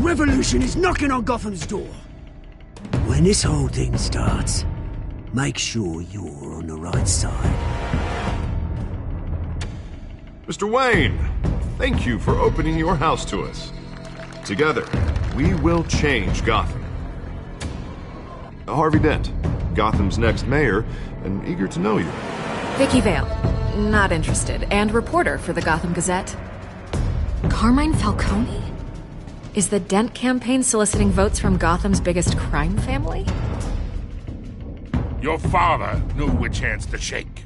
revolution is knocking on Gotham's door. When this whole thing starts, make sure you're on the right side. Mr. Wayne, thank you for opening your house to us. Together, we will change Gotham. Harvey Dent, Gotham's next mayor, and eager to know you. Vicky Vale, not interested, and reporter for the Gotham Gazette. Carmine Falcone? Is the Dent campaign soliciting votes from Gotham's biggest crime family? Your father knew which hands to shake.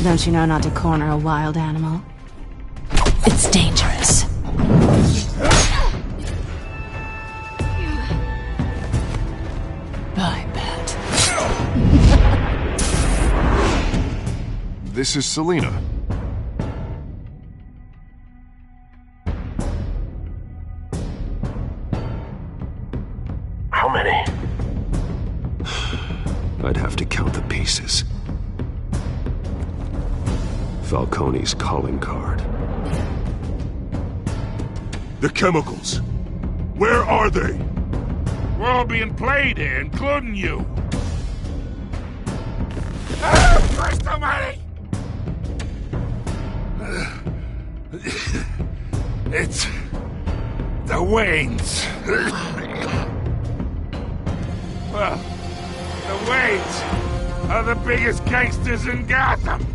Don't you know not to corner a wild animal? It's dangerous. I bet. This is Selina. How many? I'd have to count the pieces. Falcone's calling card. The chemicals. Where are they? We're all being played here, including you. Christ almighty! It's the Waynes. Well, the Waynes are the biggest gangsters in Gotham.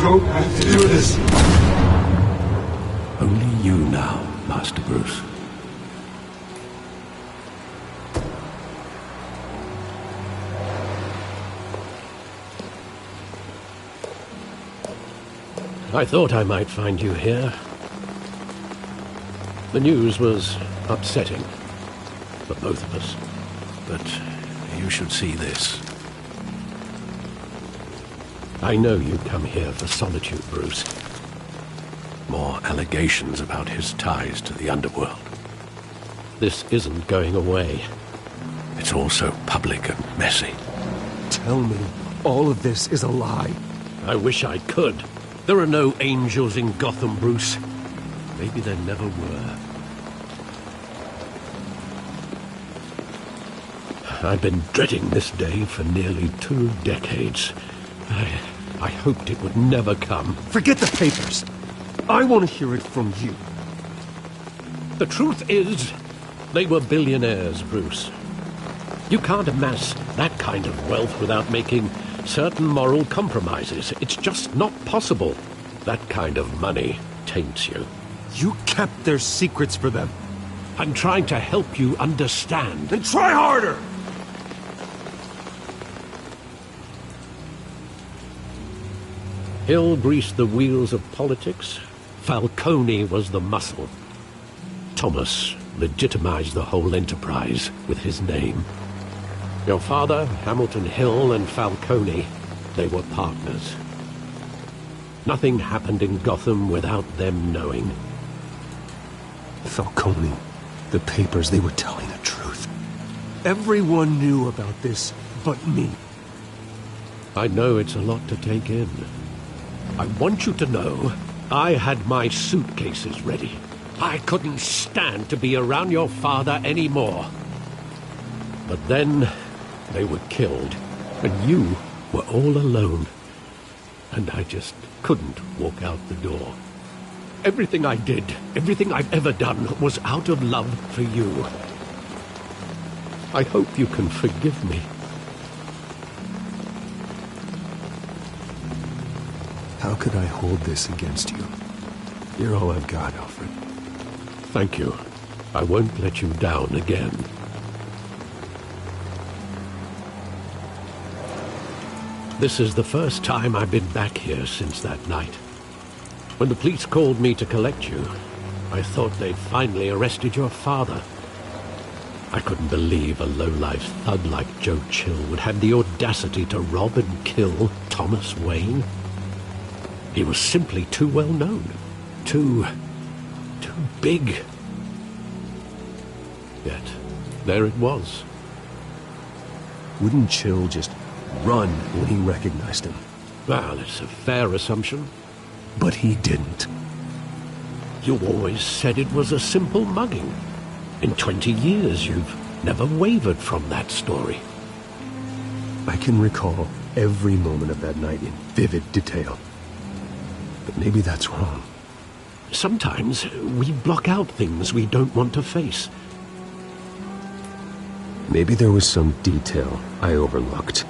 Don't have to do this. Only you now, Master Bruce. I thought I might find you here. The news was upsetting for both of us. But you should see this. I know you come here for solitude, Bruce. More allegations about his ties to the underworld. This isn't going away. It's all so public and messy. Tell me, all of this is a lie. I wish I could. There are no angels in Gotham, Bruce. Maybe there never were. I've been dreading this day for nearly 2 decades. I hoped it would never come. Forget the papers. I want to hear it from you. The truth is, they were billionaires, Bruce. You can't amass that kind of wealth without making certain moral compromises. It's just not possible. That kind of money taints you. You kept their secrets for them. I'm trying to help you understand. Then try harder! Hill greased the wheels of politics. Falcone was the muscle. Thomas legitimized the whole enterprise with his name. Your father, Hamilton Hill, and Falcone, they were partners. Nothing happened in Gotham without them knowing. Falcone, the papers, they were telling the truth. Everyone knew about this but me. I know it's a lot to take in. I want you to know I had my suitcases ready. I couldn't stand to be around your father anymore. But then they were killed, and you were all alone. And I just couldn't walk out the door. Everything I did, everything I've ever done, was out of love for you. I hope you can forgive me. How could I hold this against you? You're all I've got, Alfred. Thank you. I won't let you down again. This is the first time I've been back here since that night. When the police called me to collect you, I thought they'd finally arrested your father. I couldn't believe a low-life thug like Joe Chill would have the audacity to rob and kill Thomas Wayne. He was simply too well known. Too big. Yet, there it was. Wouldn't Chill just run when he recognized him? Well, it's a fair assumption. But he didn't. You always said it was a simple mugging. In 20 years, you've never wavered from that story. I can recall every moment of that night in vivid detail. But maybe that's wrong. Sometimes we block out things we don't want to face. Maybe there was some detail I overlooked.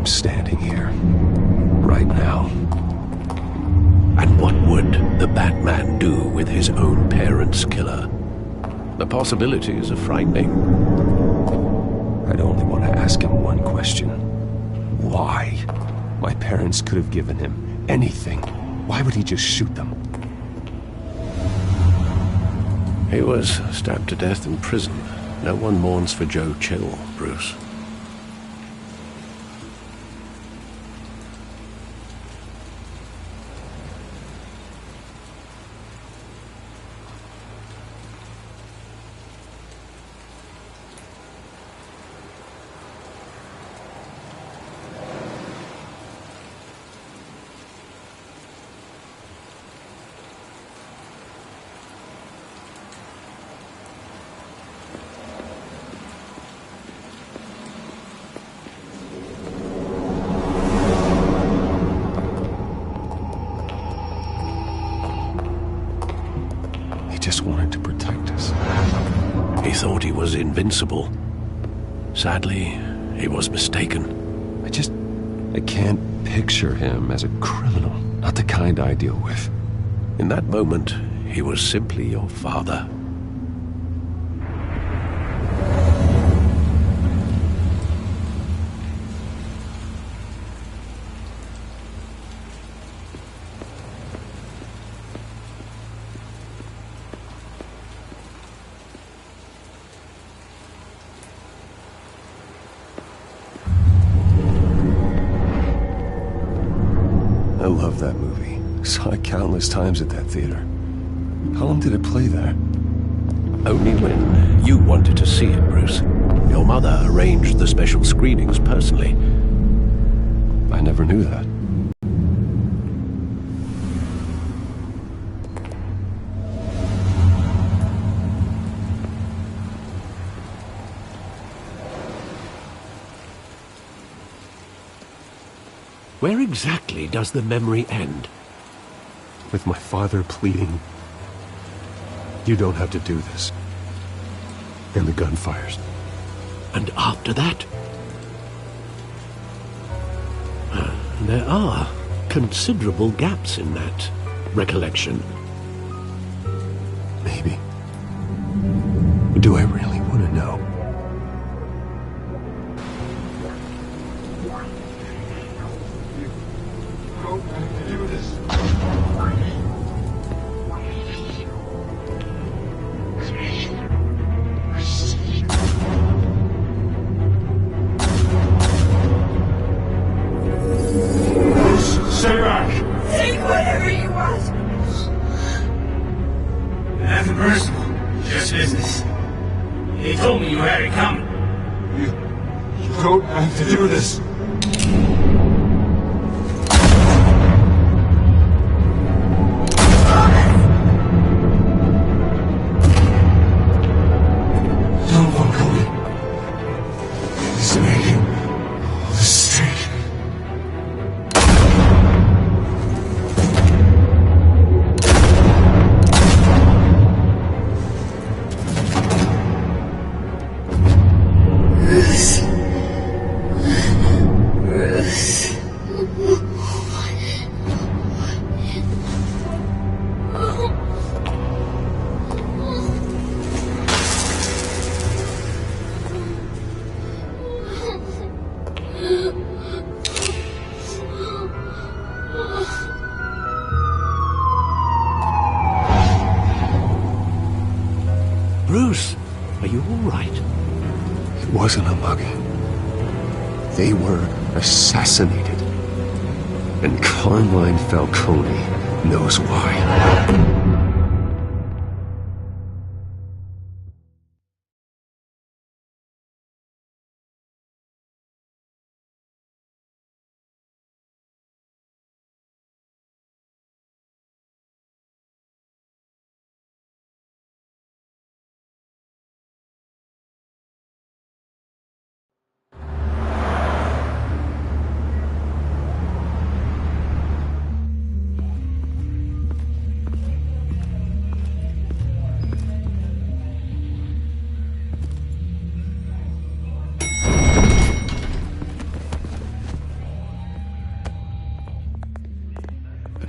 I'm standing here, right now. And what would the Batman do with his own parents' killer? The possibilities are frightening. I'd only want to ask him one question. Why? My parents could have given him anything. Why would he just shoot them? He was stabbed to death in prison. No one mourns for Joe Chill, Bruce. Just wanted to protect us. He thought he was invincible. Sadly, he was mistaken. I can't picture him as a criminal. Not the kind I deal with. In that moment, he was simply your father. I love that movie. Saw it countless times at that theater. How long did it play there? Only when you wanted to see it, Bruce. Your mother arranged the special screenings personally. I never knew that. Where exactly does the memory end? With my father pleading, "You don't have to do this." And the gun fires. And after that? There are considerable gaps in that recollection. Maybe. Do I really want to know? Stay back! Take whatever you want! Nothing personal, just business. He told me you had it coming. You don't have to do this. Don't walk away. This making a mistake. Bruce, are you all right? It wasn't a mugging. They were assassinated. And Carmine Falcone knows why.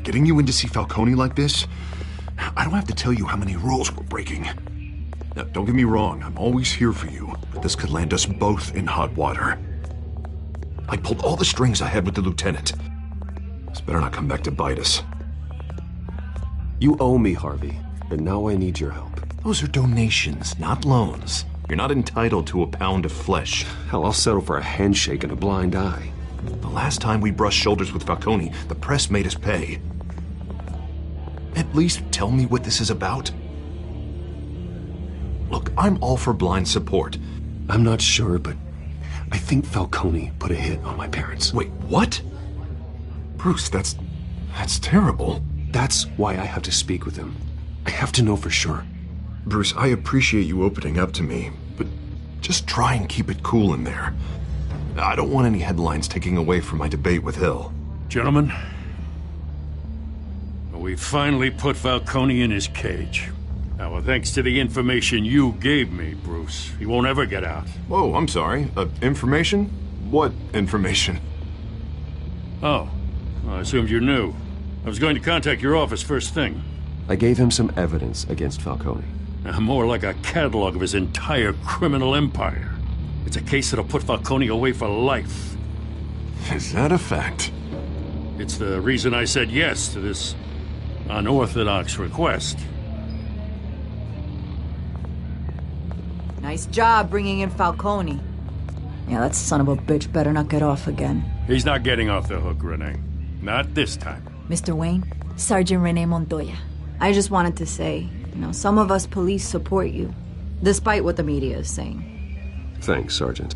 Getting you in to see Falcone like this? I don't have to tell you how many rules we're breaking. Now, don't get me wrong, I'm always here for you, but this could land us both in hot water. I pulled all the strings I had with the lieutenant. This better not come back to bite us. You owe me, Harvey, and now I need your help. Those are donations, not loans. You're not entitled to a pound of flesh. Hell, I'll settle for a handshake and a blind eye. The last time we brushed shoulders with Falcone, the press made us pay. At least tell me what this is about. Look, I'm all for blind support. I'm not sure, but I think Falcone put a hit on my parents. Wait, what? Bruce, that's terrible. That's why I have to speak with him. I have to know for sure. Bruce, I appreciate you opening up to me, but just try and keep it cool in there. I don't want any headlines taking away from my debate with Hill. Gentlemen, we finally put Falcone in his cage. Now, thanks to the information you gave me, Bruce, he won't ever get out. Whoa, I'm sorry. Information? What information? Oh, well, I assumed you knew. I was going to contact your office first thing. I gave him some evidence against Falcone. More like a catalog of his entire criminal empire. It's a case that'll put Falcone away for life. Is that a fact? It's the reason I said yes to this unorthodox request. Nice job bringing in Falcone. Yeah, that son of a bitch better not get off again. He's not getting off the hook, Renee. Not this time. Mr. Wayne, Sergeant Renee Montoya. I just wanted to say, some of us police support you, despite what the media is saying. Thanks, Sergeant.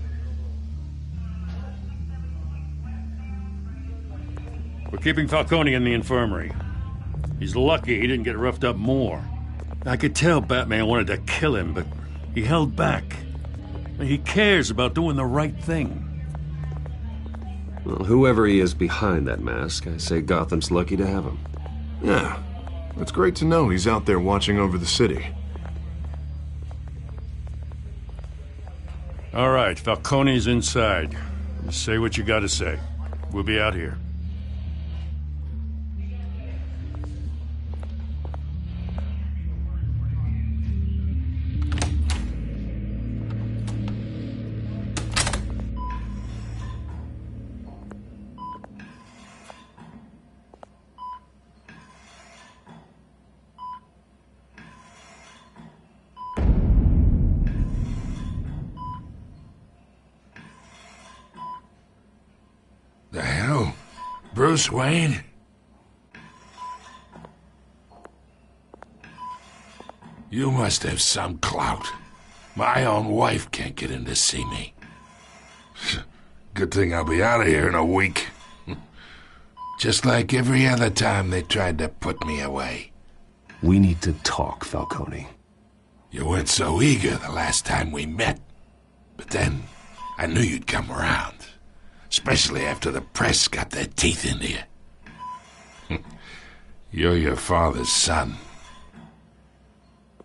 We're keeping Falcone in the infirmary. He's lucky he didn't get roughed up more. I could tell Batman wanted to kill him, but he held back. He cares about doing the right thing. Well, whoever he is behind that mask, I say Gotham's lucky to have him. Yeah, it's great to know he's out there watching over the city. All right, Falcone's inside. Say what you gotta say. We'll be out here. The hell? Bruce Wayne? You must have some clout. My own wife can't get in to see me. Good thing I'll be out of here in a week. Just like every other time they tried to put me away. We need to talk, Falcone. You weren't so eager the last time we met. But then, I knew you'd come around. Especially after the press got their teeth into you. You're your father's son.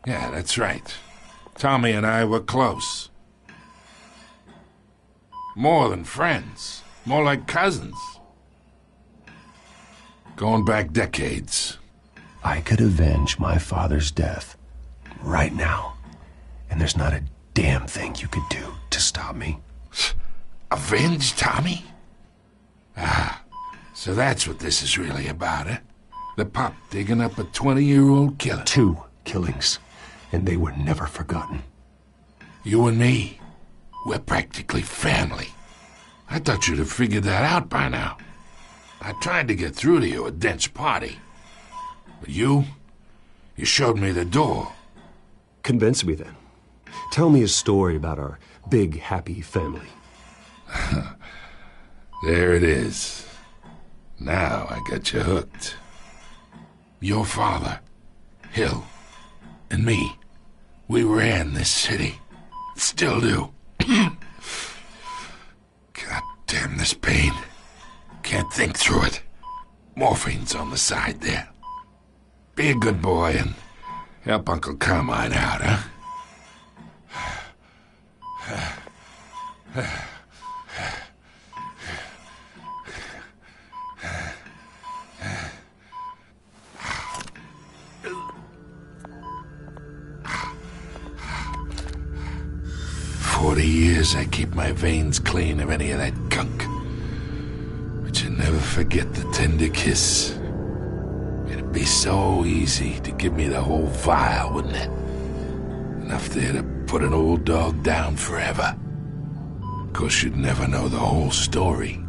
Yeah, that's right. Tommy and I were close. More than friends. More like cousins. Going back decades. I could avenge my father's death right now. And there's not a damn thing you could do to stop me. Avenge Tommy? Ah, so that's what this is really about, eh? The pup digging up a 20-year-old killer. 2 killings, and they were never forgotten. You and me, we're practically family. I thought you'd have figured that out by now. I tried to get through to you at Dent's party. But you showed me the door. Convince me then. Tell me a story about our big, happy family. There it is. Now I got you hooked. Your father, Hill, and me, we ran this city. Still do. God damn this pain. Can't think through it. Morphine's on the side there. Be a good boy and help Uncle Carmine out, huh? 40 years I keep my veins clean of any of that gunk. But you never forget the tender kiss. It'd be so easy to give me the whole vial, wouldn't it? Enough there to put an old dog down forever. Of course, you'd never know the whole story.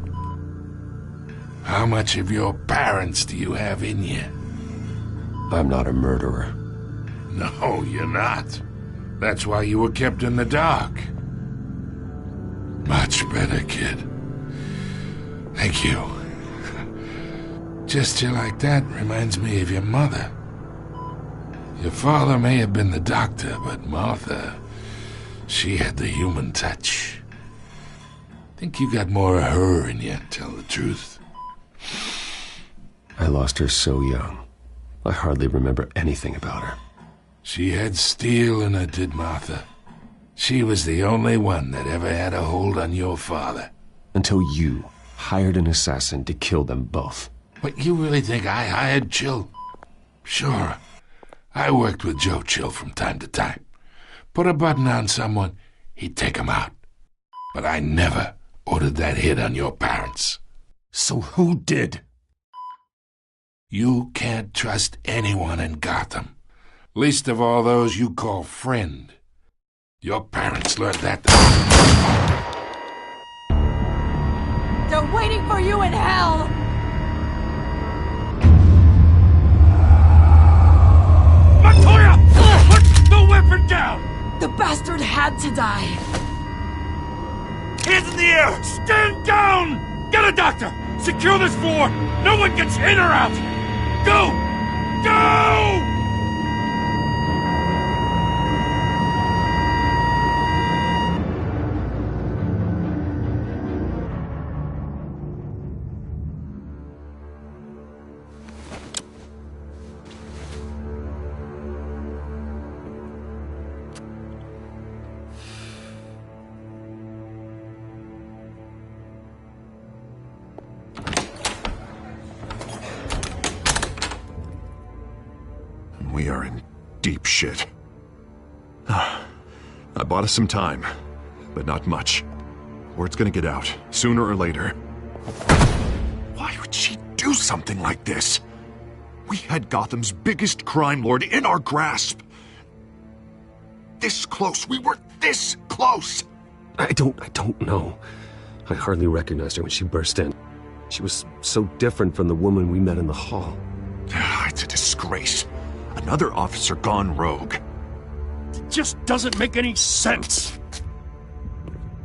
How much of your parents do you have in you? I'm not a murderer. No, you're not. That's why you were kept in the dark. Much better, kid. Thank you. Gesture like that reminds me of your mother. Your father may have been the doctor, but Martha, she had the human touch. Think you got more of her in you, tell the truth. I lost her so young. I hardly remember anything about her. She had steel in her, did Martha. She was the only one that ever had a hold on your father. Until you hired an assassin to kill them both. What, you really think I hired Chill? Sure. I worked with Joe Chill from time to time. Put a button on someone, he'd take 'em out. But I never ordered that hit on your parents. So who did? You can't trust anyone in Gotham. Least of all those you call friend. Your parents learned that. They're waiting for you in hell! Montoya! Put the weapon down! The bastard had to die. Hands in the air! Stand down! Get a doctor! Secure this floor! No one gets in or out! Go! Go! We are in deep shit. I bought us some time, but not much. Word's gonna get out, sooner or later. Why would she do something like this? We had Gotham's biggest crime lord in our grasp. This close, we were this close! I don't know. I hardly recognized her when she burst in. She was so different from the woman we met in the hall. It's a disgrace. Another officer gone rogue. It just doesn't make any sense.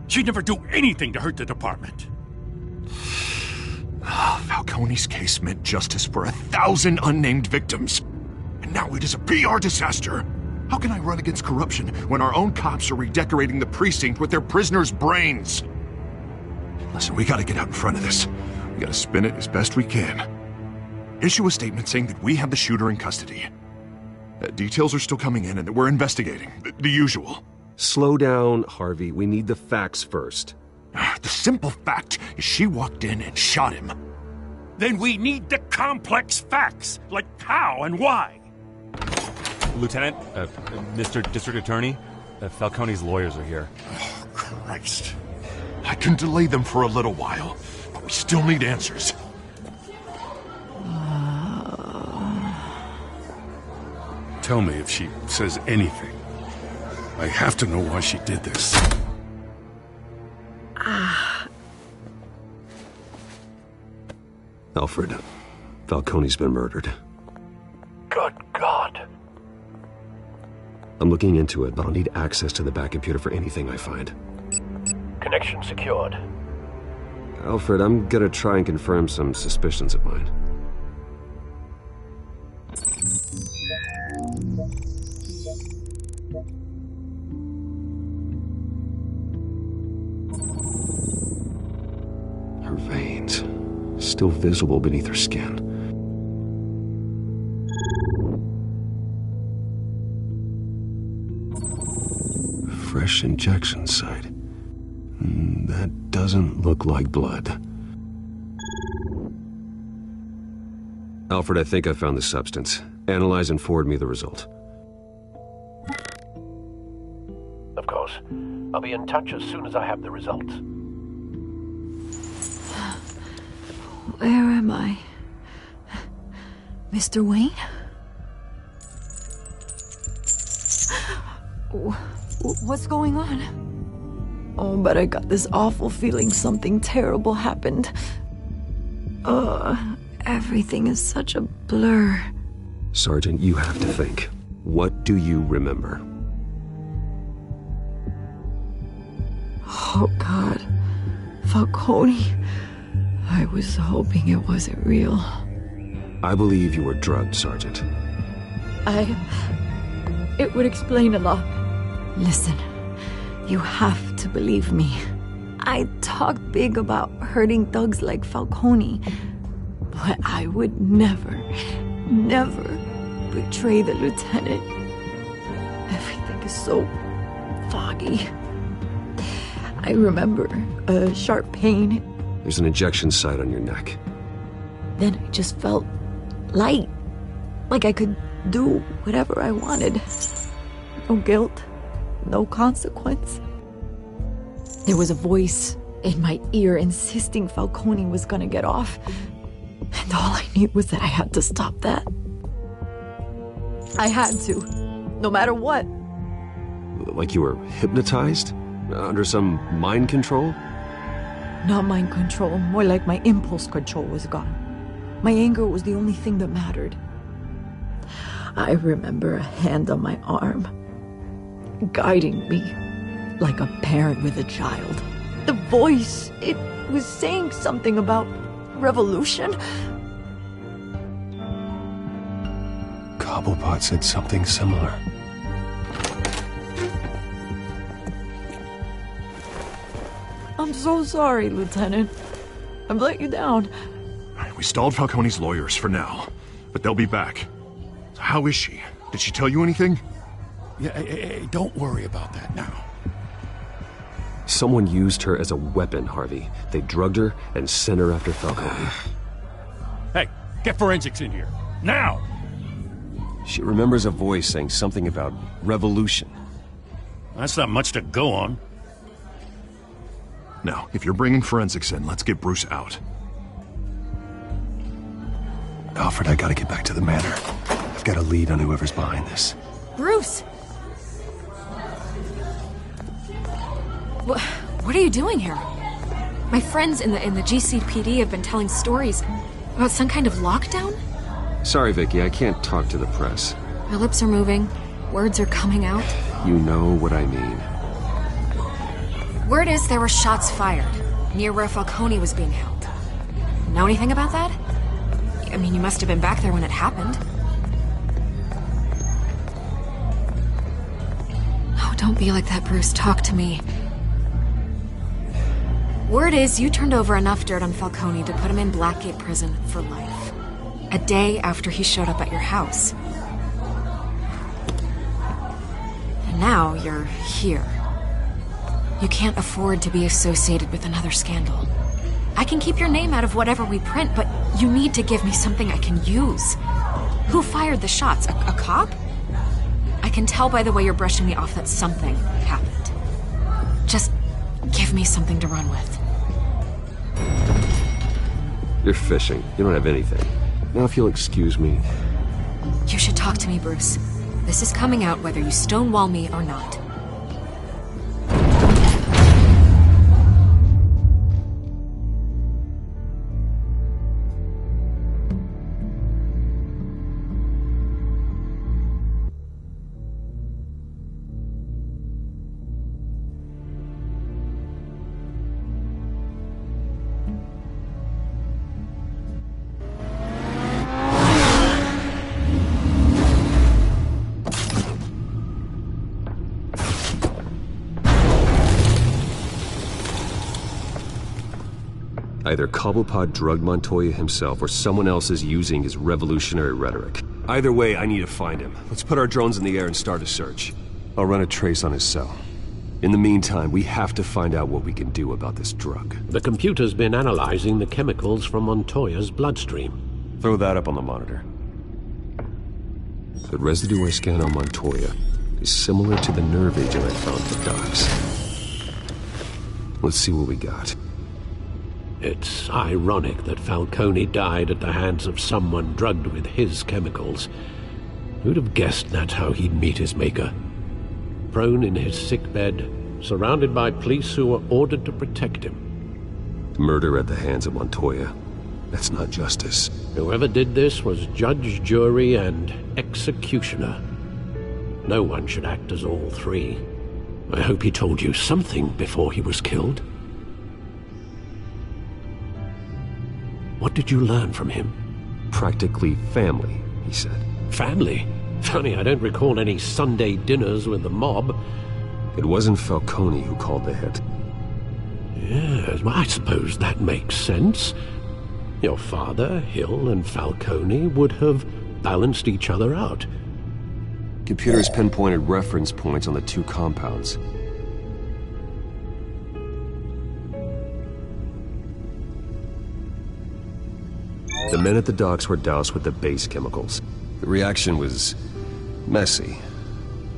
She'd never do anything to hurt the department. Falcone's case meant justice for 1,000 unnamed victims. And now it is a PR disaster. How can I run against corruption when our own cops are redecorating the precinct with their prisoners' brains? Listen, we gotta get out in front of this. We gotta spin it as best we can. Issue a statement saying that we have the shooter in custody. Details are still coming in and that we're investigating. The usual. Slow down, Harvey. We need the facts first. The simple fact is she walked in and shot him. Then we need the complex facts, like how and why. Lieutenant, Mr. District Attorney, Falcone's lawyers are here. Oh, Christ. I can delay them for a little while, but we still need answers. Tell me if she says anything. I have to know why she did this. Alfred, Falcone's been murdered. Good God. I'm looking into it, but I'll need access to the back computer for anything I find. Connection secured. Alfred, I'm gonna try and confirm some suspicions of mine. Her veins, still visible beneath her skin. Fresh injection site. That doesn't look like blood. Alfred, I think I found the substance. Analyze and forward me the result. Of course. I'll be in touch as soon as I have the results. Where am I? Mr. Wayne? What's going on? Oh, but I got this awful feeling something terrible happened. Everything is such a blur. Sergeant, you have to think. What do you remember? Oh, God. Falcone. I was hoping it wasn't real. I believe you were drugged, Sergeant. It would explain a lot. Listen, you have to believe me. I talk big about hurting thugs like Falcone, but I would never betray the lieutenant. Everything is so foggy. I remember a sharp pain. There's an injection site on your neck. Then I just felt light, like I could do whatever I wanted. No guilt, no consequence. There was a voice in my ear insisting Falcone was gonna get off. And all I knew was that I had to stop that. I had to, no matter what. Like you were hypnotized? Under some mind control? Not mind control, more like my impulse control was gone. My anger was the only thing that mattered. I remember a hand on my arm, guiding me like a parent with a child. The voice, it was saying something about revolution. Cobblepot said something similar. I'm so sorry, Lieutenant. I've let you down. We stalled Falcone's lawyers for now, but they'll be back. So how is she? Did she tell you anything? Yeah, hey, don't worry about that now. Someone used her as a weapon, Harvey. They drugged her and sent her after Falcone. Hey, get forensics in here. Now! She remembers a voice saying something about revolution. That's not much to go on. Now, if you're bringing forensics in, let's get Bruce out. Alfred, I gotta get back to the manor. I've got a lead on whoever's behind this. Bruce! What are you doing here? My friends in the GCPD have been telling stories about some kind of lockdown? Sorry, Vicky, I can't talk to the press. My lips are moving. Words are coming out. You know what I mean. Word is there were shots fired near where Falcone was being held. Know anything about that? I mean, you must have been back there when it happened. Oh, don't be like that, Bruce. Talk to me. Word is you turned over enough dirt on Falcone to put him in Blackgate Prison for life. A day after he showed up at your house. And now you're here. You can't afford to be associated with another scandal. I can keep your name out of whatever we print, but you need to give me something I can use. Who fired the shots? A cop? I can tell by the way you're brushing me off that something happened. Just give me something to run with. You're fishing. You don't have anything. Now if you'll excuse me. You should talk to me, Bruce. This is coming out whether you stonewall me or not. Either Cobblepot drugged Montoya himself or someone else is using his revolutionary rhetoric. Either way, I need to find him. Let's put our drones in the air and start a search. I'll run a trace on his cell. In the meantime, we have to find out what we can do about this drug. The computer's been analyzing the chemicals from Montoya's bloodstream. Throw that up on the monitor. The residue I scan on Montoya is similar to the nerve agent I found at the docks. Let's see what we got. It's ironic that Falcone died at the hands of someone drugged with his chemicals. Who'd have guessed that's how he'd meet his maker? prone in his sickbed, surrounded by police who were ordered to protect him. Murder at the hands of Montoya. That's not justice. Whoever did this was judge, jury, and executioner. No one should act as all three. I hope he told you something before he was killed. What did you learn from him? Practically family, he said. Family? Funny, I don't recall any Sunday dinners with the mob. It wasn't Falcone who called the hit. Yes, well, I suppose that makes sense. Your father, Hill, and Falcone would have balanced each other out. Computers pinpointed reference points on the two compounds. The men at the docks were doused with the base chemicals. The reaction was messy.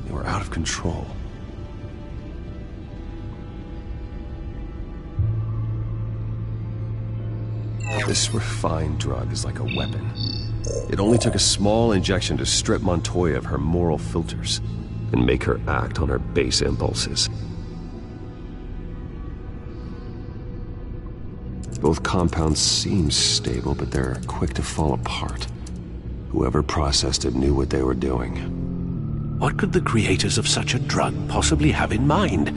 They were out of control. This refined drug is like a weapon. It only took a small injection to strip Montoya of her moral filters and make her act on her base impulses. Both compounds seem stable, but they're quick to fall apart. Whoever processed it knew what they were doing. What could the creators of such a drug possibly have in mind?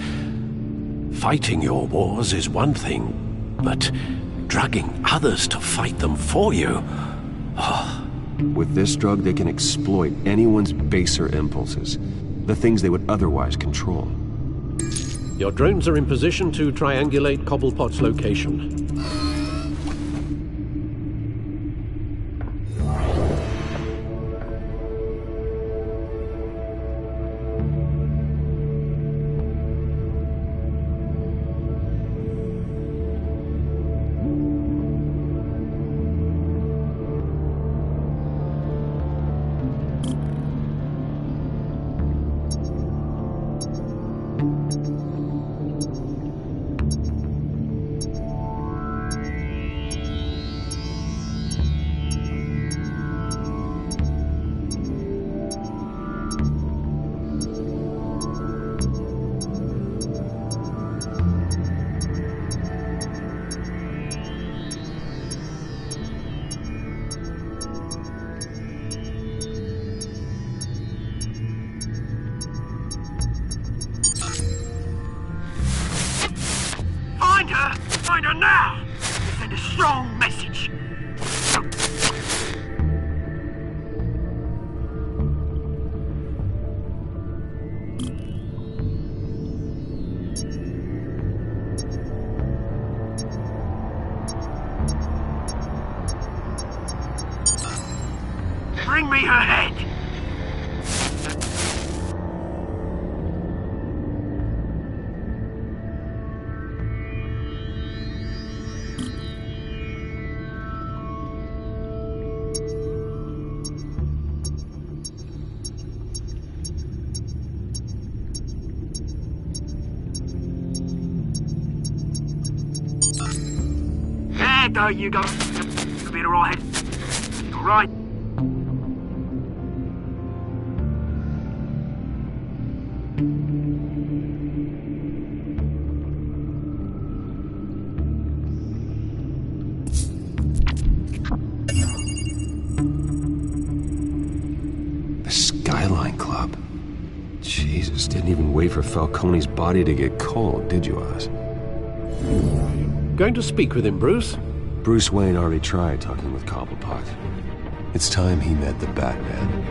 Fighting your wars is one thing, but drugging others to fight them for you? Oh. With this drug, they can exploit anyone's baser impulses, the things they would otherwise control. Your drones are in position to triangulate Cobblepot's location. Find her now! Send a strong message. Bring me her head! There you go. You'll be alright. Alright. The Skyline Club. Jesus, didn't even wait for Falcone's body to get cold, did you, Oz? Going to speak with him, Bruce? Bruce Wayne already tried talking with Cobblepot. It's time he met the Batman.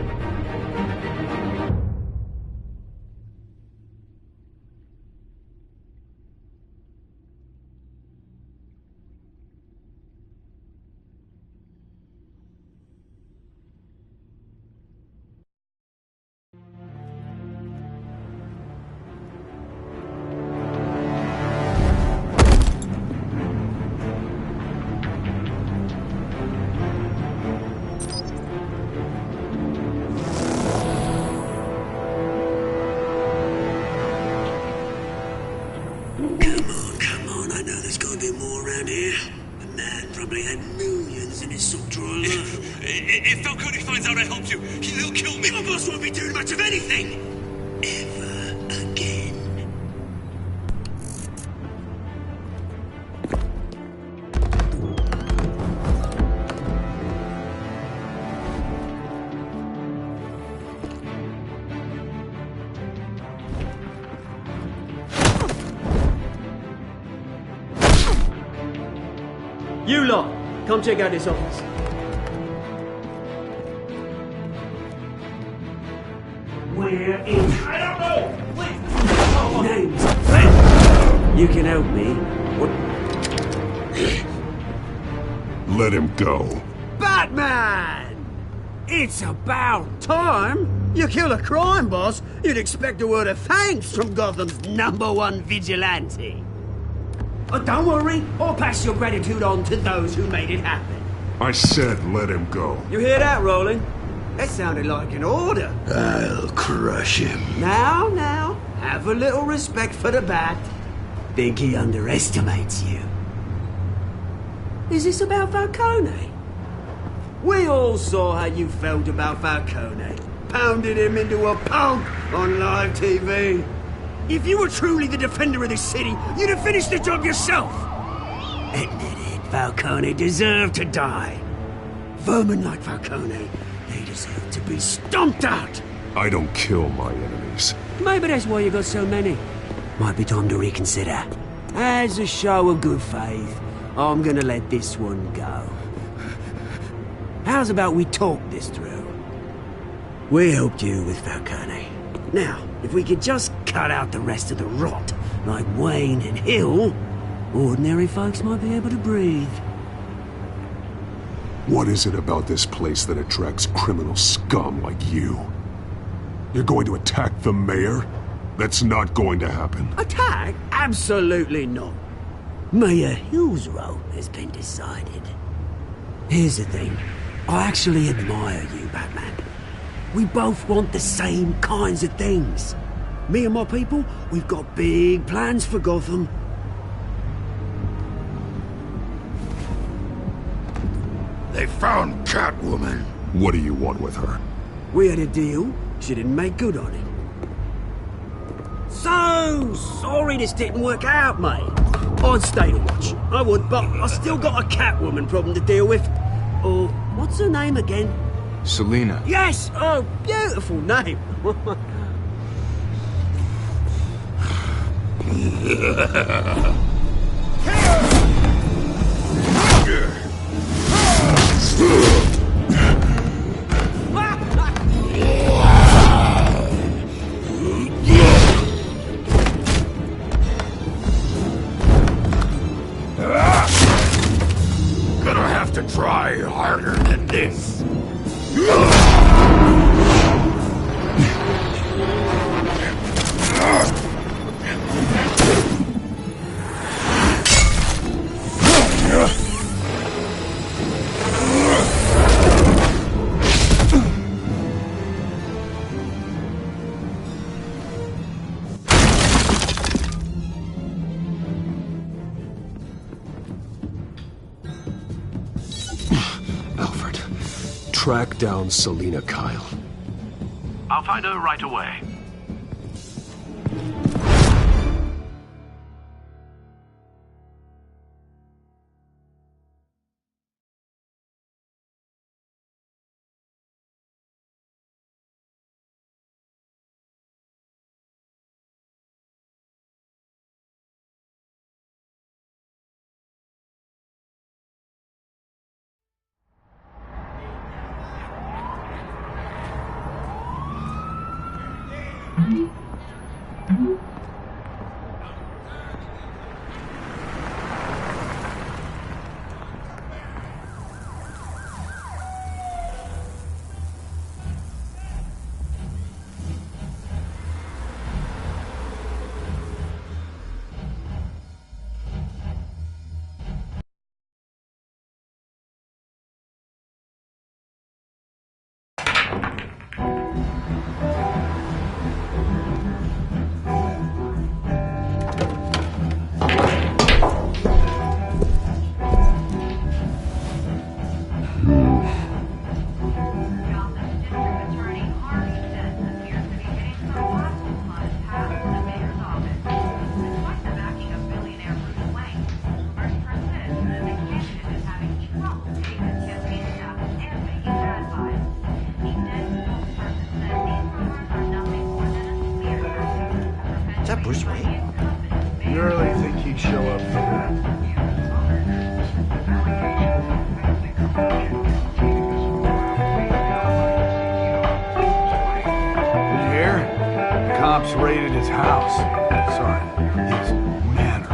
If Falcone finds out I helped you, he'll kill me. Your boss won't be doing much of anything! Ever again. You lot, come check out this office. Where is... I don't know! Wait! Names. You can help me. What? Let him go. Batman! It's about time! You kill a crime boss, you'd expect a word of thanks from Gotham's #1 vigilante. But don't worry, I'll pass your gratitude on to those who made it happen. I said let him go. You hear that, Roland? That sounded like an order. I'll crush him. Now, have a little respect for the Bat. Think he underestimates you. Is this about Falcone? We all saw how you felt about Falcone. Pounded him into a pulp on live TV. If you were truly the defender of this city, you'd have finished the job yourself. Admit it, Falcone deserved to die. Vermin like Falcone, they deserve to be stomped out. I don't kill my enemies. Maybe that's why you got so many. Might be time to reconsider. As a show of good faith, I'm gonna let this one go. How's about we talk this through? We helped you with Falcone. Now, if we could just cut out the rest of the rot, like Wayne and Hill, ordinary folks might be able to breathe. What is it about this place that attracts criminal scum like you? You're going to attack the mayor? That's not going to happen. Attack? Absolutely not. Mayor Hill's role has been decided. Here's the thing. I actually admire you, Batman. We both want the same kinds of things. Me and my people, we've got big plans for Gotham. They found Catwoman. What do you want with her? We had a deal. She didn't make good on it. So sorry this didn't work out, mate. I'd stay to watch. I would, but I still got a Catwoman problem to deal with. Oh, what's her name again? Selina. Yes! Oh, beautiful name. Gonna have to try harder than this. Alfred, track down Selina Kyle. I'll find her right away. Is that Bruce Wayne? You really think he'd show up for that? cops raided his house. Sorry, his manor.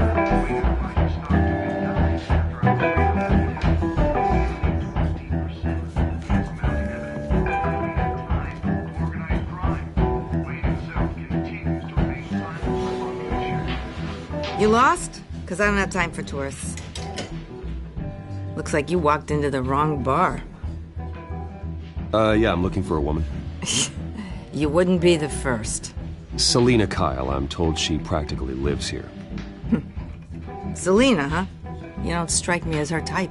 You lost? Because I don't have time for tourists. Looks like you walked into the wrong bar. Yeah, I'm looking for a woman. You wouldn't be the first. Selina Kyle, I'm told she practically lives here. Selina, huh? You don't strike me as her type.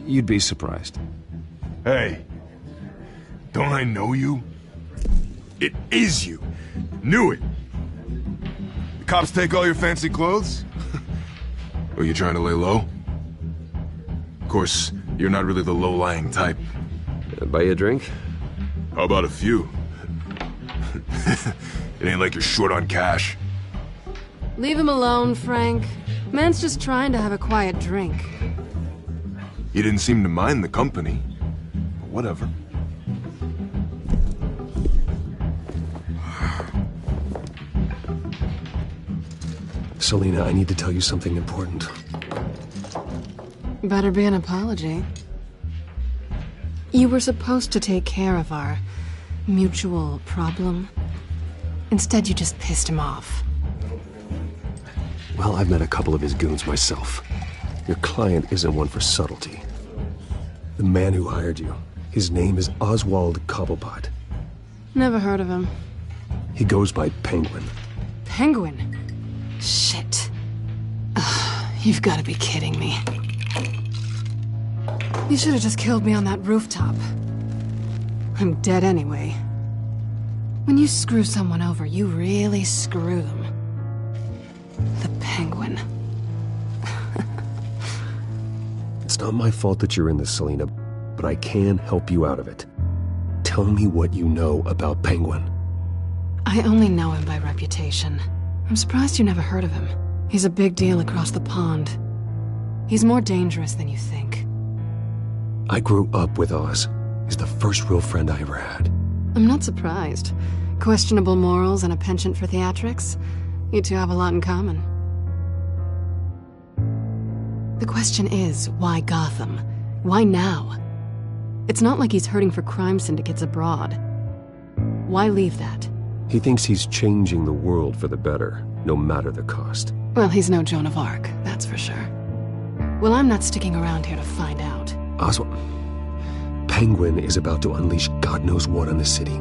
You'd be surprised. Hey, don't I know you? It is you. Knew it. The cops take all your fancy clothes? Or you trying to lay low? Of course, you're not really the low-lying type. Buy you a drink? How about a few? It ain't like you're short on cash. Leave him alone, Frank. Man's just trying to have a quiet drink. You didn't seem to mind the company. Whatever. Selina, I need to tell you something important. Better be an apology. You were supposed to take care of our mutual problem. Instead, you just pissed him off. Well, I've met a couple of his goons myself. Your client isn't one for subtlety. The man who hired you, his name is Oswald Cobblepot. Never heard of him. He goes by Penguin. Penguin? Shit. Ugh, you've got to be kidding me. You should have just killed me on that rooftop. I'm dead anyway. When you screw someone over, you really screw them. The Penguin. It's not my fault that you're in this, Selina, but I can help you out of it. Tell me what you know about Penguin. I only know him by reputation. I'm surprised you never heard of him. He's a big deal across the pond. He's more dangerous than you think. I grew up with Oz. He's the first real friend I ever had. I'm not surprised. Questionable morals and a penchant for theatrics. You two have a lot in common. The question is, why Gotham? Why now? It's not like he's hurting for crime syndicates abroad. Why leave that? He thinks he's changing the world for the better, no matter the cost. Well, he's no Joan of Arc, that's for sure. Well, I'm not sticking around here to find out. Oswald, Penguin is about to unleash God knows what on the city.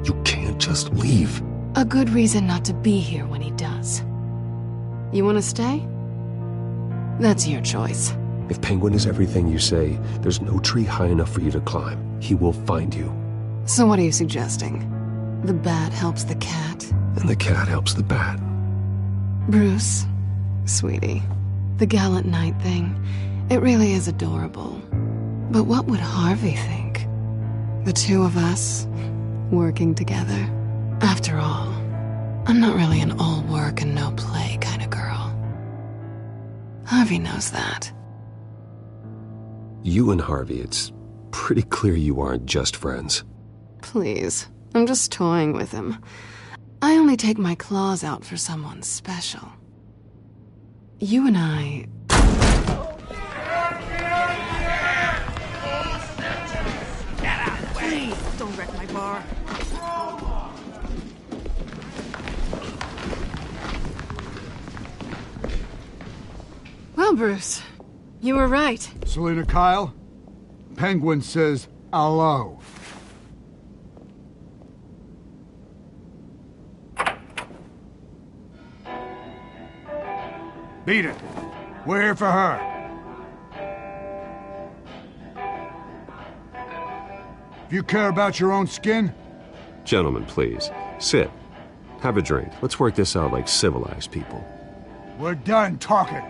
You can't just leave. A good reason not to be here when he does. You want to stay? That's your choice. If Penguin is everything you say, there's no tree high enough for you to climb. He will find you. So what are you suggesting? The bat helps the cat? And the cat helps the bat. Bruce, sweetie, the gallant knight thing, it really is adorable. But what would Harvey think? The two of us, working together. After all, I'm not really an all work and no play kind of girl. Harvey knows that. You and Harvey, it's pretty clear you aren't just friends. Please, I'm just toying with him. I only take my claws out for someone special. You and I... Please, don't wreck my bar. Well, Bruce, you were right. Selina Kyle, Penguin says hello. Beat it. We're here for her. If you care about your own skin... Gentlemen, please. Sit. Have a drink. Let's work this out like civilized people. We're done talking.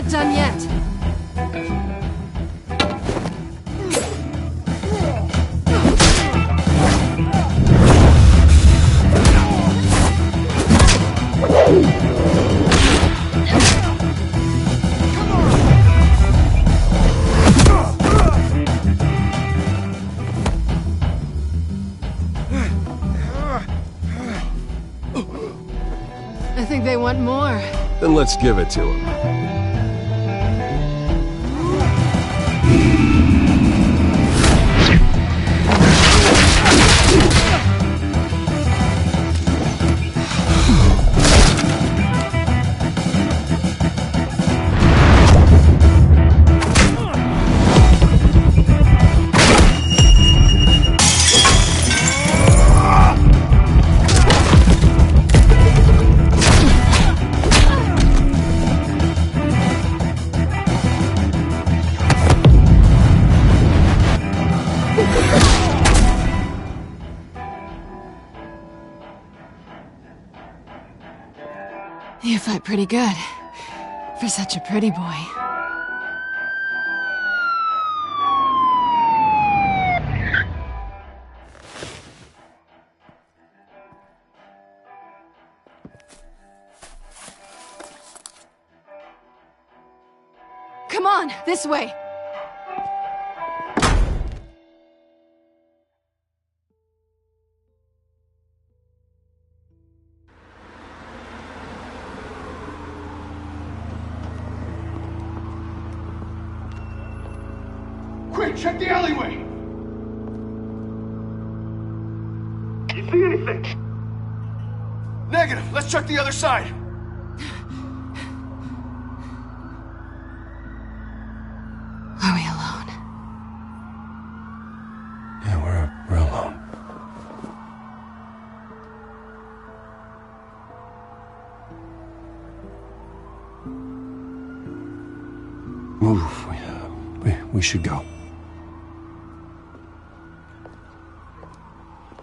not done yet. I think they want more. Then let's give it to him. You fight pretty good. For such a pretty boy. Come on, this way! Quick, check the alleyway! You see anything? Negative. Let's check the other side. Are we alone? Yeah, we're alone. Move. We should go.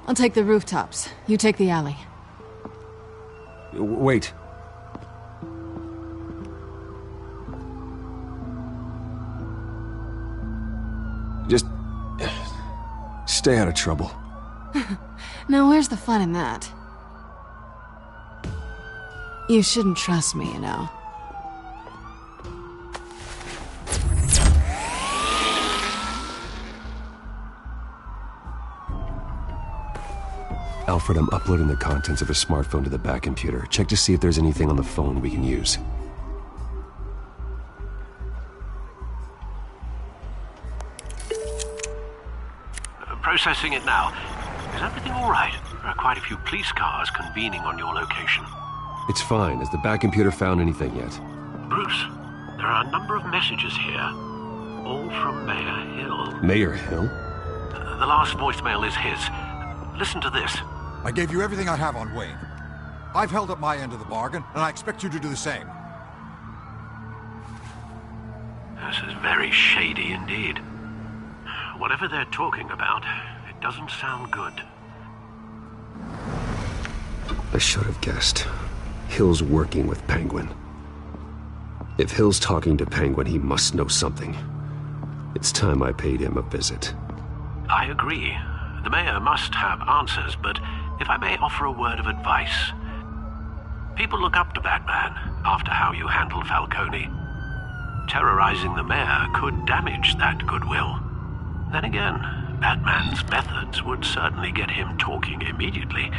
I'll take the rooftops. You take the alley. Wait. Just stay out of trouble. Now where's the fun in that? You shouldn't trust me, you know. Alfred, I'm uploading the contents of his smartphone to the back computer. Check to see if there's anything on the phone we can use. Processing it now. Is everything all right? There are quite a few police cars convening on your location. It's fine. Has the back computer found anything yet? Bruce, there are a number of messages here. All from Mayor Hill. Mayor Hill? The last voicemail is his. Listen to this. I gave you everything I have on Wayne. I've held up my end of the bargain, and I expect you to do the same. This is very shady indeed. Whatever they're talking about, it doesn't sound good. I should have guessed. Hill's working with Penguin. If Hill's talking to Penguin, he must know something. It's time I paid him a visit. I agree. The mayor must have answers, but if I may offer a word of advice. People look up to Batman after how you handled Falcone. Terrorizing the mayor could damage that goodwill. Then again, Batman's methods would certainly get him talking immediately.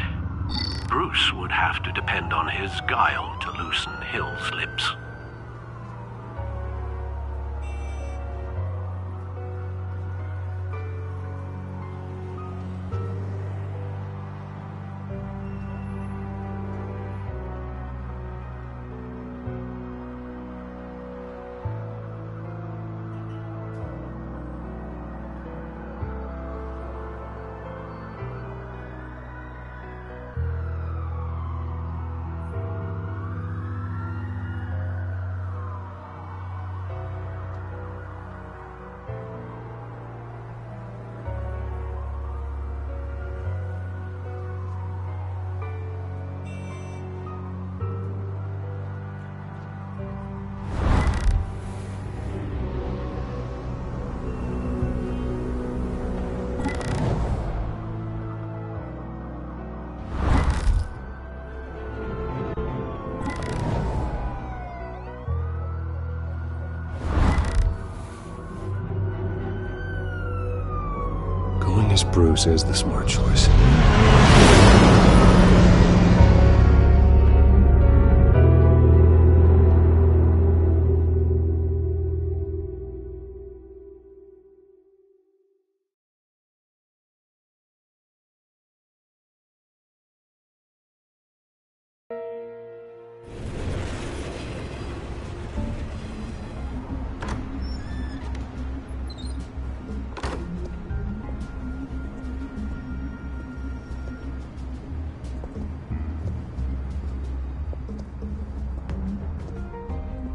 Bruce would have to depend on his guile to loosen Hill's lips. guess Bruce is the smart choice.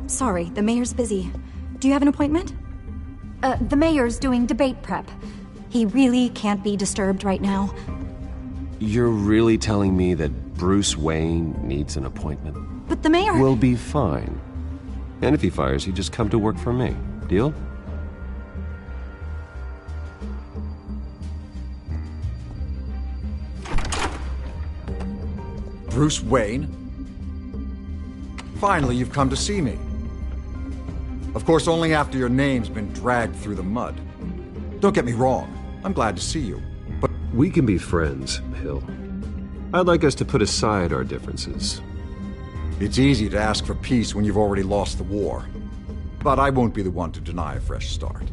Sorry, the mayor's busy. Do you have an appointment? The mayor's doing debate prep. He really can't be disturbed right now. You're really telling me that Bruce Wayne needs an appointment? But the mayor... Will be fine. And if he fires, he'd just come to work for me. Deal? Bruce Wayne? Finally, you've come to see me. Of course, only after your name's been dragged through the mud. Don't get me wrong, I'm glad to see you, but... We can be friends, Hill. I'd like us to put aside our differences. It's easy to ask for peace when you've already lost the war. But I won't be the one to deny a fresh start.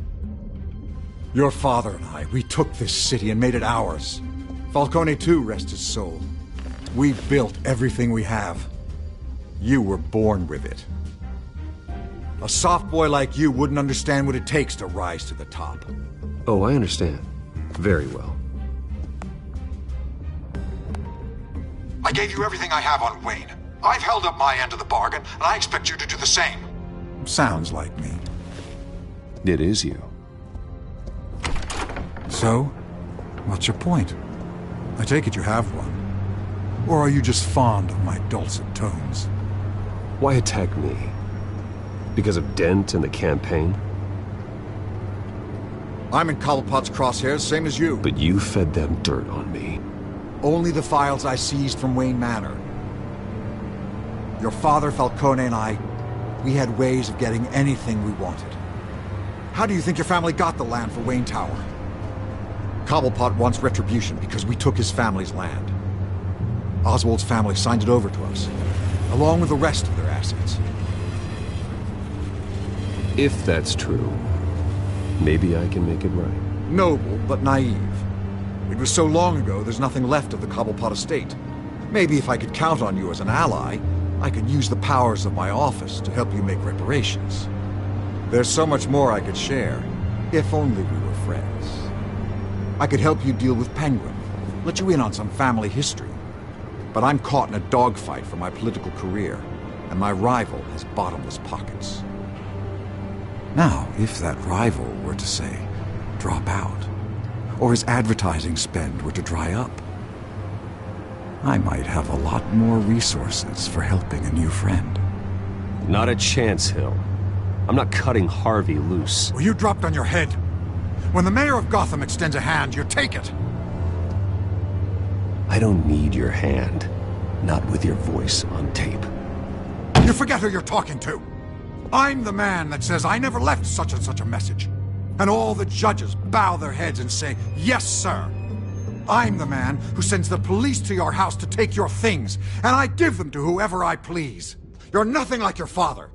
Your father and I, we took this city and made it ours. Falcone too, rest his soul. We built everything we have. You were born with it. A soft boy like you wouldn't understand what it takes to rise to the top. Oh, I understand. Very well. I gave you everything I have on Wayne. I've held up my end of the bargain, and I expect you to do the same. Sounds like me. It is you. So, what's your point? I take it you have one. Or are you just fond of my dulcet tones? Why attack me? Because of Dent and the campaign? I'm in Cobblepot's crosshairs, same as you. But you fed them dirt on me. Only the files I seized from Wayne Manor. Your father, Falcone, and I, we had ways of getting anything we wanted. How do you think your family got the land for Wayne Tower? Cobblepot wants retribution because we took his family's land. Oswald's family signed it over to us, along with the rest of their assets. If that's true, maybe I can make it right. Noble, but naive. It was so long ago, there's nothing left of the Cobblepot estate. Maybe if I could count on you as an ally, I could use the powers of my office to help you make reparations. There's so much more I could share, if only we were friends. I could help you deal with Penguin, let you in on some family history. But I'm caught in a dogfight for my political career, and my rival has bottomless pockets. Now, if that rival were to say, drop out, or his advertising spend were to dry up, I might have a lot more resources for helping a new friend. Not a chance, Hill. I'm not cutting Harvey loose. Well, you dropped on your head. When the mayor of Gotham extends a hand, you take it. I don't need your hand. Not with your voice on tape. You forget who you're talking to. I'm the man that says I never left such and such a message. And all the judges bow their heads and say, yes, sir. I'm the man who sends the police to your house to take your things, and I give them to whoever I please. You're nothing like your father.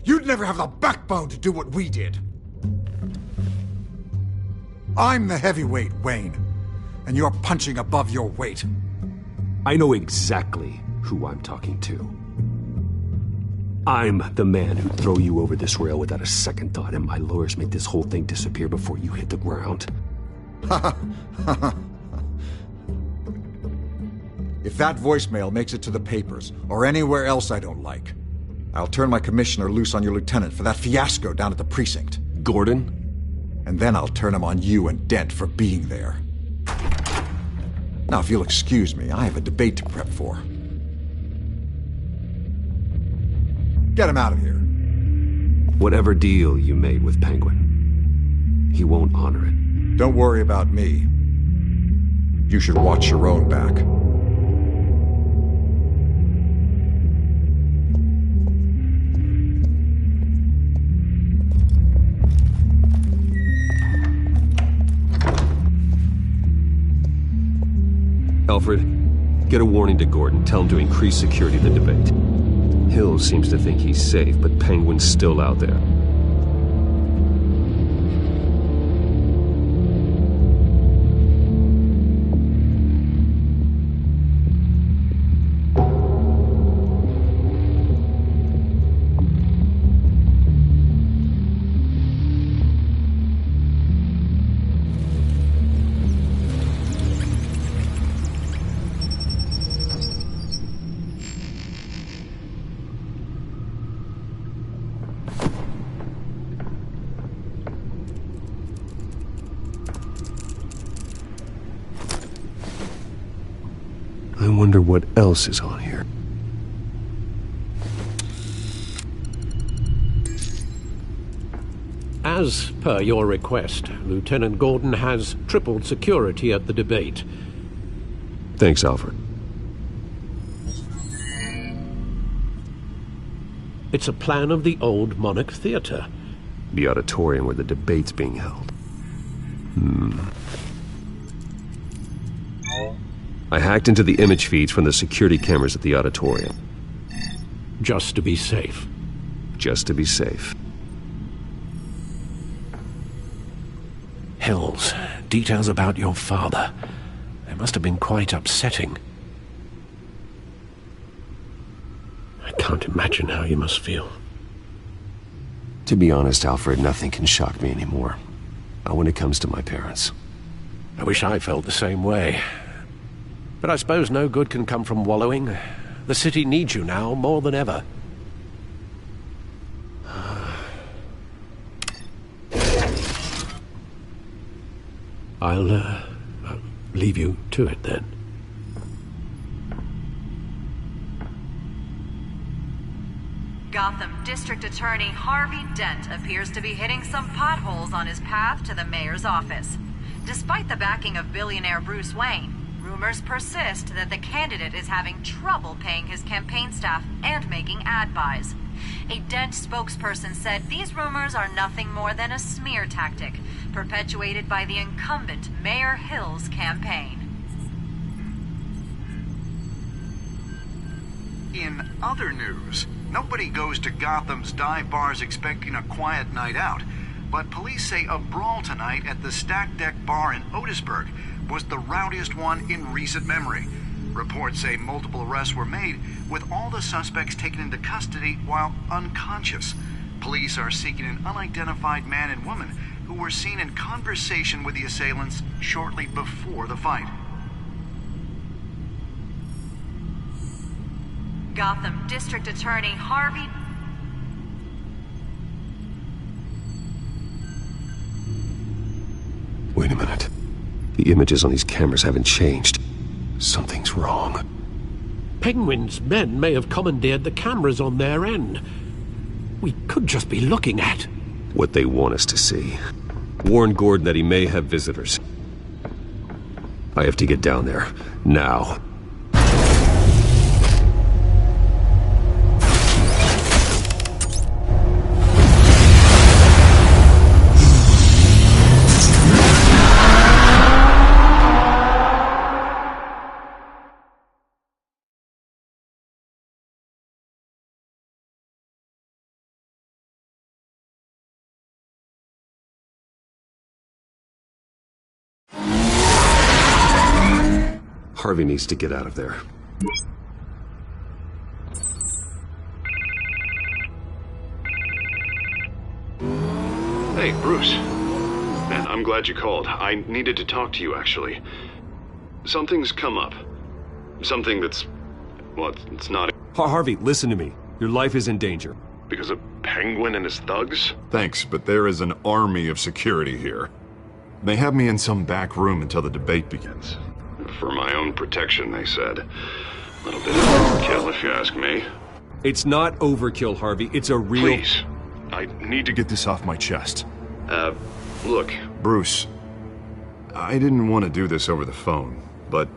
You'd never have the backbone to do what we did. I'm the heavyweight, Wayne, and you're punching above your weight. I know exactly who I'm talking to. I'm the man who'd throw you over this rail without a second thought, and my lawyers make this whole thing disappear before you hit the ground. If that voicemail makes it to the papers, or anywhere else I don't like, I'll turn my commissioner loose on your lieutenant for that fiasco down at the precinct. Gordon? And then I'll turn him on you and Dent for being there. Now, if you'll excuse me, I have a debate to prep for. Get him out of here. Whatever deal you made with Penguin, he won't honor it. Don't worry about me. You should watch your own back. Alfred. Get a warning to Gordon. Tell him to increase security of the debate. Hills seems to think he's safe, but Penguin's still out there. I wonder what else is on here. As per your request, Lieutenant Gordon has tripled security at the debate. Thanks, Alfred. It's a plan of the old Monarch Theater. The auditorium where the debate's being held. I hacked into the image feeds from the security cameras at the auditorium. Just to be safe. Just to be safe. Hills, details about your father. They must have been quite upsetting. I can't imagine how you must feel. To be honest, Alfred, nothing can shock me anymore. Not when it comes to my parents. I wish I felt the same way. But I suppose no good can come from wallowing. The city needs you now more than ever. I'll leave you to it then. Gotham District Attorney Harvey Dent appears to be hitting some potholes on his path to the mayor's office. Despite the backing of billionaire Bruce Wayne, rumors persist that the candidate is having trouble paying his campaign staff and making ad buys. A Dent spokesperson said these rumors are nothing more than a smear tactic, perpetuated by the incumbent Mayor Hill's campaign. In other news, nobody goes to Gotham's dive bars expecting a quiet night out, but police say a brawl tonight at the Stack Deck Bar in Otisburg was the rowdiest one in recent memory. Reports say multiple arrests were made, with all the suspects taken into custody while unconscious. Police are seeking an unidentified man and woman who were seen in conversation with the assailants shortly before the fight. Gotham District Attorney Harvey... Wait a minute. The images on these cameras haven't changed. Something's wrong. Penguin's men may have commandeered the cameras on their end. We could just be looking at what they want us to see. Warn Gordon that he may have visitors. I have to get down there. Now. Harvey needs to get out of there. Hey, Bruce. Man, I'm glad you called. I needed to talk to you, actually. Something's come up. Something that's... well, it's not... Harvey, listen to me. Your life is in danger. Because of Penguin and his thugs? Thanks, but there is an army of security here. They have me in some back room until the debate begins. For my own protection, they said. A little bit of overkill, if you ask me. It's not overkill, Harvey. It's a real... Please. I need to get this off my chest. Look. Bruce, I didn't want to do this over the phone, but...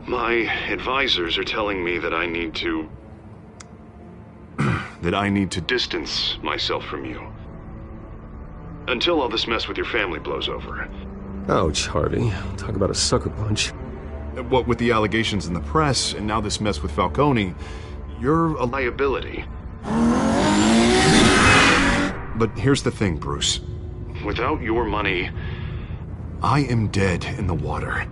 my advisors are telling me that I need to... that I need to distance myself from you. Until all this mess with your family blows over. Ouch, Harvey. Talk about a sucker punch. What with the allegations in the press, and now this mess with Falcone, you're a liability. But here's the thing, Bruce. Without your money, I am dead in the water.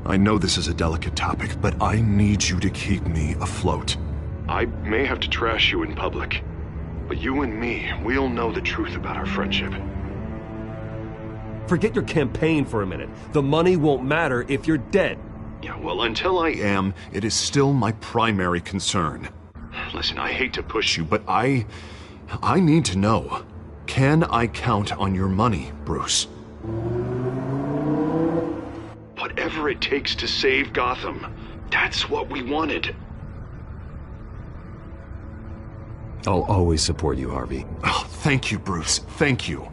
I know this is a delicate topic, but I need you to keep me afloat. I may have to trash you in public, but you and me, we'll know the truth about our friendship. Forget your campaign for a minute. The money won't matter if you're dead. Yeah, well, until I am, it is still my primary concern. Listen, I hate to push you, but I need to know. Can I count on your money, Bruce? Whatever it takes to save Gotham, that's what we wanted. I'll always support you, Harvey. Oh, thank you, Bruce. Thank you.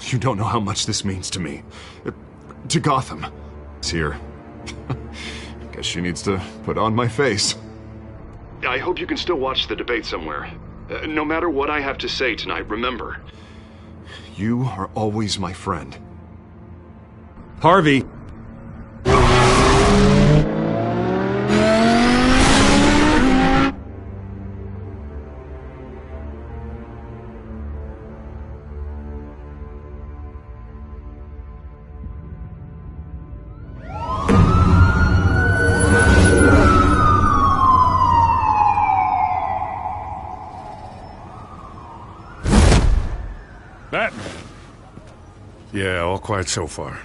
You don't know how much this means to me. To Gotham. It's here. Guess she needs to put on my face. I hope you can still watch the debate somewhere. No matter what I have to say tonight, remember, you are always my friend. Harvey! Batman. Yeah, all quiet so far.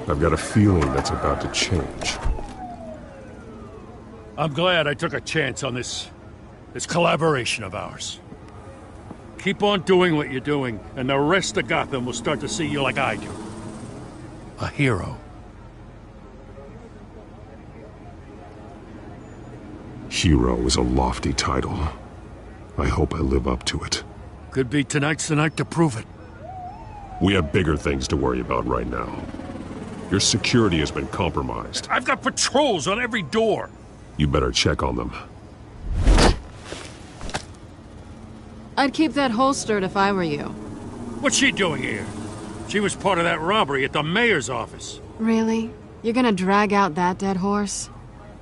I've got a feeling that's about to change. I'm glad I took a chance on this collaboration of ours. Keep on doing what you're doing, and the rest of Gotham will start to see you like I do. A hero. Hero is a lofty title. I hope I live up to it. Could be tonight's the night to prove it. We have bigger things to worry about right now. Your security has been compromised. I've got patrols on every door. You better check on them. I'd keep that holstered if I were you. What's she doing here? She was part of that robbery at the mayor's office. Really? You're gonna drag out that dead horse?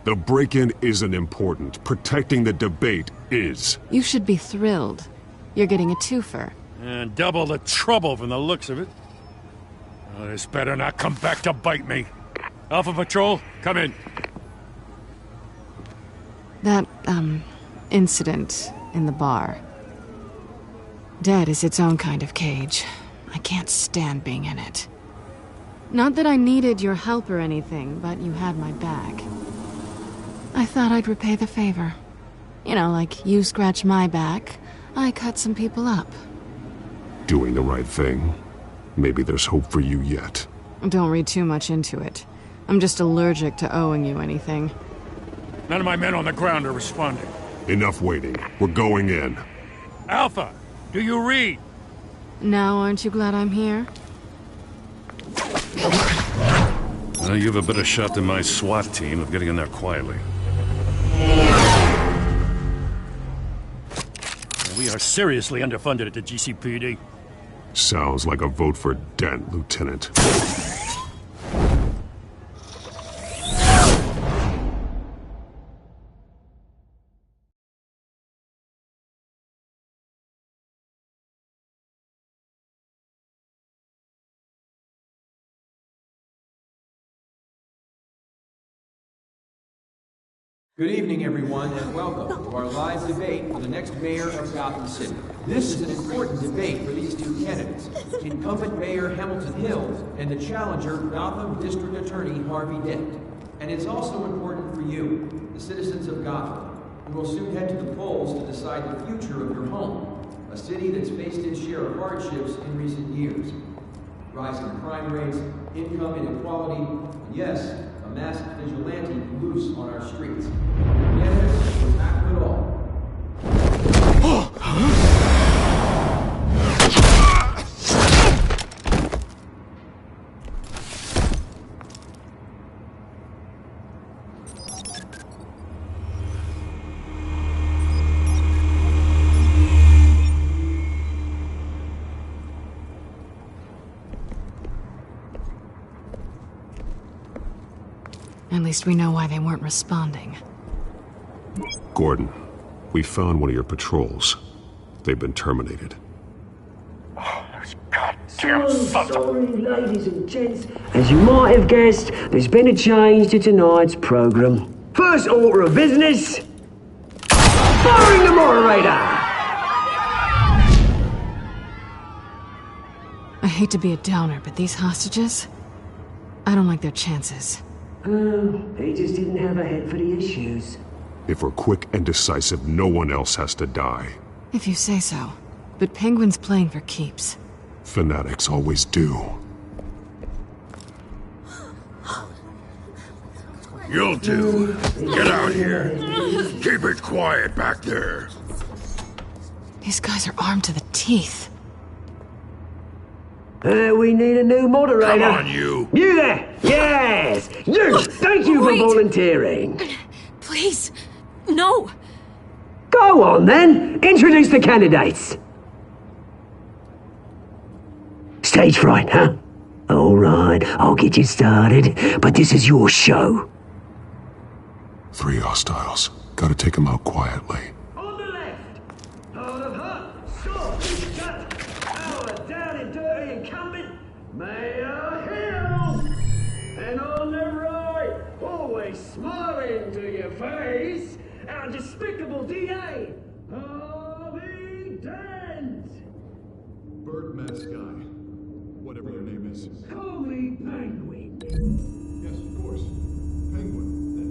The break-in isn't important. Protecting the debate is. You should be thrilled. You're getting a twofer. And double the trouble from the looks of it. Oh, this better not come back to bite me. Alpha Patrol, come in. That, incident in the bar. Dead is its own kind of cage. I can't stand being in it. Not that I needed your help or anything, but you had my back. I thought I'd repay the favor. You know, like you scratch my back, I cut some people up. Doing the right thing. Maybe there's hope for you yet. Don't read too much into it. I'm just allergic to owing you anything. None of my men on the ground are responding. Enough waiting. We're going in. Alpha, do you read? Now aren't you glad I'm here? Well, you have a better shot than my SWAT team of getting in there quietly. We are seriously underfunded at the GCPD. Sounds like a vote for Dent, Lieutenant. Good evening, everyone, and welcome to our live debate for the next mayor of Gotham City. This is an important debate for these two candidates, incumbent Mayor Hamilton Hill and the challenger, Gotham District Attorney Harvey Dent. And it's also important for you, the citizens of Gotham, who will soon head to the polls to decide the future of your home, a city that's faced its share of hardships in recent years. Rising crime rates, income inequality, and yes, a masked vigilante loose on our streets. Yes, we're back with it all. At least we know why they weren't responding. Gordon, we found one of your patrols. They've been terminated. So sorry, ladies and gents. As you might have guessed, there's been a change to tonight's program. First order of business, firing the moderator! I hate to be a downer, but these hostages, I don't like their chances. He just didn't have a head for the issues. If we're quick and decisive, no one else has to die. If you say so. But Penguin's playing for keeps. Fanatics always do. You'll do. Get out here. Keep it quiet back there. These guys are armed to the teeth. We need a new moderator. Come on, you. You there! Yes! You! Thank you for volunteering. Please, no. Go on, then. Introduce the candidates. Stage fright, huh? All right, I'll get you started, but this is your show. 3 hostiles. Gotta take them out quietly. On the left, hard of heart, soft, shut, our down and dirty incumbent, Mayor Hill. And on the right, always smiling to your face, our despicable DA, Harvey Dent. Bird mask guy. Whatever your name is. Call me Penguin. Yes, of course. Penguin, then.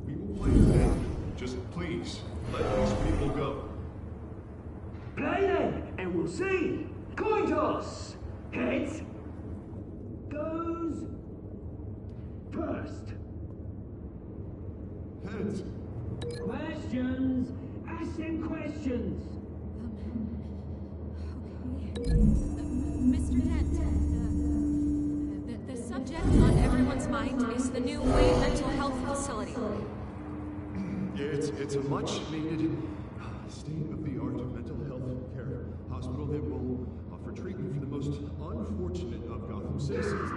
We will play the game. Just please, let these people go. Play then, and we'll see. Coin toss. Heads. Goes. First. Heads. Questions. Ask them questions. Mr. Dent, the subject on everyone's mind is the new Wayne mental health facility. It's a much-needed state-of-the-art mental health care hospital that will offer treatment for the most unfortunate of Gotham citizens.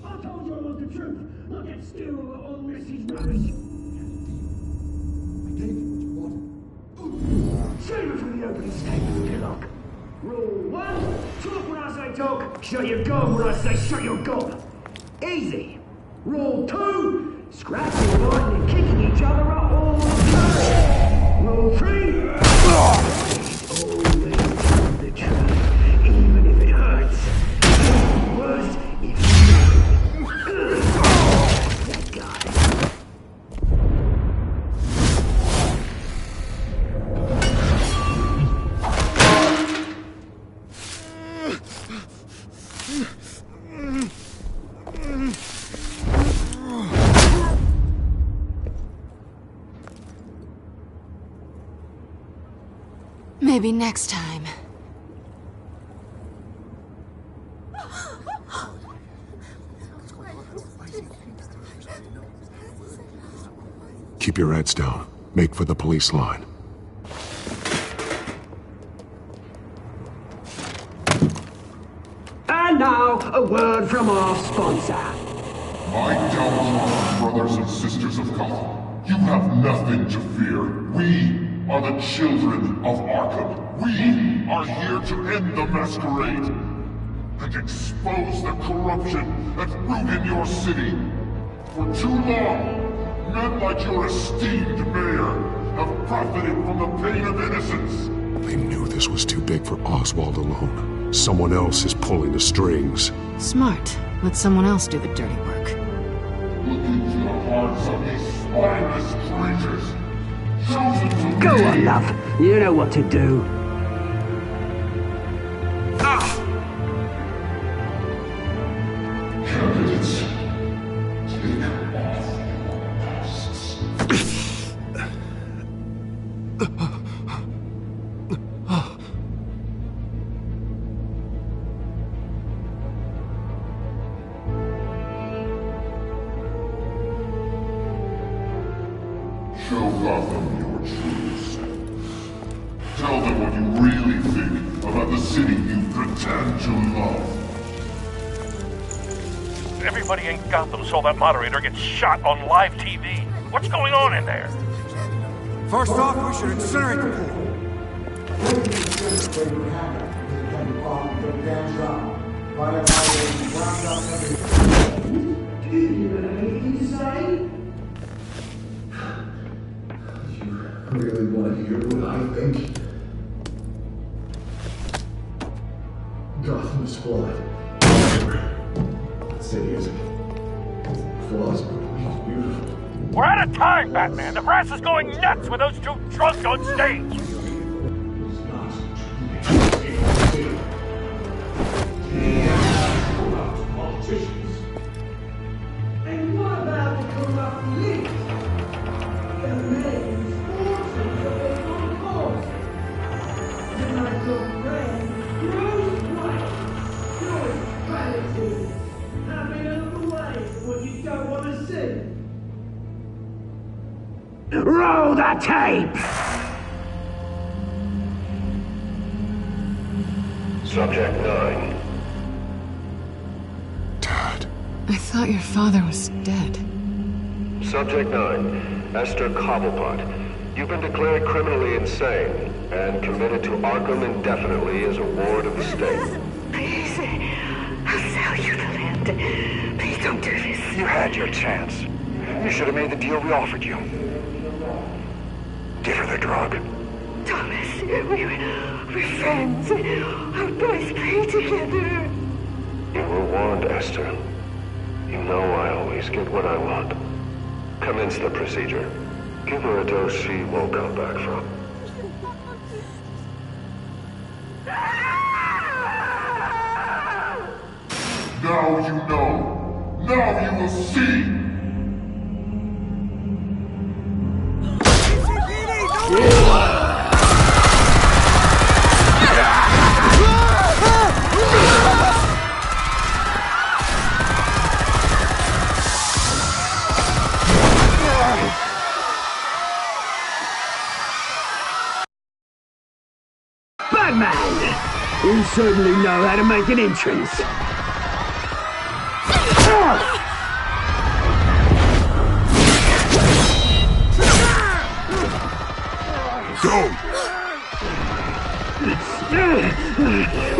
I told you I want the truth. Look at still on Missy's rubbish. I gave you what you wanted. Save it for the opening statement, Pillock. Rule 1, talk when I say talk, shut your gob when I say shut your gob. Easy. Rule 2, scratching, biting and kicking each other up all the time. Rule 3, always tell the truth, even if it hurts. Even worse, if you know. That guy. Maybe next time. Keep your heads down. Make for the police line. And now, a word from our sponsor. My downtrodden brothers and sisters of Gotham, you have nothing to fear. We are the children of Arkham. We are here to end the masquerade and expose the corruption that rooted your city. For too long, men like your esteemed mayor have profited from the pain of innocence. They knew this was too big for Oswald alone. Someone else is pulling the strings. Smart. Let someone else do the dirty work. Look into the hearts of these spineless creatures. Go on, love. You know what to do. Candidates, take off your masks. Show Gotham your true self. Tell them what you really think about the city you pretend to love. Everyone Everybody in Gotham saw that moderator get shot on live TV. What's going on in there? First off, we should incinerate the pool. Do you have anything to say? You really want to hear what I think? Gotham is flawed. City isn't. Flaws, but he's beautiful. We're out of time, Batman. The press is going nuts with those two drunks on stage. Politicians. And what about the corrupt police? The man's fortune for their own cause. Tonight your friend, Bruce Wayne, your strategy. Having a look away what you don't want to see. Roll the tape! Subject 9. I thought your father was dead. Subject 9, Esther Cobblepot. You've been declared criminally insane and committed to Arkham indefinitely as a ward of the state. Please, I'll sell you the land. Please don't do this. You had your chance. You should have made the deal we offered you. Give her the drug. Thomas, we're friends. Our boys play together. You were warned, Esther. You know I always get what I want. Commence the procedure. Give her a dose she won't come back from. Now you know. Now you will see. Batman! You certainly know how to make an entrance. Go!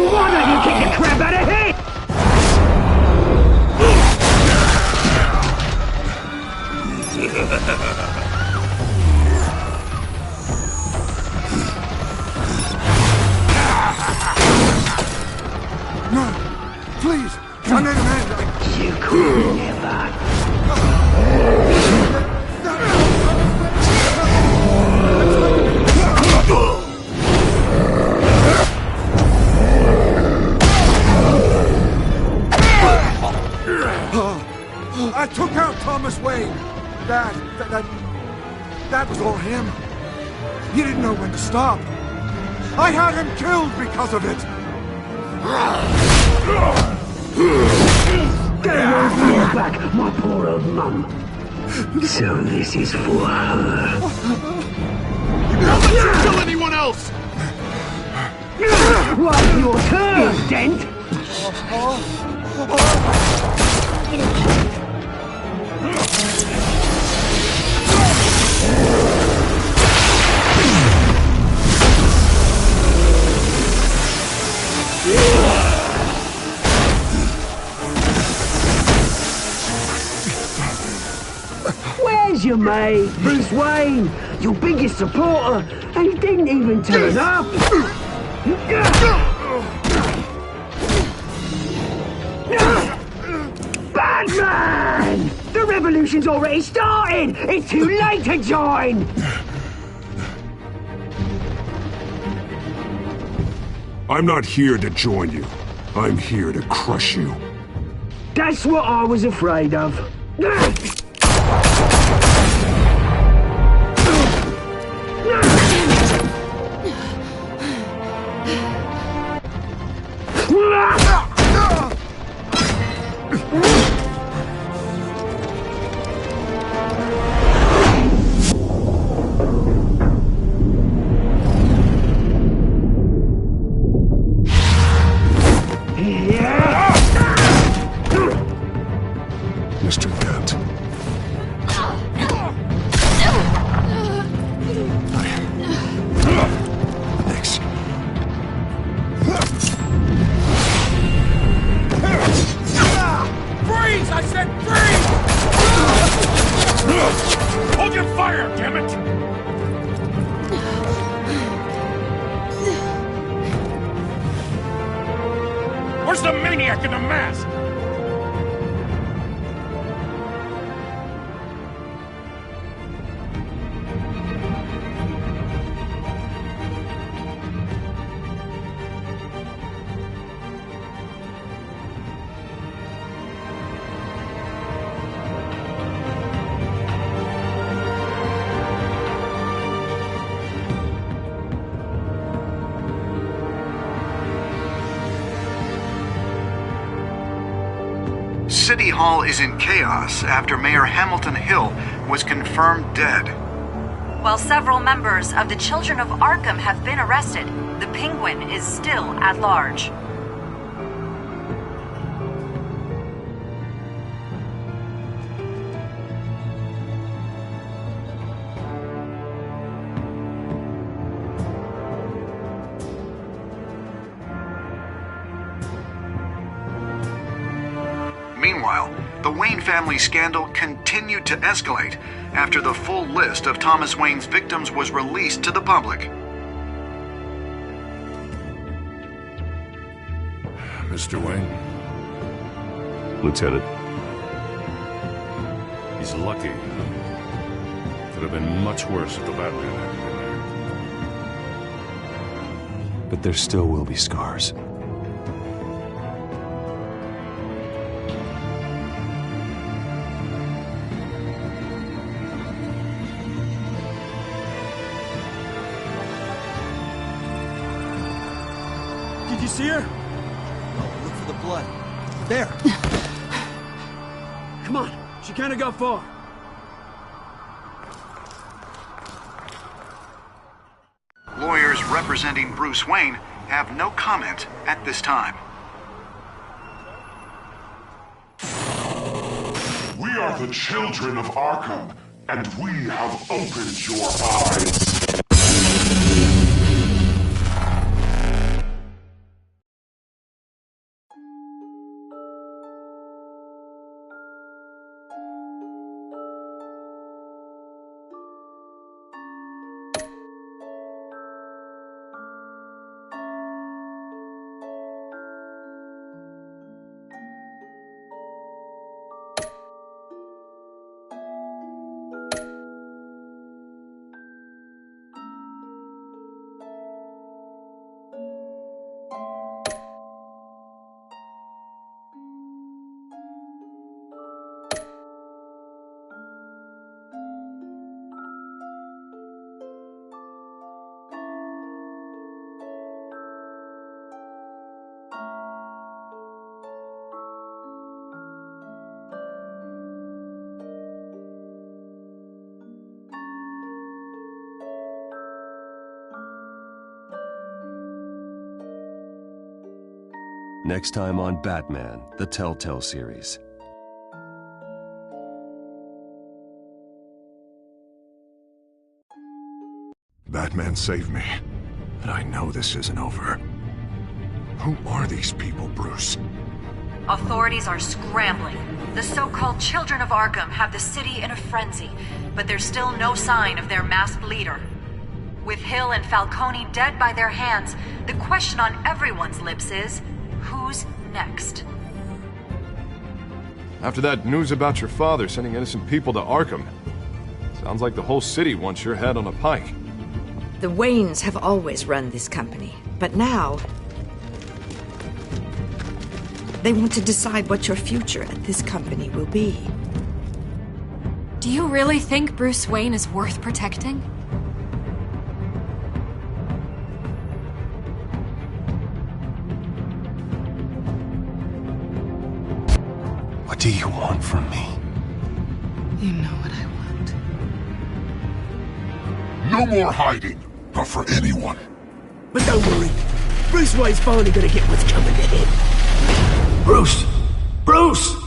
Why don't you kick the crap out of him? No! Please! I need a hand! You could never. I took out Thomas Wayne. That was all him. He didn't know when to stop. I had him killed because of it. Get away from your back, my poor old mum. So this is for her. Don't let you kill anyone else! Well, your turn, Dent. Where's your mate, Bruce Wayne? Your biggest supporter, and he didn't even turn up. Batman! The revolution's already started! It's too late to join! I'm not here to join you. I'm here to crush you. That's what I was afraid of. maniac in the mask! City Hall is in chaos after Mayor Hamilton Hill was confirmed dead. While several members of the Children of Arkham have been arrested, the Penguin is still at large. Meanwhile, the Wayne family scandal continued to escalate after the full list of Thomas Wayne's victims was released to the public. Mr. Wayne? Lieutenant. He's lucky. Could have been much worse if the Batman hadn't been there. But there still will be scars. Did you see her? No, look for the blood. There. Come on. She can't have got far. Lawyers representing Bruce Wayne have no comment at this time. We are the children of Arkham, and we have opened your eyes. Next time on Batman, the Telltale series. Batman saved me, but I know this isn't over. Who are these people, Bruce? Authorities are scrambling. The so-called Children of Arkham have the city in a frenzy, but there's still no sign of their masked leader. With Hill and Falcone dead by their hands, the question on everyone's lips is, who's next? After that news about your father sending innocent people to Arkham, sounds like the whole city wants your head on a pike. The Waynes have always run this company, but now they want to decide what your future at this company will be. Do you really think Bruce Wayne is worth protecting? What do you want from me? You know what I want. No more hiding, not for anyone. But don't worry. Bruce Wayne's finally gonna get what's coming to him. Bruce! Bruce!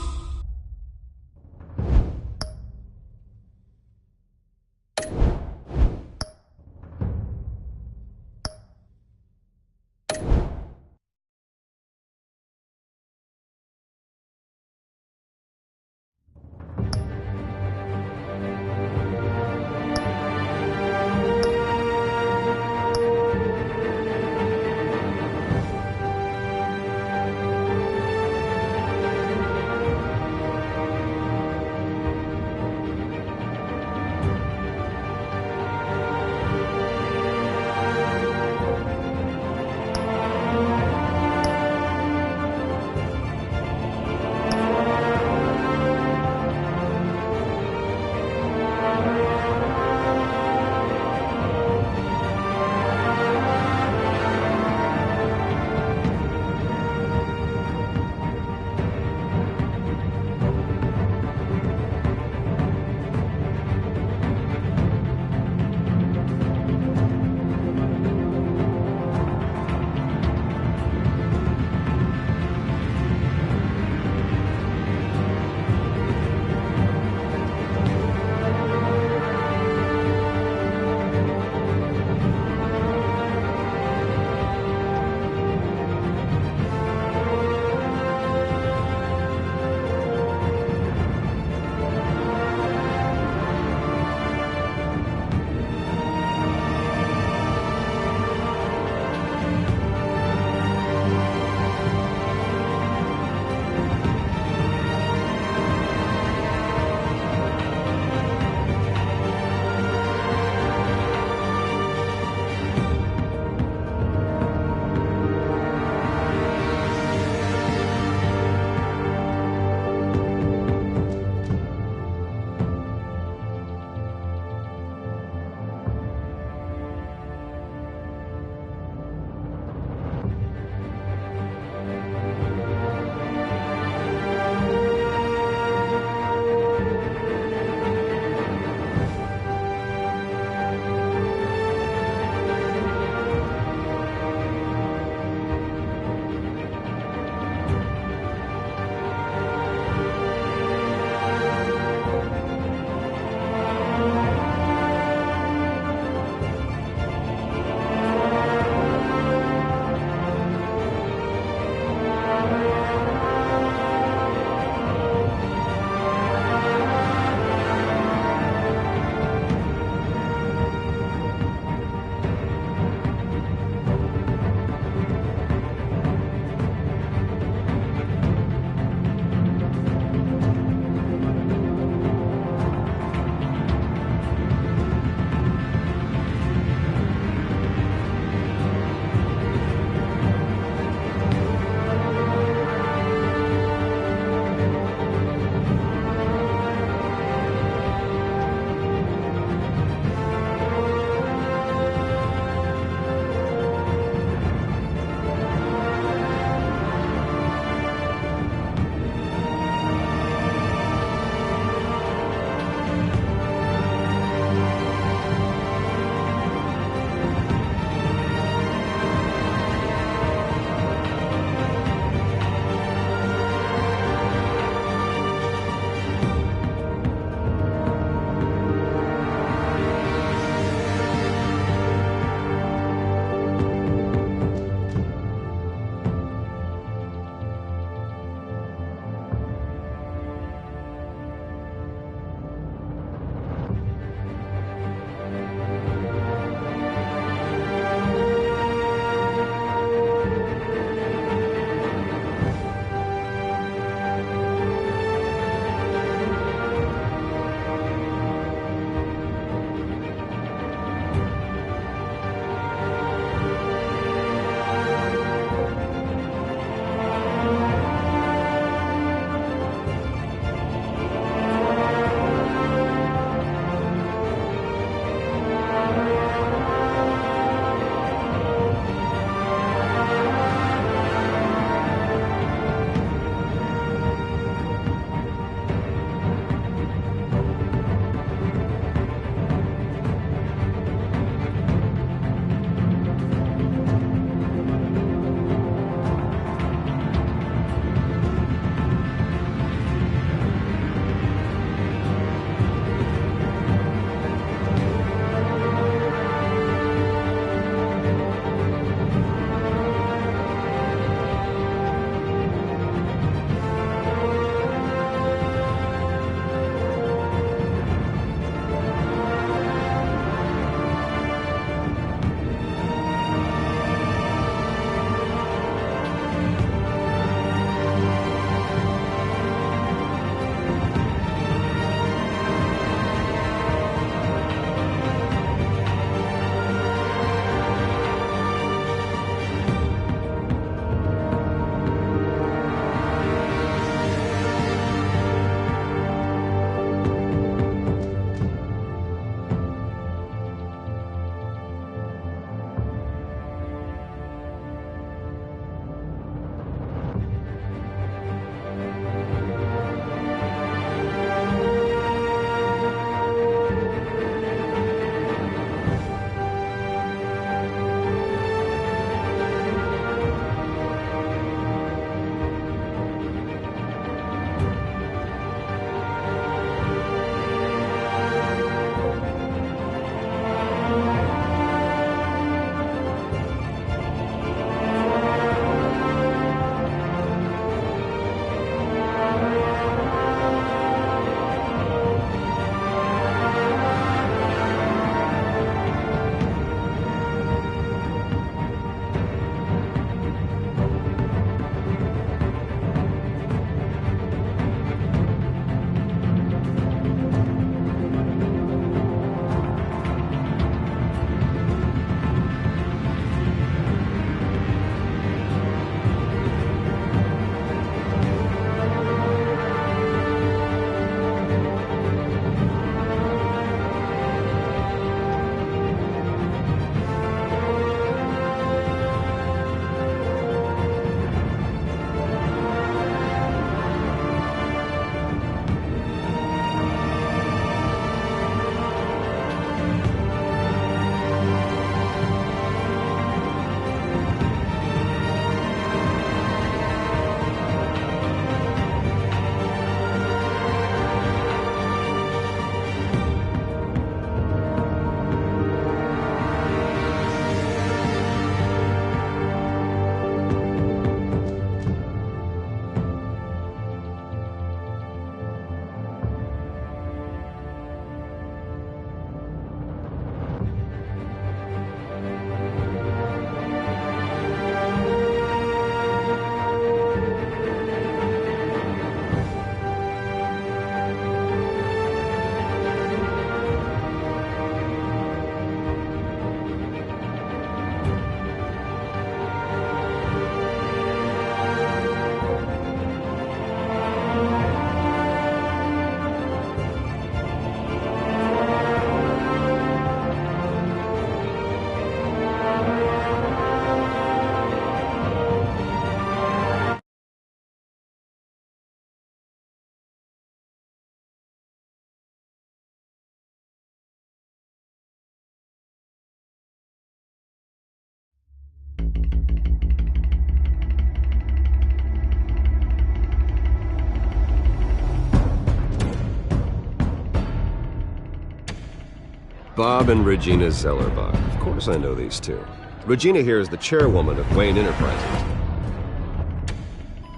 Bob and Regina Zellerbach. Of course I know these two. Regina here is the chairwoman of Wayne Enterprises.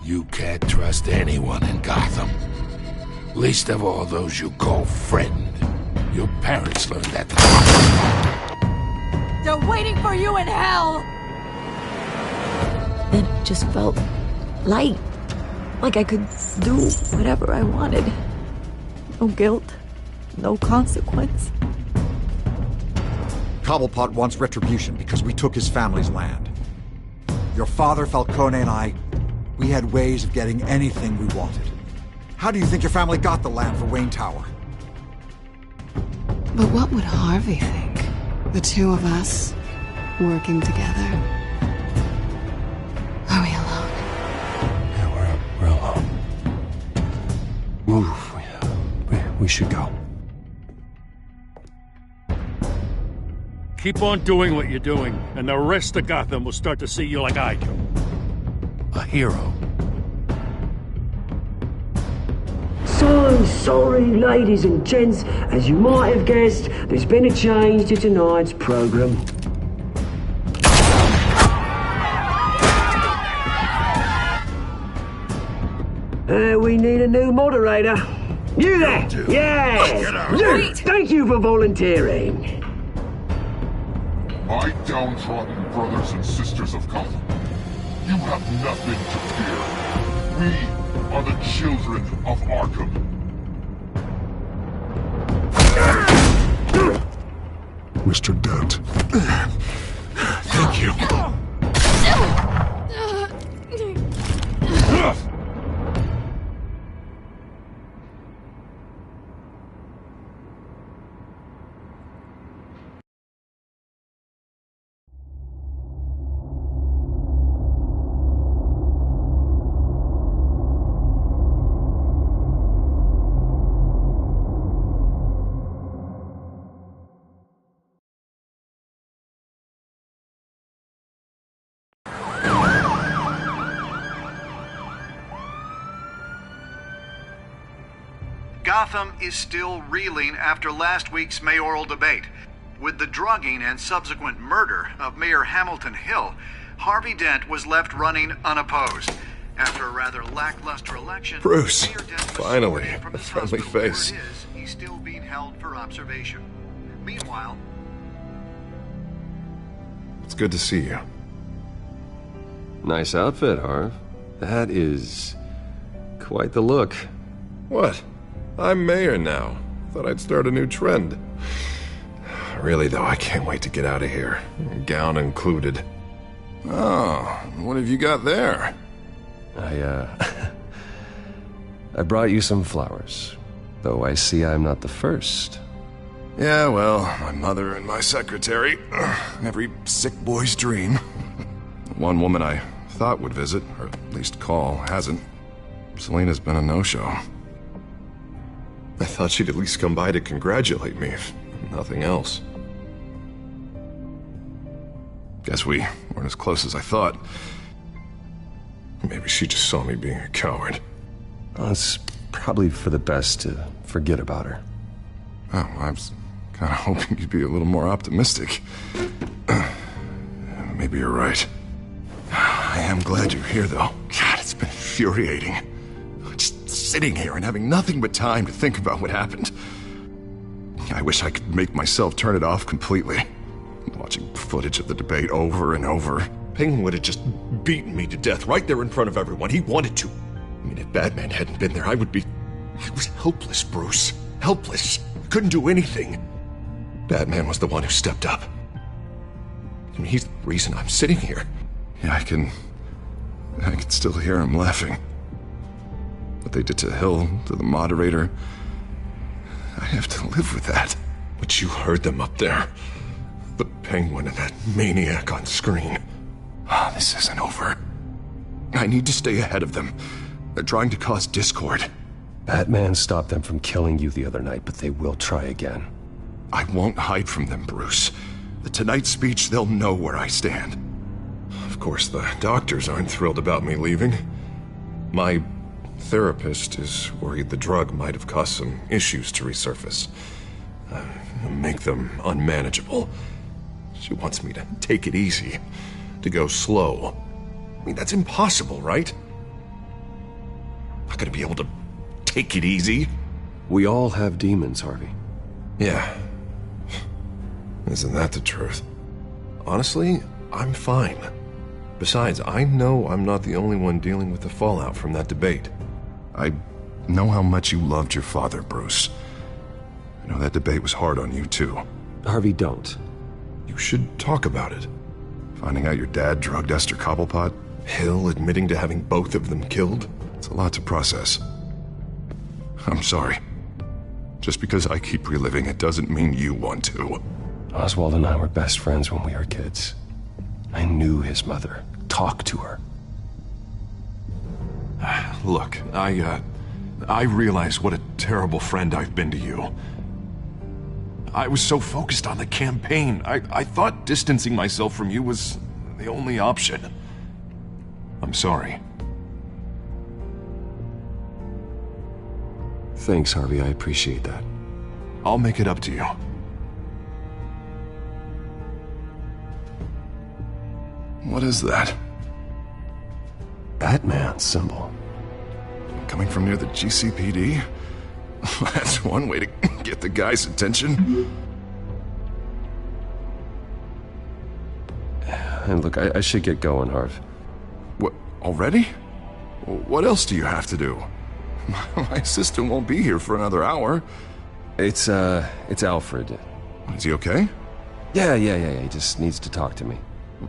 You can't trust anyone in Gotham. Least of all those you call friend. Your parents learned that. They're waiting for you in hell! Then it just felt light. Like I could do whatever I wanted. No guilt, no consequence. Cobblepot wants retribution because we took his family's land. Your father, Falcone, and I, we had ways of getting anything we wanted. How do you think your family got the land for Wayne Tower? But what would Harvey think? The two of us, working together? Are we alone? Yeah, we're alone. Move. We should go. Keep on doing what you're doing, and the rest of Gotham will start to see you like I do. A hero. So sorry, ladies and gents. As you might have guessed, there's been a change to tonight's program. We need a new moderator. You there? Yeah! You! Thank you for volunteering. My downtrodden brothers and sisters of Gotham, you have nothing to fear. We are the children of Arkham. Mr. Dent. Thank you. Gotham is still reeling after last week's mayoral debate. With the drugging and subsequent murder of Mayor Hamilton Hill, Harvey Dent was left running unopposed. After a rather lackluster election, Bruce, Mayor Dent was finally, escorted from a his friendly hospital where face. it is, he's still being held for observation. Meanwhile, It's good to see you. Nice outfit, Harv. That is quite the look. What? I'm mayor now. Thought I'd start a new trend. Really, though, I can't wait to get out of here. Gown included. Oh, what have you got there? I brought you some flowers. Though I see I'm not the first. Yeah, well, my mother and my secretary. Every sick boy's dream. One woman I thought would visit, or at least call, hasn't. Selena's been a no-show. I thought she'd at least come by to congratulate me, if nothing else. Guess we weren't as close as I thought. Maybe she just saw me being a coward. Well, it's probably for the best to forget about her. Oh, I was kind of hoping you'd be a little more optimistic. Maybe you're right. I am glad you're here, though. God, it's been infuriating. Just sitting here and having nothing but time to think about what happened. I wish I could make myself turn it off completely. Watching footage of the debate over and over. Penguin would have just beaten me to death right there in front of everyone. He wanted to. I mean, if Batman hadn't been there, I was helpless, Bruce. Helpless. Couldn't do anything. Batman was the one who stepped up. I mean, he's the reason I'm sitting here. Yeah, I can still hear him laughing. What they did to Hill, to the moderator, I have to live with that. But you heard them up there. The Penguin and that maniac on screen. This isn't over. I need to stay ahead of them. They're trying to cause discord. Batman stopped them from killing you the other night, but they will try again. I won't hide from them, Bruce. The Tonight speech, they'll know where I stand. Of course, the doctors aren't thrilled about me leaving. My therapist is worried the drug might have caused some issues to resurface. make them unmanageable. She wants me to take it easy, to go slow. I mean, that's impossible, right? Not gonna be able to take it easy. We all have demons, Harvey. Yeah. Isn't that the truth? Honestly, I'm fine. Besides, I know I'm not the only one dealing with the fallout from that debate. I know how much you loved your father, Bruce. I know that debate was hard on you, too. Harvey, don't. You should talk about it. Finding out your dad drugged Esther Cobblepot? Hill admitting to having both of them killed? It's a lot to process. I'm sorry. Just because I keep reliving it doesn't mean you want to. Oswald and I were best friends when we were kids. I knew his mother. Talked to her. Look, I realize what a terrible friend I've been to you. I was so focused on the campaign. I thought distancing myself from you was the only option. I'm sorry. Thanks, Harvey. I appreciate that. I'll make it up to you. What is that? Batman symbol. Coming from near the GCPD? That's one way to get the guy's attention. And look, I should get going, Harv. What, already? What else do you have to do? My assistant won't be here for another hour. It's Alfred. Is he okay? Yeah. He just needs to talk to me.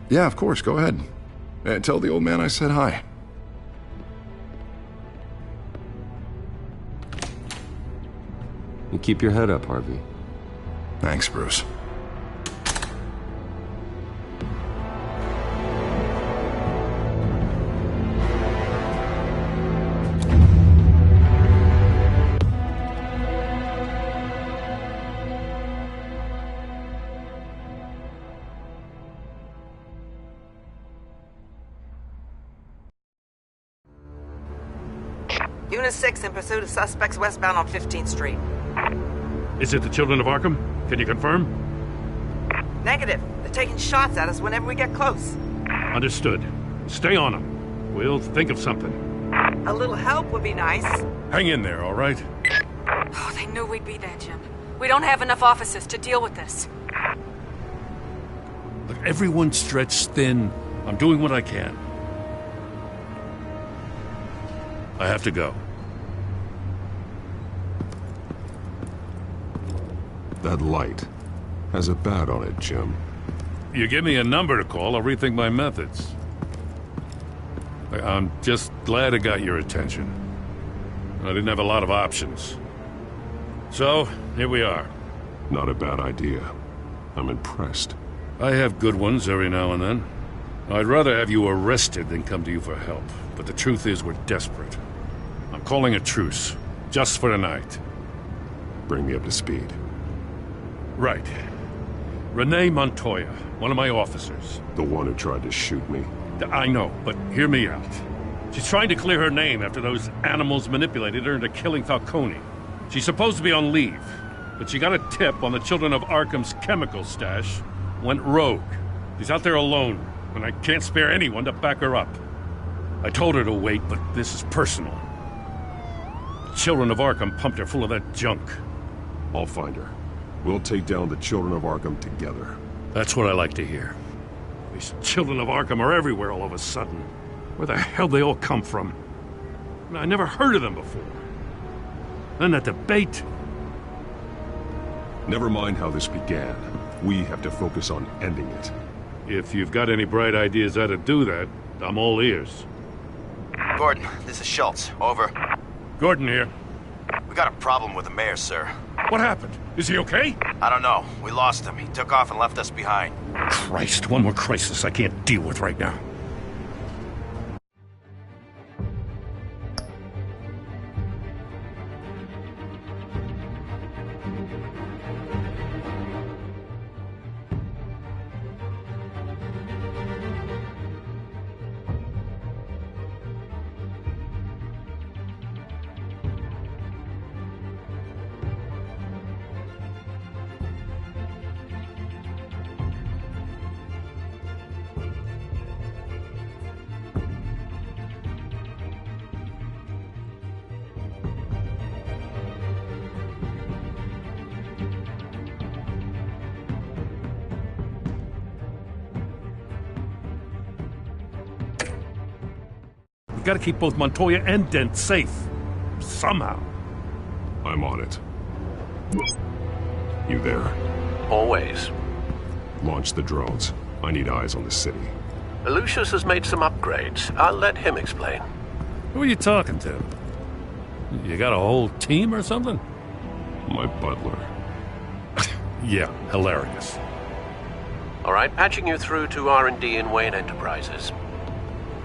Yeah, of course. Go ahead. Tell the old man I said hi. You keep your head up, Harvey. Thanks, Bruce. Unit 6 in pursuit of suspects westbound on 15th Street. Is it the Children of Arkham? Can you confirm? Negative. They're taking shots at us whenever we get close. Understood. Stay on them. We'll think of something. A little help would be nice. Hang in there, all right? Oh, they knew we'd be there, Jim. We don't have enough officers to deal with this. Look, everyone's stretched thin. I'm doing what I can. I have to go. That light has a bat on it, Jim. You give me a number to call, I'll rethink my methods. I'm just glad it got your attention. I didn't have a lot of options. So, here we are. Not a bad idea. I'm impressed. I have good ones every now and then. I'd rather have you arrested than come to you for help. But the truth is, we're desperate. I'm calling a truce, just for tonight. Bring me up to speed. Right. Renee Montoya, one of my officers. The one who tried to shoot me. I know, but hear me out. She's trying to clear her name after those animals manipulated her into killing Falcone. She's supposed to be on leave, but she got a tip on the Children of Arkham's chemical stash, went rogue. She's out there alone, and I can't spare anyone to back her up. I told her to wait, but this is personal. The Children of Arkham pumped her full of that junk. I'll find her. We'll take down the Children of Arkham together. That's what I like to hear. These Children of Arkham are everywhere all of a sudden. Where the hell they all come from? I never heard of them before. Then that debate. Never mind how this began. We have to focus on ending it. If you've got any bright ideas how to do that, I'm all ears. Gordon, this is Schultz. Over. Gordon here. We got a problem with the mayor, sir. What happened? Is he okay? I don't know. We lost him. He took off and left us behind. Christ, one more crisis I can't deal with right now. We gotta keep both Montoya and Dent safe. Somehow. I'm on it. You there? Always. Launch the drones. I need eyes on the city. Lucius has made some upgrades. I'll let him explain. Who are you talking to? You got a whole team or something? My butler. Yeah, hilarious. All right, patching you through to R&D in Wayne Enterprises.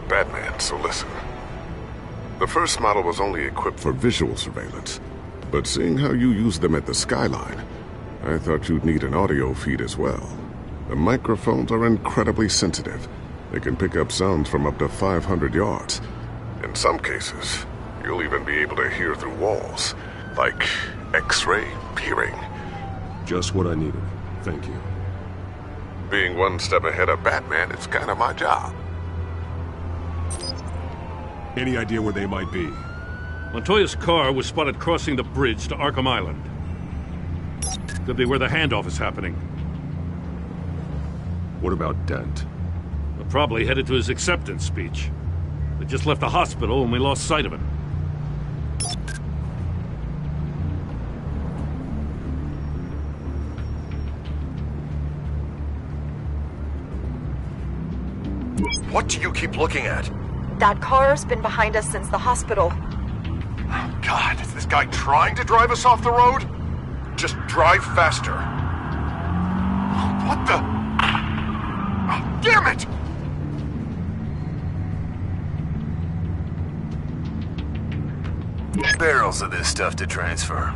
Batman, so listen. The first model was only equipped for visual surveillance, but seeing how you use them at the Skyline, I thought you'd need an audio feed as well. The microphones are incredibly sensitive. They can pick up sounds from up to 500 yards. In some cases, you'll even be able to hear through walls, like X-ray peering. Just what I needed. Thank you. Being one step ahead of Batman is kind of my job. Any idea where they might be? Montoya's car was spotted crossing the bridge to Arkham Island. Could be where the handoff is happening. What about Dent? We're probably headed to his acceptance speech. They just left the hospital and we lost sight of him. What do you keep looking at? That car's been behind us since the hospital. God, is this guy trying to drive us off the road? Just drive faster. What the? Oh, damn it! Barrels of this stuff to transfer.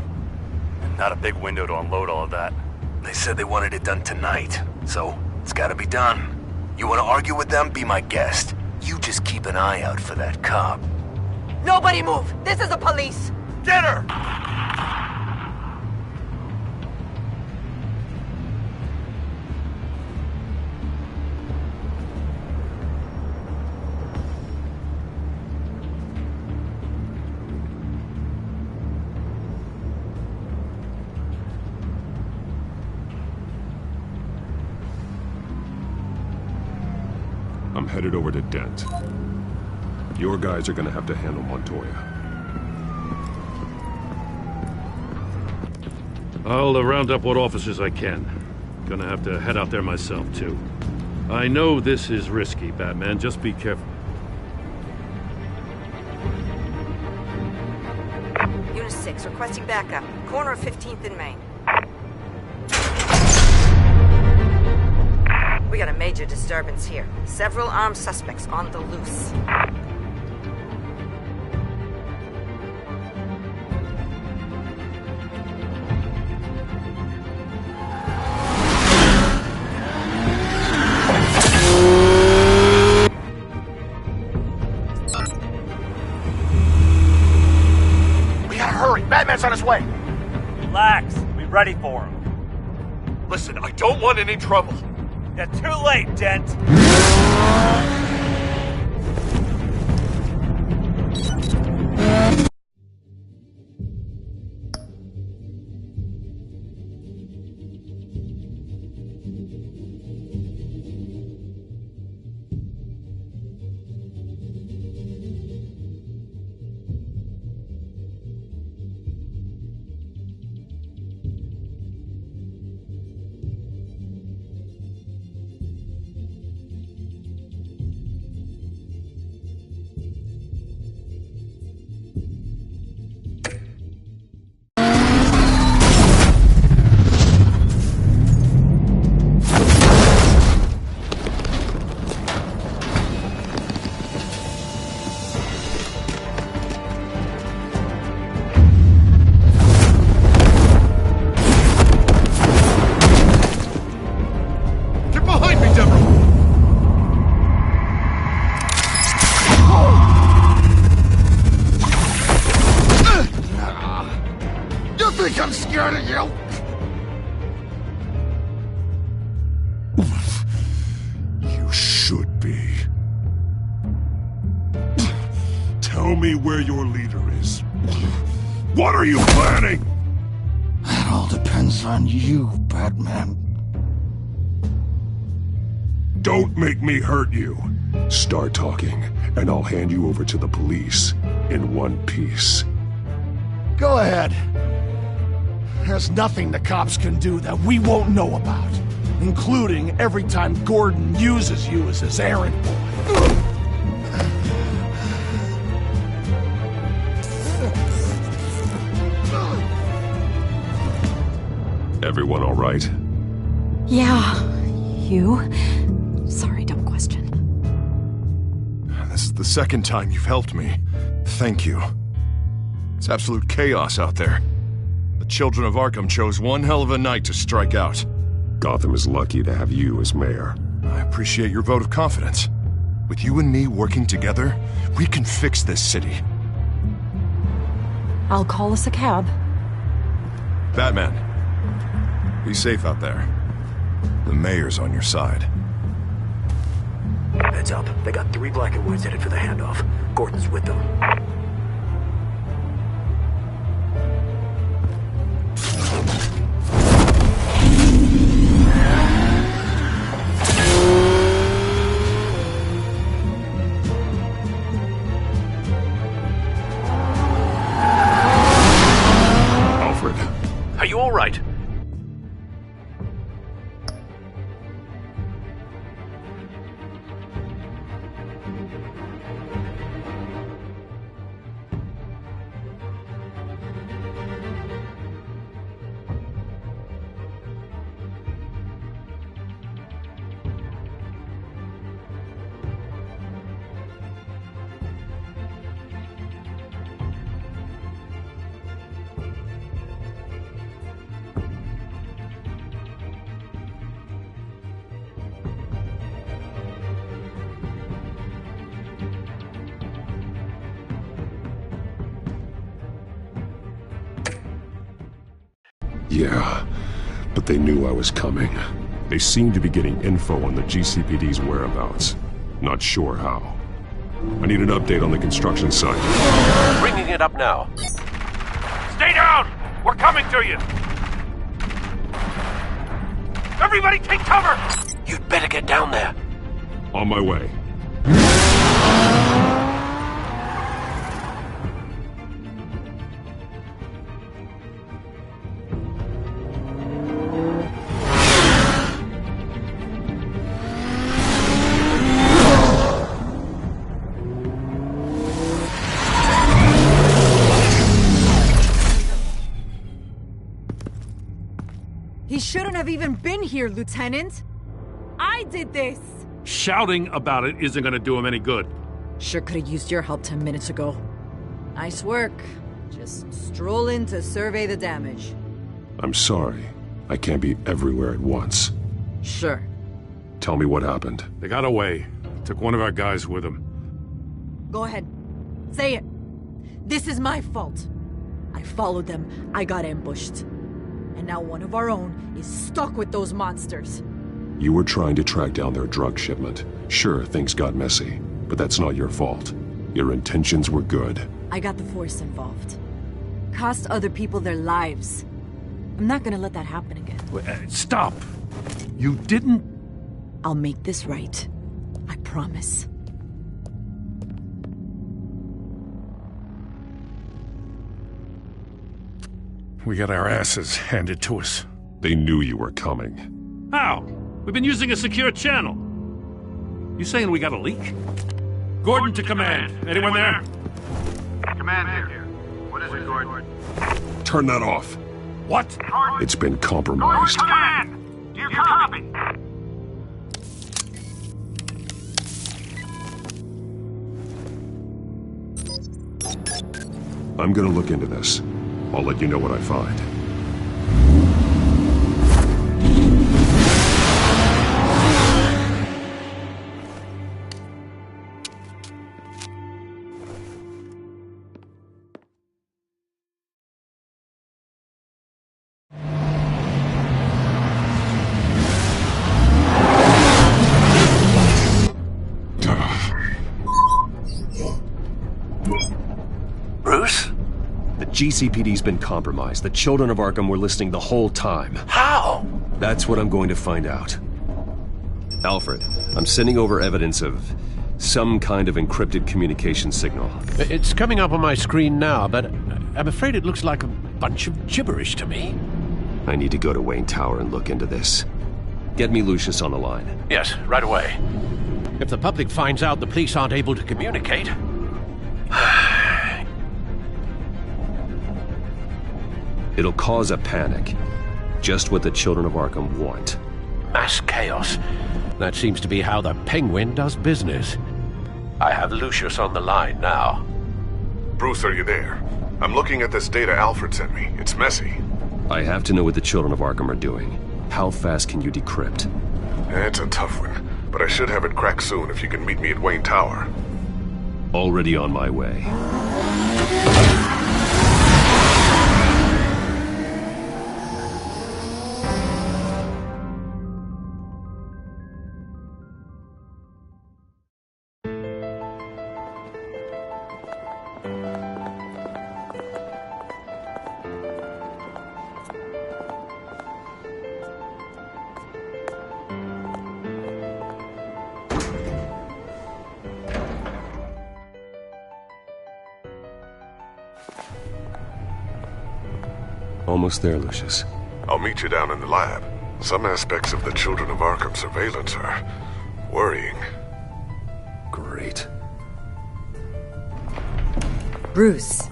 Not a big window to unload all of that. They said they wanted it done tonight, so it's gotta be done. You wanna argue with them? Be my guest. You just keep an eye out for that cop. Nobody move! This is the police! Get her! I'm headed over to Dent. Your guys are gonna have to handle Montoya. I'll round up what officers I can. Gonna have to head out there myself, too. I know this is risky, Batman. Just be careful. Unit 6, requesting backup. Corner of 15th and Main. We got a major disturbance here. Several armed suspects on the loose. We gotta hurry! Batman's on his way! Relax. Be ready for him. Listen, I don't want any trouble. You're too late, Dent. I'm scared of you! You should be. Tell me where your leader is. What are you planning? That all depends on you, Batman. Don't make me hurt you. Start talking, and I'll hand you over to the police in one piece. Go ahead. There's nothing the cops can do that we won't know about, including every time Gordon uses you as his errand boy. Everyone all right? Yeah. You? Sorry, dumb question. This is the second time you've helped me. Thank you. It's absolute chaos out there. The children of Arkham chose one hell of a night to strike out. Gotham is lucky to have you as mayor. I appreciate your vote of confidence. With you and me working together, we can fix this city. I'll call us a cab. Batman, be safe out there. The mayor's on your side. Heads up. They got 3 black and whites headed for the handoff. Gordon's with them. Alfred. Are you all right? Yeah, but they knew I was coming. They seem to be getting info on the GCPD's whereabouts. Not sure how. I need an update on the construction site. Bringing it up now. Stay down! We're coming to you! Everybody take cover! You'd better get down there. On my way. He shouldn't have even been here, Lieutenant. I did this. Shouting about it isn't gonna do him any good. Sure could have used your help 10 minutes ago. Nice work. Just stroll in to survey the damage. I'm sorry. I can't be everywhere at once. Sure. Tell me what happened. They got away. Took one of our guys with them. Go ahead. Say it. This is my fault. I followed them. I got ambushed. And now one of our own is stuck with those monsters. You were trying to track down their drug shipment. Sure, things got messy, but that's not your fault. Your intentions were good. I got the Force involved. Cost other people their lives. I'm not gonna let that happen again. Stop! You didn't... I'll make this right. I promise. We got our asses handed to us. They knew you were coming. How? We've been using a secure channel. You saying we got a leak? Gordon to command. Anyone there? Command here. What is it, Gordon? Turn that off. What? It's been compromised. Command! Do you copy? I'm gonna look into this. I'll let you know what I find. Bruce? The GCPD's been compromised. The children of Arkham were listening the whole time. How? That's what I'm going to find out. Alfred, I'm sending over evidence of some kind of encrypted communication signal. It's coming up on my screen now, but I'm afraid it looks like a bunch of gibberish to me. I need to go to Wayne Tower and look into this. Get me Lucius on the line. Yes, right away. If the public finds out the police aren't able to communicate... It'll cause a panic. Just what the children of Arkham want. Mass chaos. That seems to be how the Penguin does business. I have Lucius on the line now. Bruce, are you there? I'm looking at this data Alfred sent me. It's messy. I have to know what the children of Arkham are doing. How fast can you decrypt? It's a tough one, but I should have it cracked soon if you can meet me at Wayne Tower. Already on my way. Almost there, Lucius. I'll meet you down in the lab. Some aspects of the Children of Arkham surveillance are worrying. Great. Bruce.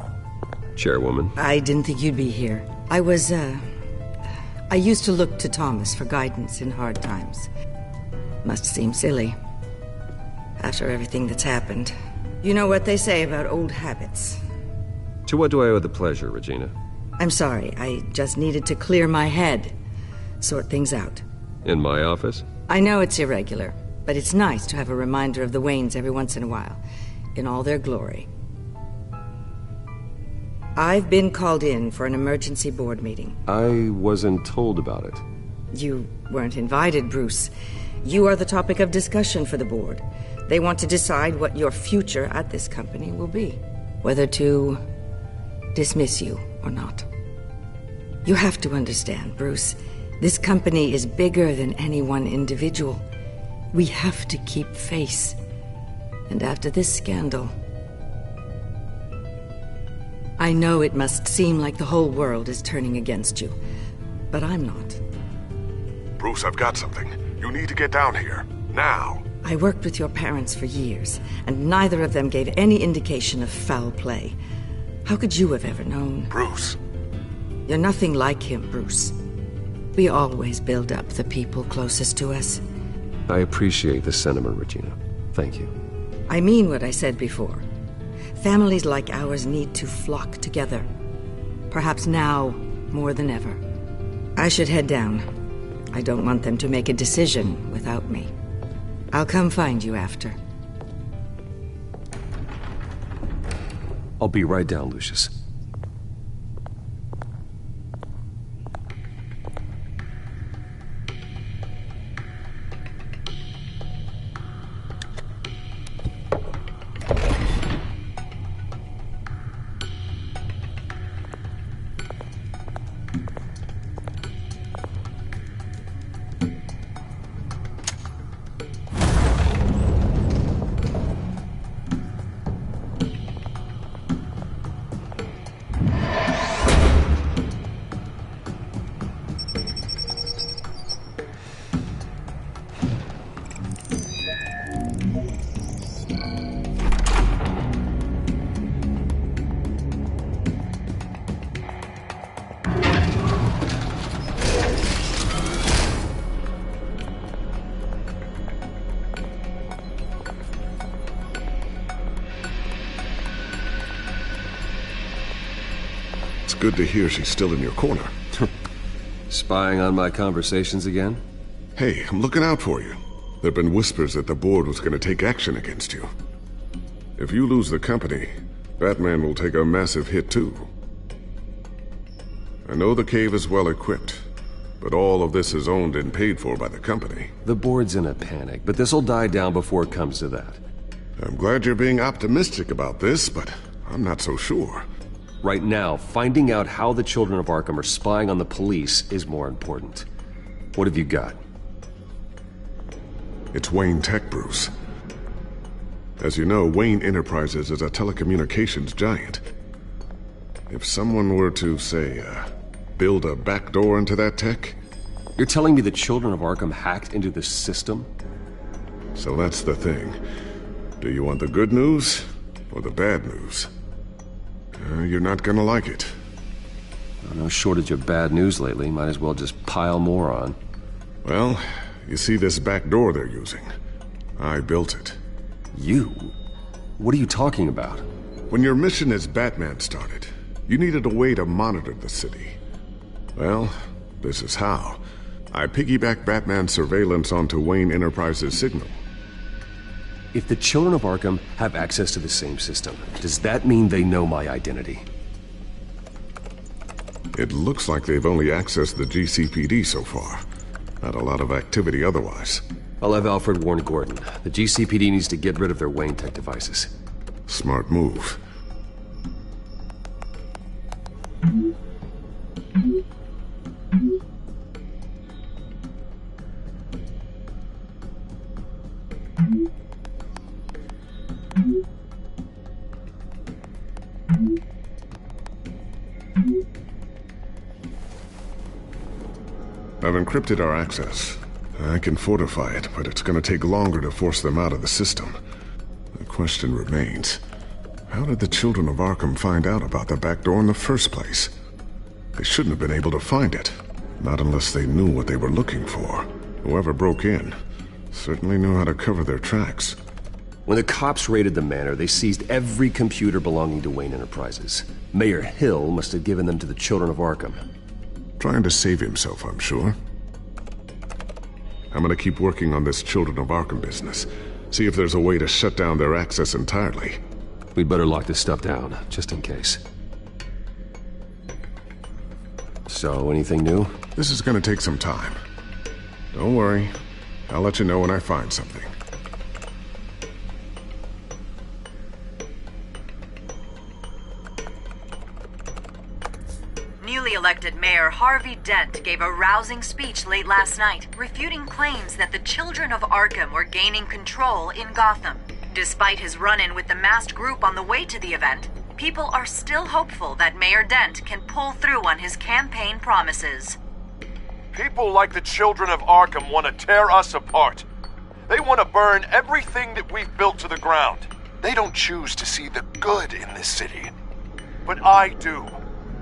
Chairwoman. I didn't think you'd be here. I used to look to Thomas for guidance in hard times. Must seem silly. After everything that's happened. You know what they say about old habits. To what do I owe the pleasure, Regina? I'm sorry, I just needed to clear my head. Sort things out. In my office? I know it's irregular, but it's nice to have a reminder of the Waynes every once in a while, in all their glory. I've been called in for an emergency board meeting. I wasn't told about it. You weren't invited, Bruce. You are the topic of discussion for the board. They want to decide what your future at this company will be. Whether to dismiss you or not. You have to understand, Bruce. This company is bigger than any one individual. We have to keep face. And after this scandal... I know it must seem like the whole world is turning against you, but I'm not. Bruce, I've got something. You need to get down here. Now. I worked with your parents for years, and neither of them gave any indication of foul play. How could you have ever known? Bruce. You're nothing like him, Bruce. We always build up the people closest to us. I appreciate the sentiment, Regina. Thank you. I mean what I said before. Families like ours need to flock together. Perhaps now more than ever. I should head down. I don't want them to make a decision without me. I'll come find you after. I'll be right down, Lucius. Good to hear she's still in your corner. Spying on my conversations again? Hey, I'm looking out for you. There've been whispers that the board was going to take action against you. If you lose the company, Batman will take a massive hit too. I know the cave is well equipped, but all of this is owned and paid for by the company. The board's in a panic, but this'll die down before it comes to that. I'm glad you're being optimistic about this, but I'm not so sure. Right now, finding out how the children of Arkham are spying on the police is more important. What have you got? It's Wayne Tech, Bruce. As you know, Wayne Enterprises is a telecommunications giant. If someone were to, say, build a backdoor into that tech... You're telling me the Children of Arkham hacked into the system? So that's the thing. Do you want the good news or the bad news? You're not gonna like it. No shortage of bad news lately. Might as well just pile more on. Well, you see this back door they're using? I built it. You? What are you talking about? When your mission as Batman started, you needed a way to monitor the city. Well, this is how. I piggybacked Batman's surveillance onto Wayne Enterprises' signal. If the Children of Arkham have access to the same system, does that mean they know my identity? It looks like they've only accessed the GCPD so far. Not a lot of activity otherwise. I'll have Alfred warn Gordon. The GCPD needs to get rid of their Wayne Tech devices. Smart move. I've encrypted our access. I can fortify it, but it's gonna take longer to force them out of the system. The question remains, how did the Children of Arkham find out about the back door in the first place? They shouldn't have been able to find it. Not unless they knew what they were looking for. Whoever broke in certainly knew how to cover their tracks. When the cops raided the manor, they seized every computer belonging to Wayne Enterprises. Mayor Hill must have given them to the Children of Arkham. Trying to save himself, I'm sure. I'm gonna keep working on this Children of Arkham business. See if there's a way to shut down their access entirely. We'd better lock this stuff down, just in case. So, anything new? This is gonna take some time. Don't worry. I'll let you know when I find something. Newly elected Mayor Harvey Dent gave a rousing speech late last night, refuting claims that the Children of Arkham were gaining control in Gotham. Despite his run-in with the masked group on the way to the event, people are still hopeful that Mayor Dent can pull through on his campaign promises. People like the Children of Arkham want to tear us apart. They want to burn everything that we've built to the ground. They don't choose to see the good in this city. But I do.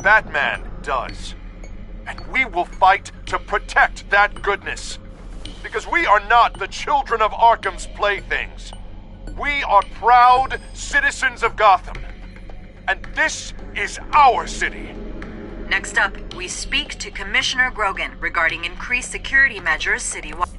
Batman does. And we will fight to protect that goodness. Because we are not the Children of Arkham's playthings. We are proud citizens of Gotham. And this is our city. Next up, we speak to Commissioner Grogan regarding increased security measures citywide.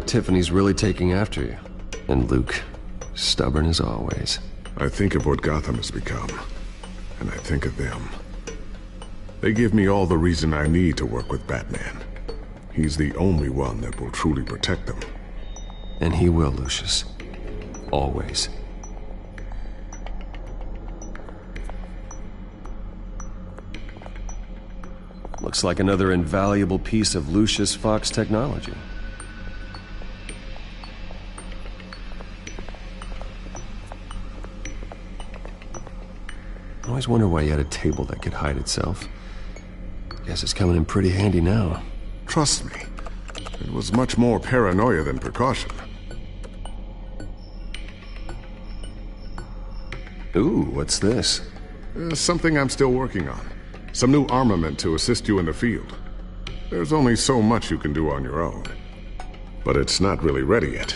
Tiffany's really taking after you. And Luke, stubborn as always. I think of what Gotham has become, and I think of them. They give me all the reason I need to work with Batman. He's the only one that will truly protect them. And he will, Lucius. Always. Looks like another invaluable piece of Lucius Fox technology. I always wonder why he had a table that could hide itself. Guess it's coming in pretty handy now. Trust me, it was much more paranoia than precaution. Ooh, what's this? Something I'm still working on. Some new armament to assist you in the field. There's only so much you can do on your own. But it's not really ready yet.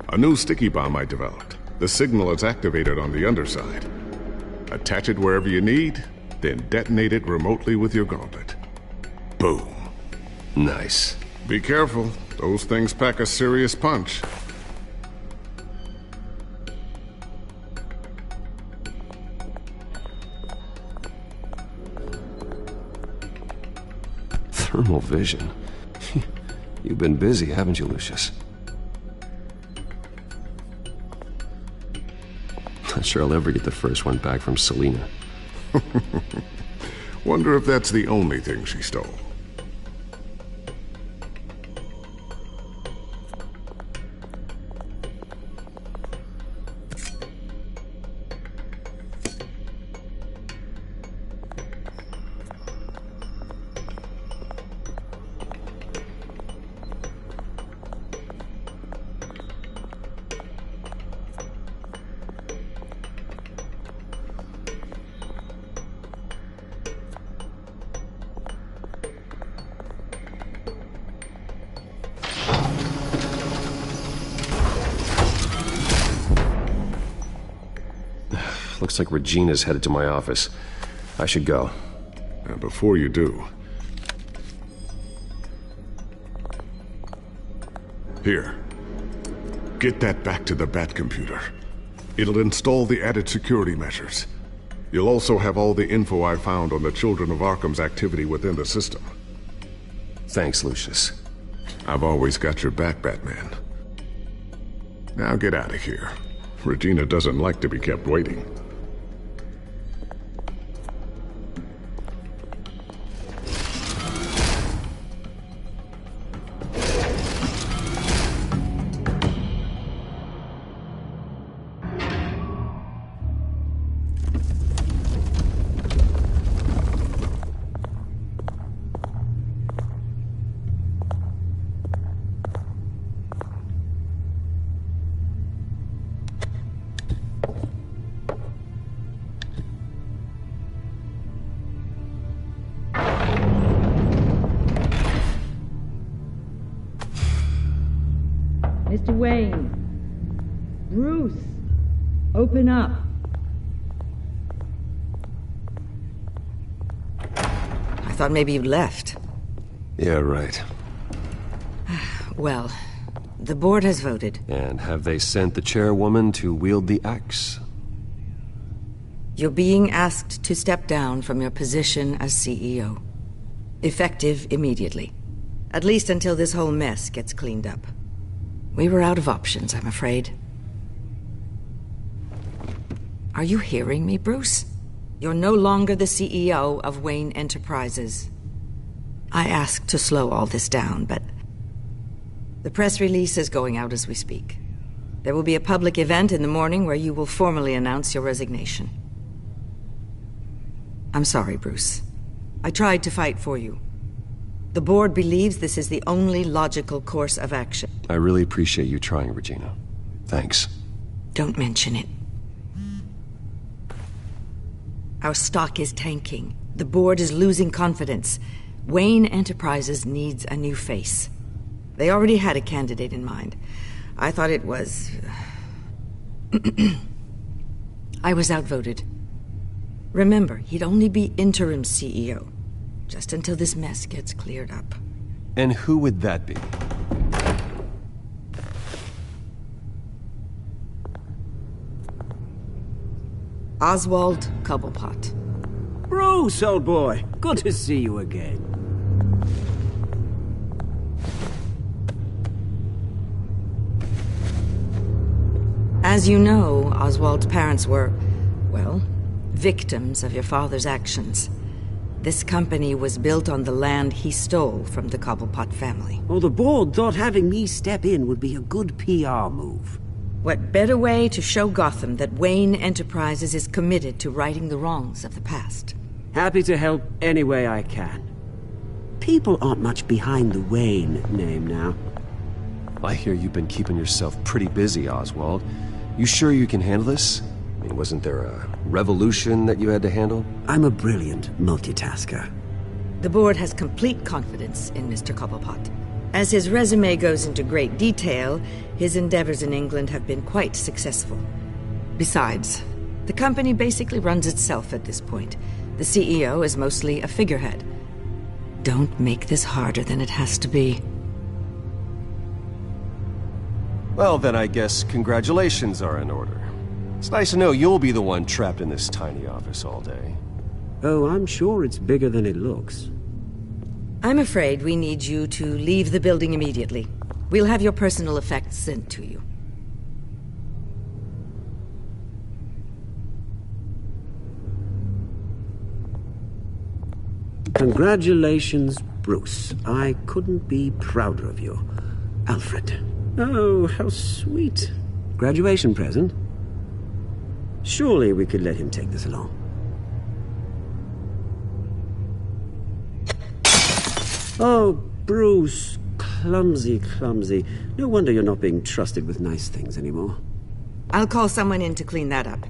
A new sticky bomb I developed. The signal is activated on the underside. Attach it wherever you need, then detonate it remotely with your gauntlet. Boom. Nice. Be careful. Those things pack a serious punch. Thermal vision. You've been busy, haven't you, Lucius? Not sure I'll ever get the first one back from Selena. Wonder if that's the only thing she stole. Looks like Regina's headed to my office. I should go. And before you do... Here. Get that back to the Bat computer. It'll install the added security measures. You'll also have all the info I found on the Children of Arkham's activity within the system. Thanks, Lucius. I've always got your back, Batman. Now get out of here. Regina doesn't like to be kept waiting. Mr. Wayne. Bruce. Open up. I thought maybe you'd left. Yeah, right. Well, the board has voted. And have they sent the chairwoman to wield the axe? You're being asked to step down from your position as CEO. Effective immediately. At least until this whole mess gets cleaned up. We were out of options, I'm afraid. Are you hearing me, Bruce? You're no longer the CEO of Wayne Enterprises. I asked to slow all this down, but... the press release is going out as we speak. There will be a public event in the morning where you will formally announce your resignation. I'm sorry, Bruce. I tried to fight for you. The board believes this is the only logical course of action. I really appreciate you trying, Regina. Thanks. Don't mention it. Our stock is tanking. The board is losing confidence. Wayne Enterprises needs a new face. They already had a candidate in mind. I thought it was... I was outvoted. Remember, he'd only be interim CEO. Just until this mess gets cleared up. And who would that be? Oswald Cobblepot. Bruce, old boy. Good to see you again. As you know, Oswald's parents were, well, victims of your father's actions. This company was built on the land he stole from the Cobblepot family. Well, the board thought having me step in would be a good PR move. What better way to show Gotham that Wayne Enterprises is committed to righting the wrongs of the past? Happy to help any way I can. People aren't much behind the Wayne name now. I hear you've been keeping yourself pretty busy, Oswald. You sure you can handle this? I mean, wasn't there a revolution that you had to handle? I'm a brilliant multitasker. The board has complete confidence in Mr. Cobblepot. As his resume goes into great detail, his endeavors in England have been quite successful. Besides, the company basically runs itself at this point. The CEO is mostly a figurehead. Don't make this harder than it has to be. Well, then I guess congratulations are in order. It's nice to know you'll be the one trapped in this tiny office all day. Oh, I'm sure it's bigger than it looks. I'm afraid we need you to leave the building immediately. We'll have your personal effects sent to you. Congratulations, Bruce. I couldn't be prouder of you. Alfred. Oh, how sweet. Graduation present? Surely we could let him take this along. Oh, Bruce. Clumsy, clumsy. No wonder you're not being trusted with nice things anymore. I'll call someone in to clean that up.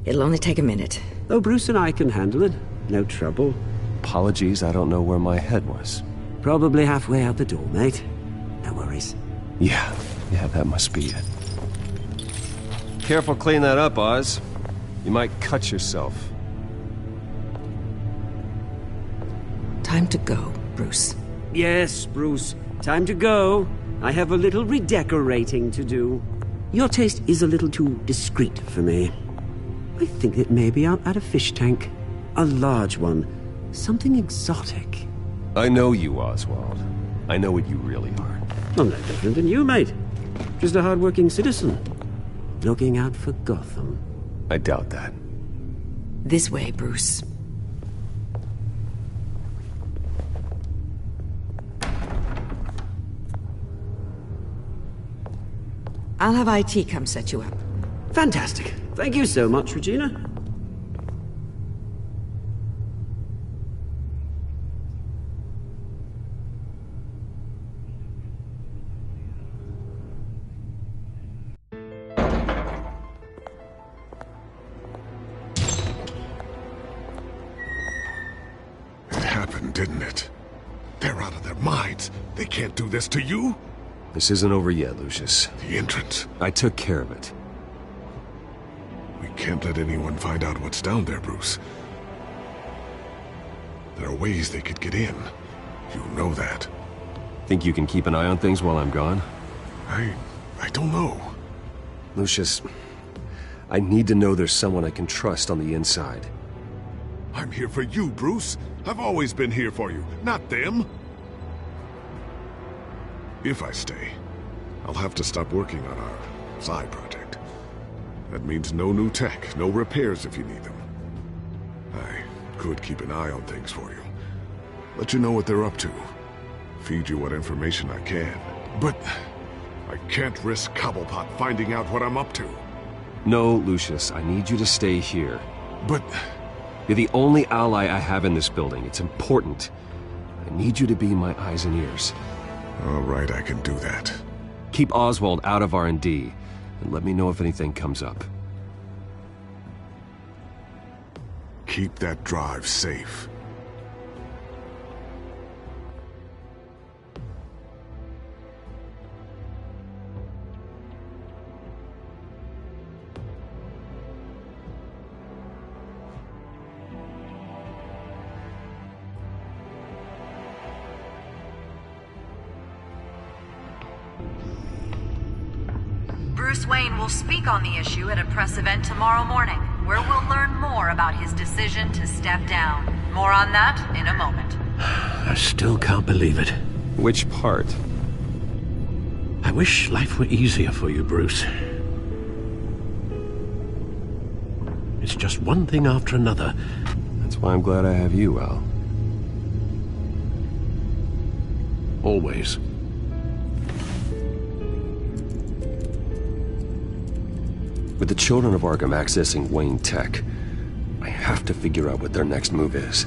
It'll only take a minute. Oh, Bruce and I can handle it. No trouble. Apologies, I don't know where my head was. Probably halfway out the door, mate. No worries. Yeah, that must be it. Careful clean that up, Oz. You might cut yourself. Time to go, Bruce. Yes, Bruce. Time to go. I have a little redecorating to do. Your taste is a little too discreet for me. I think that maybe I'll add a fish tank. A large one. Something exotic. I know you, Oswald. I know what you really are. I'm no different than you, mate. Just a hard-working citizen. Looking out for Gotham. I doubt that. This way, Bruce. I'll have IT come set you up. Fantastic. Thank you so much, Regina. Didn't it? They're out of their minds. They can't do this to you. This isn't over yet, Lucius. The entrance. I took care of it. We can't let anyone find out what's down there, Bruce. There are ways they could get in. You know that. Think you can keep an eye on things while I'm gone? I don't know. Lucius, I need to know there's someone I can trust on the inside. I'm here for you, Bruce. I've always been here for you, not them. If I stay, I'll have to stop working on our side project. That means no new tech, no repairs if you need them. I could keep an eye on things for you. Let you know what they're up to. Feed you what information I can. But I can't risk Cobblepot finding out what I'm up to. No, Lucius, I need you to stay here. But... You're the only ally I have in this building. It's important. I need you to be my eyes and ears. All right, I can do that. Keep Oswald out of R&D, and let me know if anything comes up. Keep that drive safe. Bruce Wayne will speak on the issue at a press event tomorrow morning. where we'll learn more about his decision to step down. More on that in a moment. I still can't believe it. Which part? I wish life were easier for you, Bruce. It's just one thing after another. That's why I'm glad I have you, Al. Always. With the children of Arkham accessing Wayne Tech, I have to figure out what their next move is.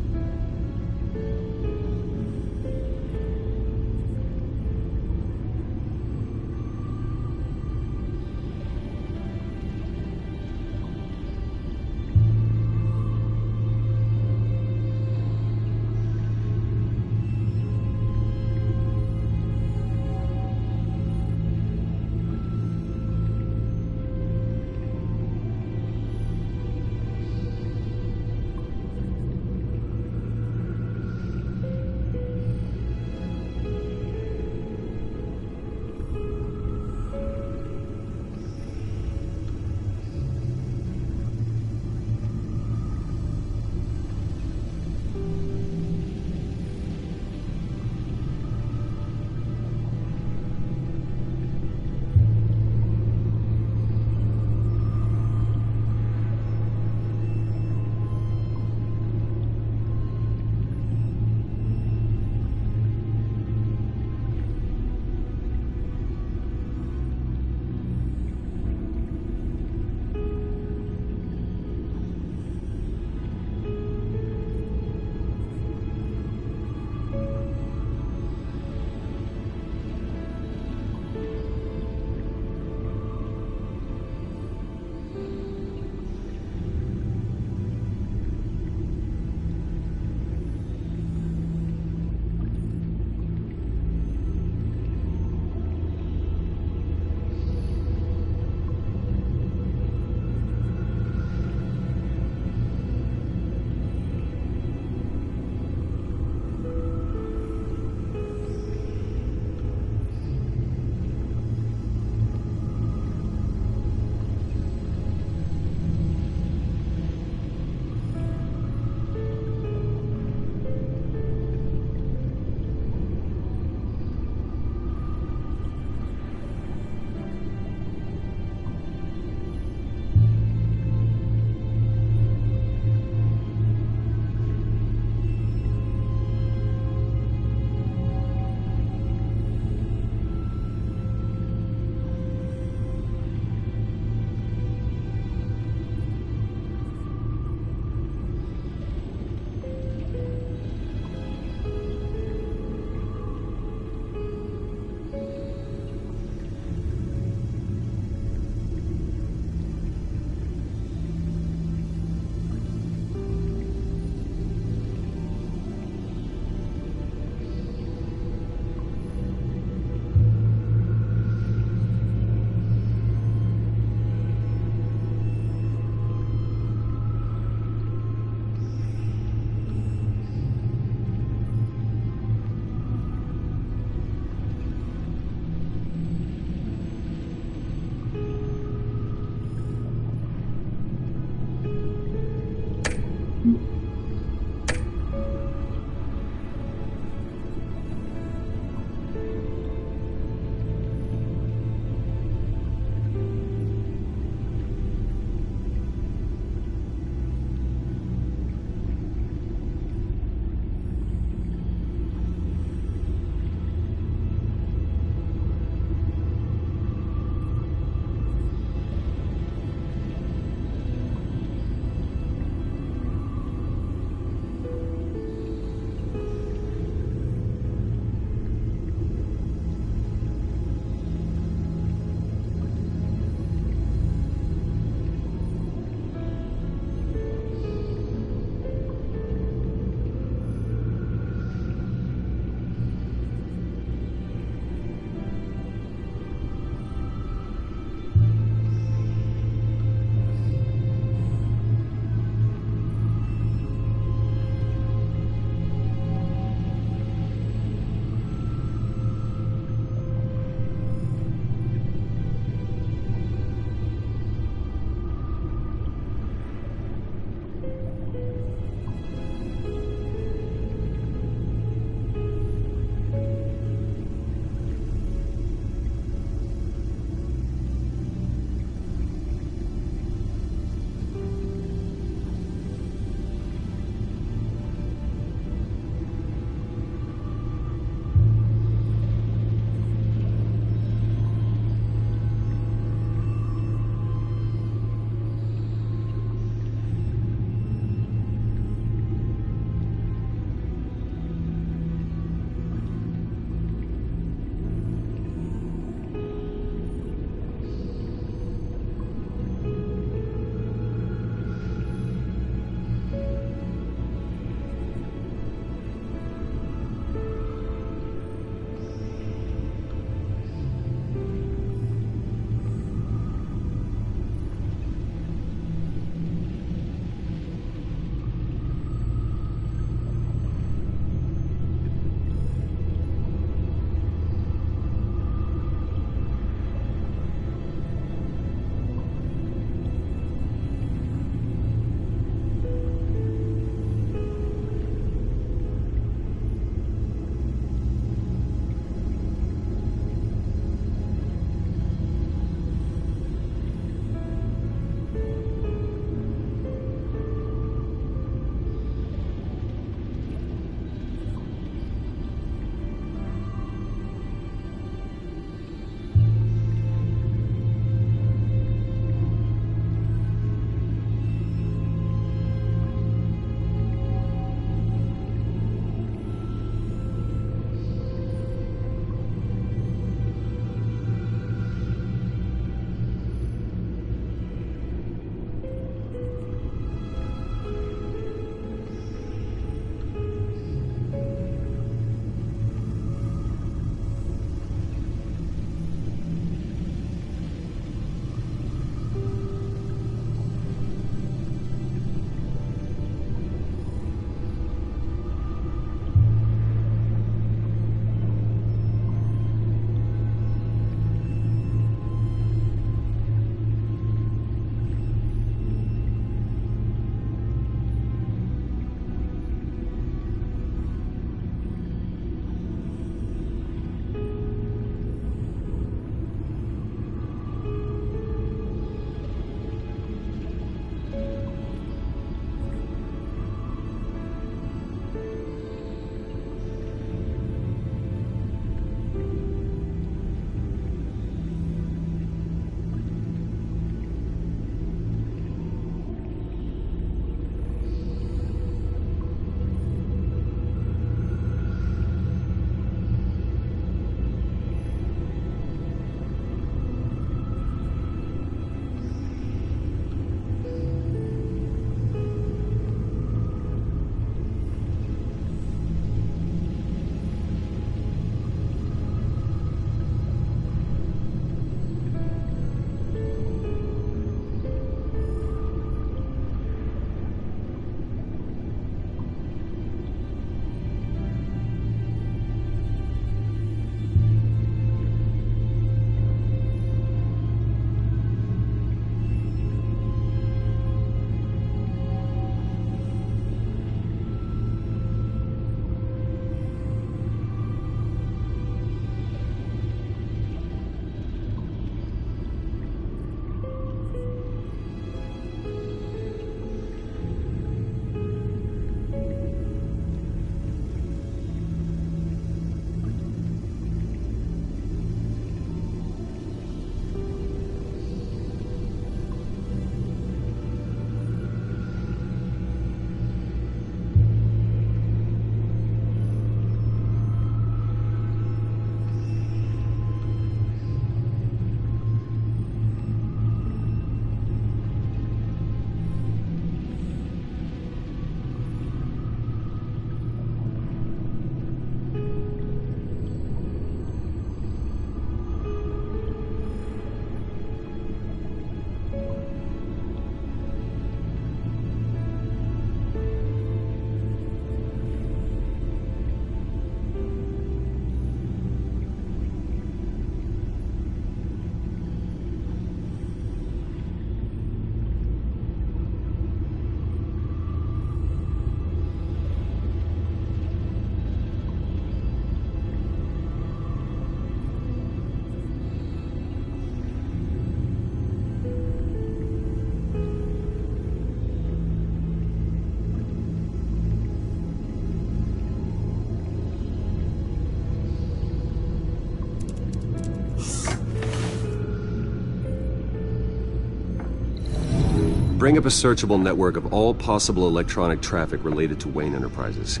Bring up a searchable network of all possible electronic traffic related to Wayne Enterprises.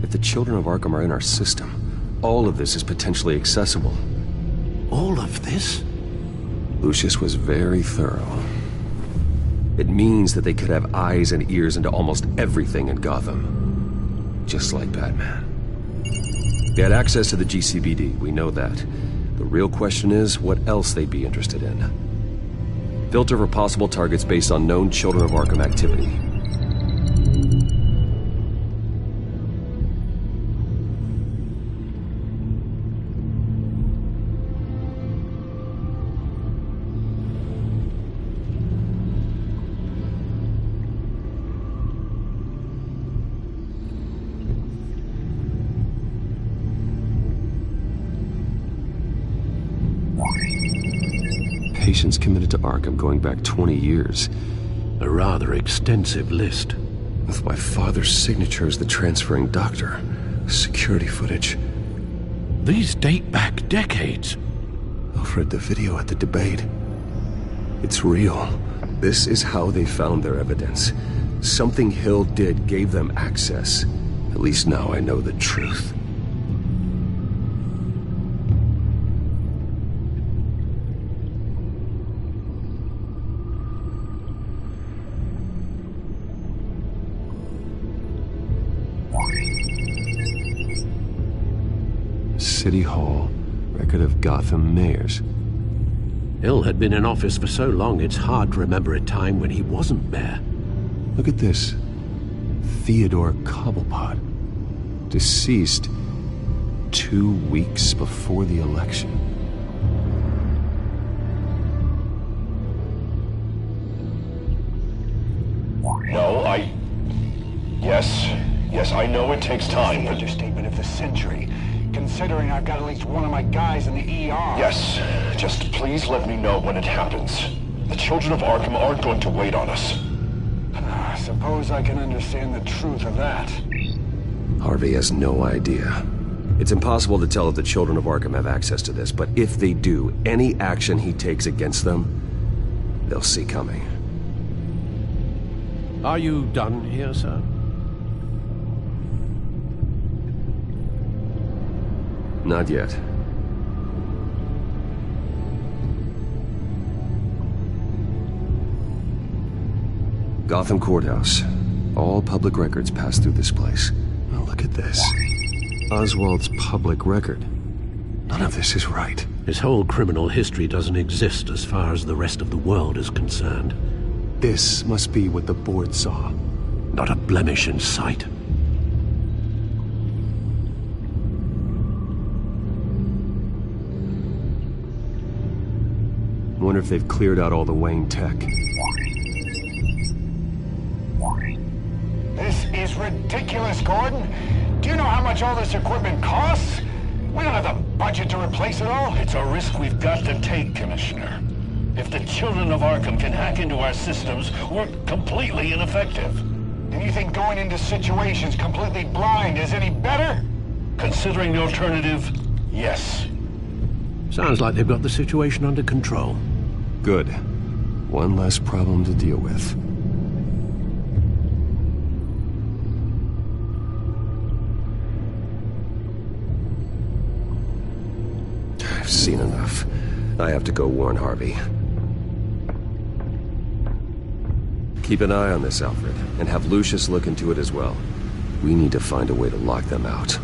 If the children of Arkham are in our system, all of this is potentially accessible. All of this? Lucius was very thorough. It means that they could have eyes and ears into almost everything in Gotham. Just like Batman. They had access to the GCPD, we know that. The real question is, what else they'd be interested in. Filter for possible targets based on known Children of Arkham activity. Patients committed to Arkham going back 20 years. A rather extensive list. With my father's signature as the transferring doctor. Security footage. These date back decades. I've read the video at the debate. It's real. This is how they found their evidence. Something Hill did gave them access. At least now I know the truth. City Hall, record of Gotham mayors. Hill had been in office for so long, it's hard to remember a time when he wasn't mayor. Look at this. Theodore Cobblepot. Deceased 2 weeks before the election. No, Yes, I know it takes time, but... Understatement of the century. Considering I've got at least one of my guys in the ER. Yes, just please let me know when it happens. The children of Arkham aren't going to wait on us. I suppose I can understand the truth of that. Harvey has no idea. It's impossible to tell if the children of Arkham have access to this, but if they do, any action he takes against them, they'll see coming. Are you done here, sir? Not yet. Gotham Courthouse. All public records pass through this place. Now look at this. Oswald's public record. None of this is right. His whole criminal history doesn't exist as far as the rest of the world is concerned. This must be what the board saw. Not a blemish in sight. Wonder if they've cleared out all the Wayne tech. This is ridiculous, Gordon. Do you know how much all this equipment costs? We don't have the budget to replace it all. It's a risk we've got to take, Commissioner. If the children of Arkham can hack into our systems, we're completely ineffective. And you think going into situations completely blind is any better? Considering the alternative, yes. Sounds like they've got the situation under control. Good. One less problem to deal with. I've seen enough. I have to go warn Harvey. Keep an eye on this, Alfred, and have Lucius look into it as well. We need to find a way to lock them out.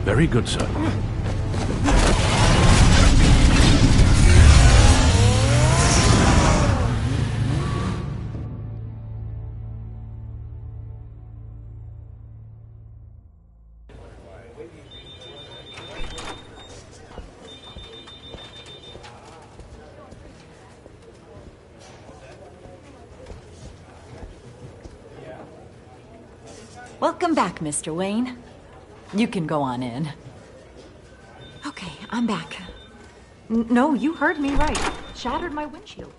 Very good, sir. Welcome back, Mr. Wayne. You can go on in. Okay, I'm back. No, you heard me right. Shattered my windshield.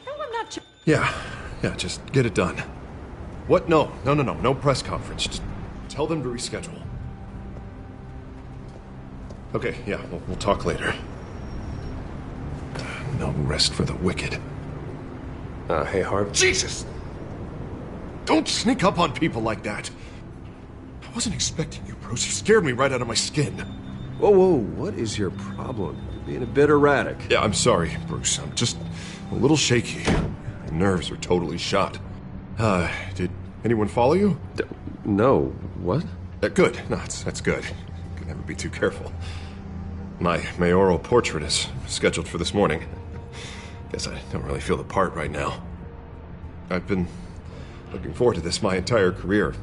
No, I'm not... Yeah, just get it done. What? No press conference. Just tell them to reschedule. Okay, yeah, we'll talk later. no rest for the wicked. Hey, Harv. Jesus! Don't sneak up on people like that. I wasn't expecting you, Bruce. You scared me right out of my skin. Whoa, what is your problem? You're being a bit erratic. Yeah, I'm sorry, Bruce. I'm just a little shaky. My nerves are totally shot. Did anyone follow you? No. What? Good. No, that's good. Could never be too careful. My mayoral portrait is scheduled for this morning. Guess I don't really feel the part right now. I've been looking forward to this my entire career.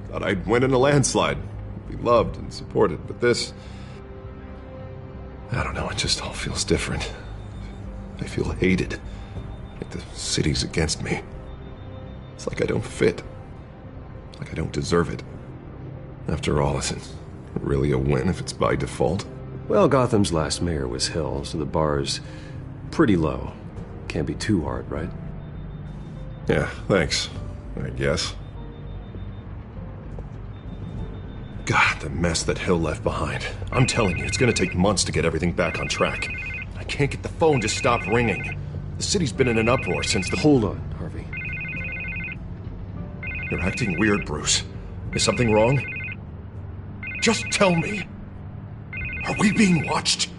Thought I'd win in a landslide, be loved and supported, but this... I don't know, it just all feels different. I feel hated, like the city's against me. It's like I don't fit, like I don't deserve it. After all, is it really a win if it's by default? Well, Gotham's last mayor was Hill, so the bar's pretty low. Can't be too hard, right? Yeah, thanks, I guess. God, the mess that Hill left behind. I'm telling you, it's gonna take months to get everything back on track. I can't get the phone to stop ringing. The city's been in an uproar since the... Hold on, Harvey. You're acting weird, Bruce. Is something wrong? Just tell me. Are we being watched?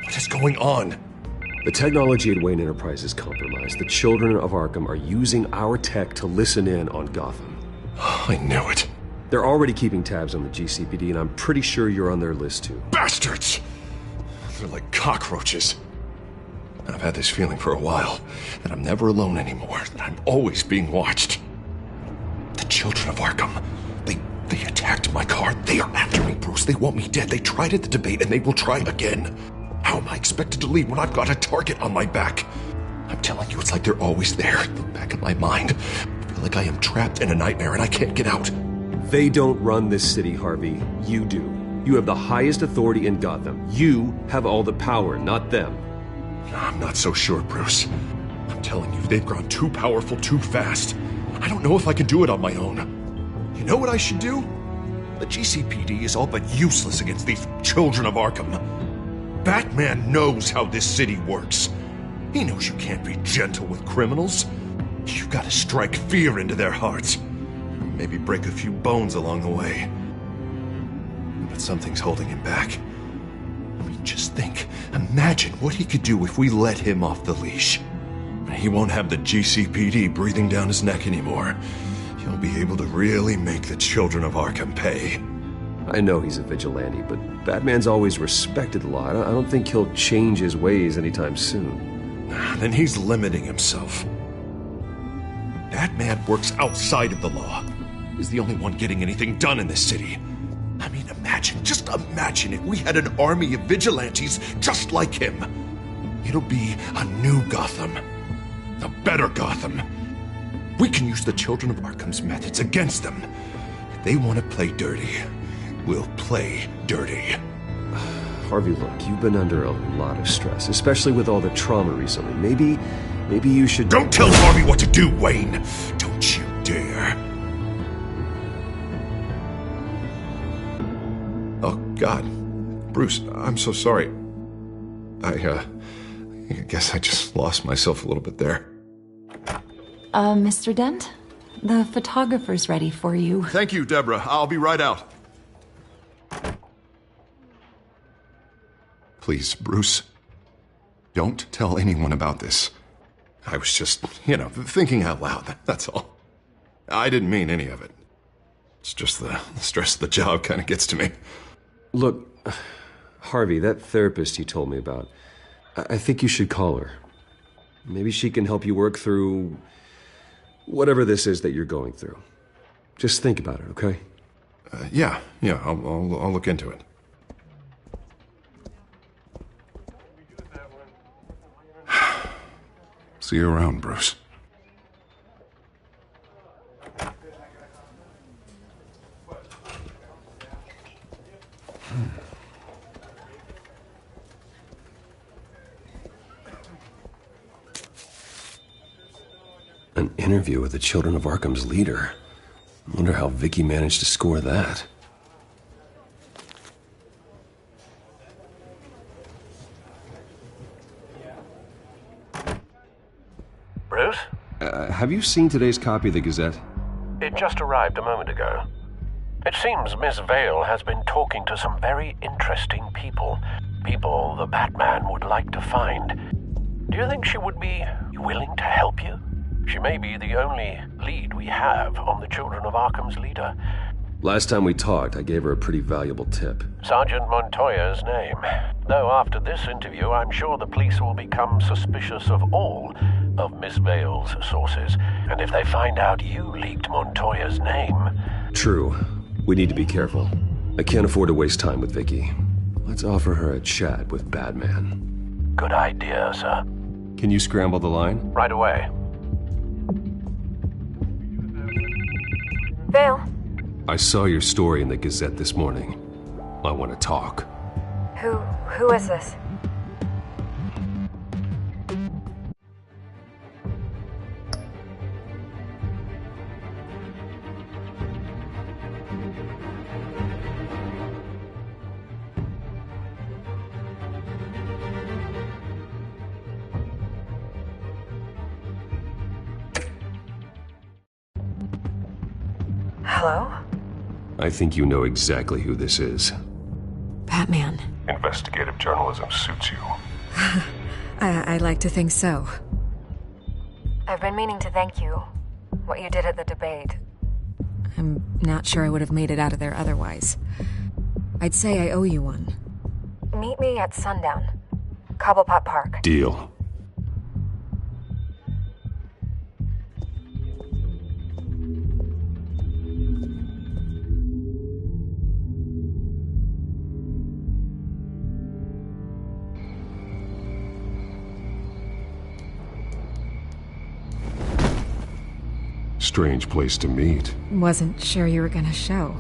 What is going on? The technology at Wayne Enterprise is compromised. The children of Arkham are using our tech to listen in on Gotham. I knew it. They're already keeping tabs on the GCPD, and I'm pretty sure you're on their list, too. Bastards! They're like cockroaches. I've had this feeling for a while, that I'm never alone anymore, that I'm always being watched. The children of Arkham, they attacked my car. They are after me, Bruce. They want me dead. They tried at the debate, and they will try again. How am I expected to leave when I've got a target on my back? I'm telling you, it's like they're always there, in the back of my mind. I feel like I am trapped in a nightmare and I can't get out. They don't run this city, Harvey. You do. You have the highest authority in Gotham. You have all the power, not them. I'm not so sure, Bruce. I'm telling you, they've grown too powerful too fast. I don't know if I can do it on my own. You know what I should do? The GCPD is all but useless against these children of Arkham. Batman knows how this city works. He knows you can't be gentle with criminals. You've got to strike fear into their hearts. Maybe break a few bones along the way. But something's holding him back. I mean, just think. Imagine what he could do if we let him off the leash. He won't have the GCPD breathing down his neck anymore. He'll be able to really make the children of Arkham pay. I know he's a vigilante, but Batman's always respected the law. I don't think he'll change his ways anytime soon. Then he's limiting himself. Batman works outside of the law. He's the only one getting anything done in this city. I mean, just imagine if we had an army of vigilantes just like him. It'll be a new Gotham. A better Gotham. We can use the children of Arkham's methods against them. If they want to play dirty, we'll play dirty. Harvey, look, you've been under a lot of stress, especially with all the trauma recently. Maybe you should... Don't tell Harvey what to do, Wayne! Don't you dare. Oh, God. Bruce, I'm so sorry. I guess I just lost myself a little bit there. Mr. Dent? The photographer's ready for you. Thank you, Deborah. I'll be right out. Please, Bruce. Don't tell anyone about this. I was just, thinking out loud, that's all. I didn't mean any of it. It's just the stress of the job kind of gets to me. Look, Harvey, that therapist you told me about, I think you should call her. Maybe she can help you work through whatever this is that you're going through. Just think about it, okay? Yeah, I'll look into it. See you around, Bruce. An interview with the Children of Arkham's leader. I wonder how Vicky managed to score that. Bruce? Have you seen today's copy of the Gazette? It just arrived a moment ago. It seems Miss Vale has been talking to some very interesting people. People the Batman would like to find. Do you think she would be willing to help you? She may be the only lead we have on the Children of Arkham's leader. Last time we talked, I gave her a pretty valuable tip. Sergeant Montoya's name. Though after this interview, I'm sure the police will become suspicious of all of Miss Vale's sources. And if they find out you leaked Montoya's name... True. We need to be careful. I can't afford to waste time with Vicky. Let's offer her a chat with Batman. Good idea, sir. Can you scramble the line? Right away. Vale. I saw your story in the Gazette this morning. I want to talk. Who is this? Hello? I think you know exactly who this is. Batman. Investigative journalism suits you. I like to think so. I've been meaning to thank you. What you did at the debate. I'm not sure I would have made it out of there otherwise. I'd say I owe you one. Meet me at sundown. Cobblepot Park. Deal. Strange place to meet. Wasn't sure you were gonna show.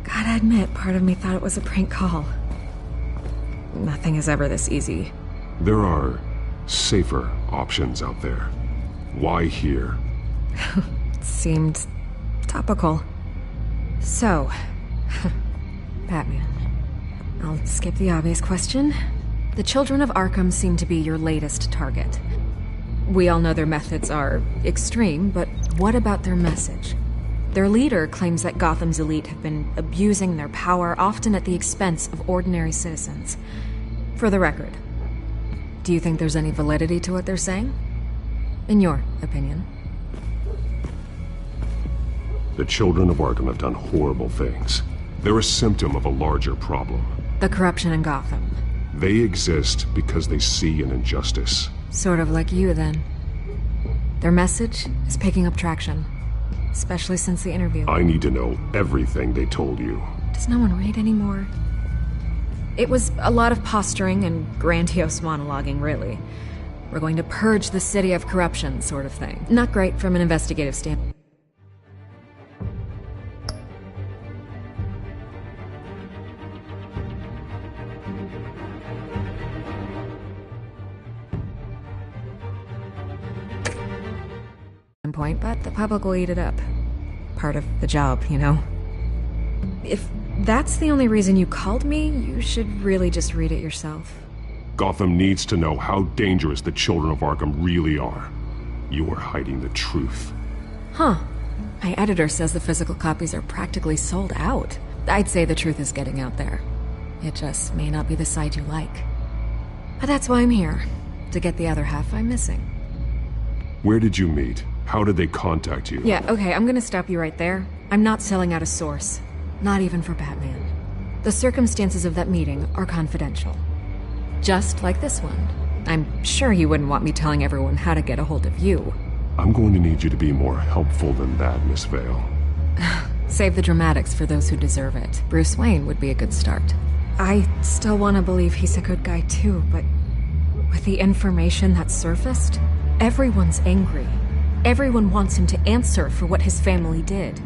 Gotta admit, part of me thought it was a prank call. Nothing is ever this easy. There are safer options out there. Why here? Seemed topical. So, Batman. I'll skip the obvious question. The Children of Arkham seem to be your latest target. We all know their methods are extreme, but what about their message? Their leader claims that Gotham's elite have been abusing their power, often at the expense of ordinary citizens. For the record, do you think there's any validity to what they're saying? In your opinion? The Children of Arkham have done horrible things. They're a symptom of a larger problem. The corruption in Gotham. They exist because they see an injustice. Sort of like you, then. Their message is picking up traction. Especially since the interview. I need to know everything they told you. Does no one read anymore? It was a lot of posturing and grandiose monologuing, really. We're going to purge the city of corruption, sort of thing. Not great from an investigative standpoint. But the public will eat it up. Part of the job, you know? If that's the only reason you called me, you should really just read it yourself. Gotham needs to know how dangerous the Children of Arkham really are. You are hiding the truth. Huh. My editor says the physical copies are practically sold out. I'd say the truth is getting out there. It just may not be the side you like. But that's why I'm here. To get the other half I'm missing. Where did you meet? How did they contact you? Yeah, okay, I'm gonna stop you right there. I'm not selling out a source. Not even for Batman. The circumstances of that meeting are confidential. Just like this one. I'm sure you wouldn't want me telling everyone how to get a hold of you. I'm going to need you to be more helpful than that, Miss Vale. Save the dramatics for those who deserve it. Bruce Wayne would be a good start. I still want to believe he's a good guy too, but with the information that surfaced, everyone's angry. Everyone wants him to answer for what his family did.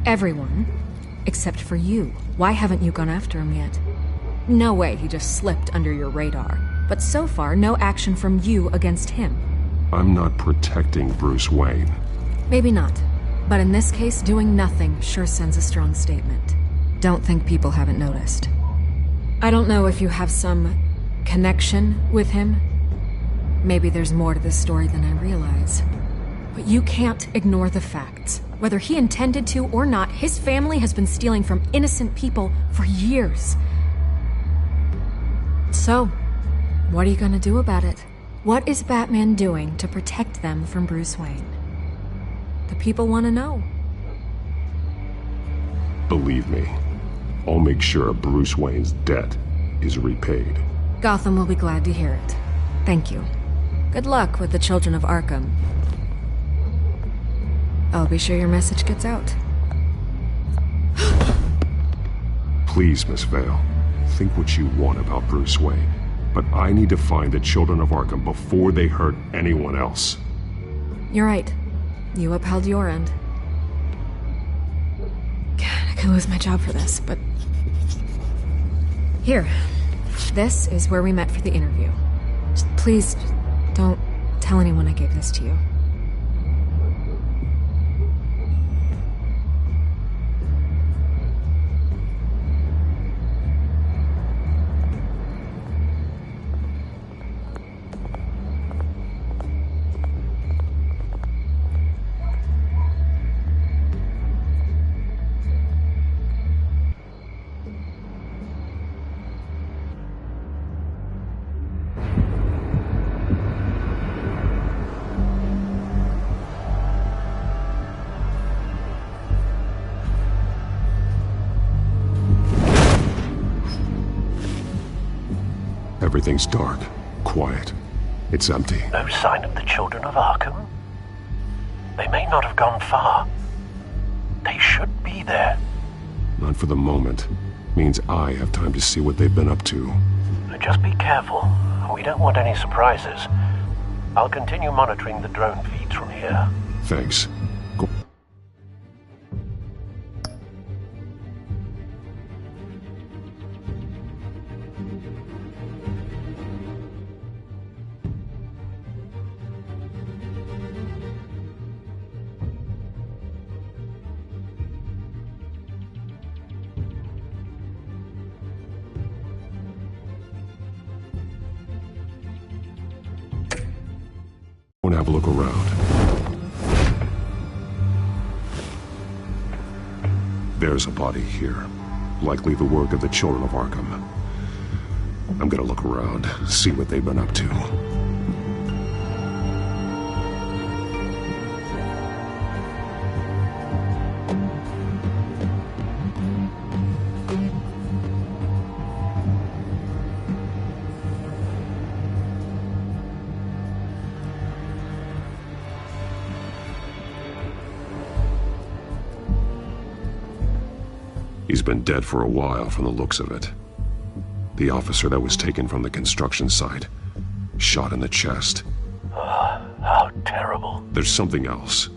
Everyone. Except for you. Why haven't you gone after him yet? No way he just slipped under your radar. But so far, no action from you against him. I'm not protecting Bruce Wayne. Maybe not. But in this case, doing nothing sure sends a strong statement. Don't think people haven't noticed. I don't know if you have some connection with him. Maybe there's more to this story than I realize. But you can't ignore the facts. Whether he intended to or not, his family has been stealing from innocent people for years. So, what are you gonna do about it? What is Batman doing to protect them from Bruce Wayne? The people want to know. Believe me, I'll make sure Bruce Wayne's debt is repaid. Gotham will be glad to hear it. Thank you. Good luck with the Children of Arkham. I'll be sure your message gets out. Please, Miss Vale, think what you want about Bruce Wayne. But I need to find the Children of Arkham before they hurt anyone else. You're right. You upheld your end. God, I could lose my job for this, but... Here. This is where we met for the interview. Please, don't tell anyone I gave this to you. Everything's dark, quiet. It's empty. No sign of the Children of Arkham? They may not have gone far. They should be there. Not for the moment. Means I have time to see what they've been up to. Just be careful. We don't want any surprises. I'll continue monitoring the drone feeds from here. Thanks. Go. I want to have a look around. There's a body here. Likely the work of the Children of Arkham. I'm gonna look around, see what they've been up to. He's been dead for a while from the looks of it. The officer that was taken from the construction site. Shot in the chest. How terrible. There's something else.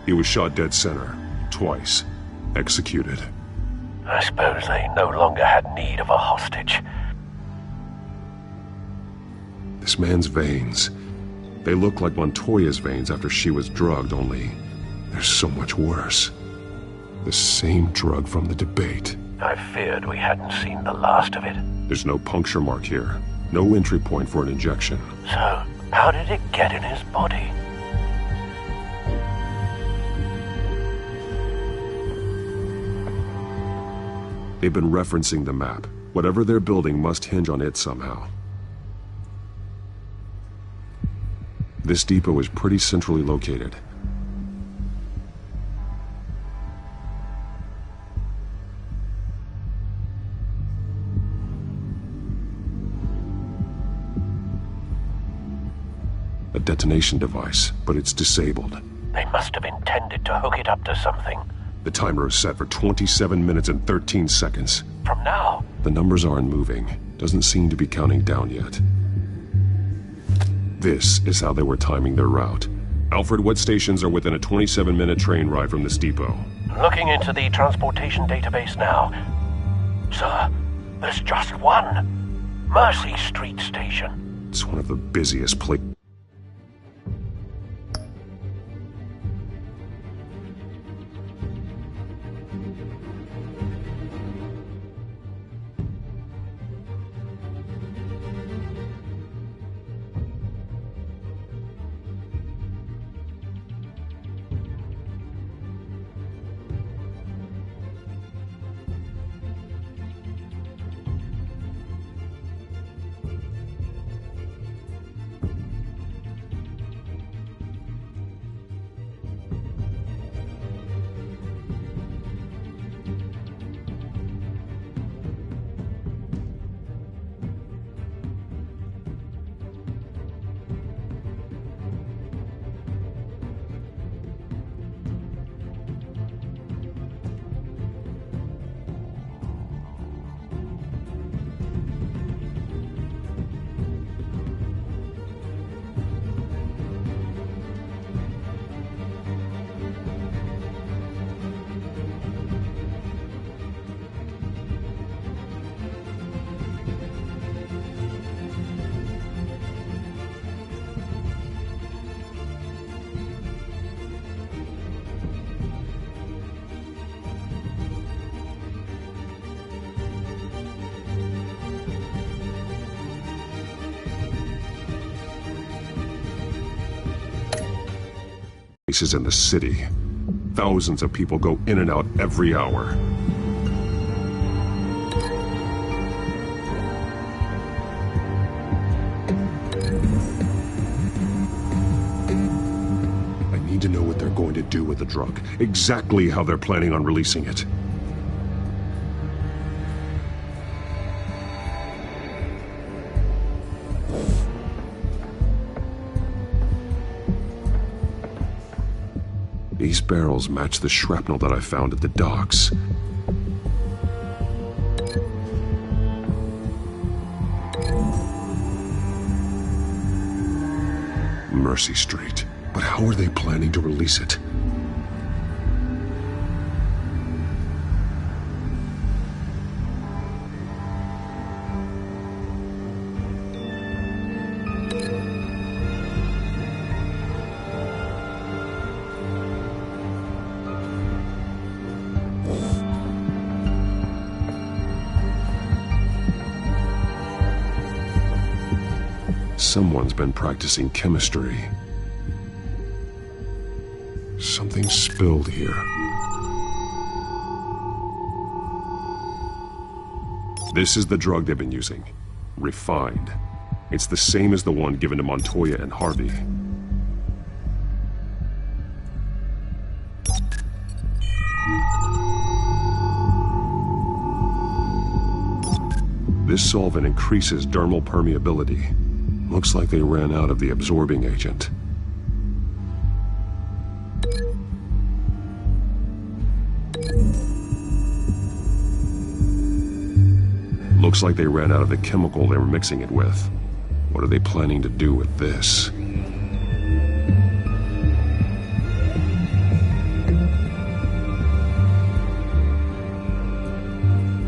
He was shot dead center. Twice. Executed. I suppose they no longer had need of a hostage. This man's veins. They look like Montoya's veins after she was drugged, only they're so much worse. The same drug from the debate. I feared we hadn't seen the last of it. There's no puncture mark here. No entry point for an injection. So, how did it get in his body? They've been referencing the map. Whatever they're building must hinge on it somehow. This depot is pretty centrally located. A detonation device, but it's disabled. They must have intended to hook it up to something. The timer is set for 27 minutes and 13 seconds. From now? The numbers aren't moving. Doesn't seem to be counting down yet. This is how they were timing their route. Alfred, what stations are within a 27-minute train ride from this depot? Looking into the transportation database now. Sir, there's just one. Mercy Street Station. It's one of the busiest places. Places in the city. Thousands of people go in and out every hour. I need to know what they're going to do with the drug. Exactly how they're planning on releasing it. These barrels match the shrapnel that I found at the docks. Mercy Street. But how are they planning to release it? Someone's been practicing chemistry. Something spilled here. This is the drug they've been using. Refined. It's the same as the one given to Montoya and Harvey. This solvent increases dermal permeability. Looks like they ran out of the absorbing agent. Looks like they ran out of the chemical they were mixing it with. What are they planning to do with this?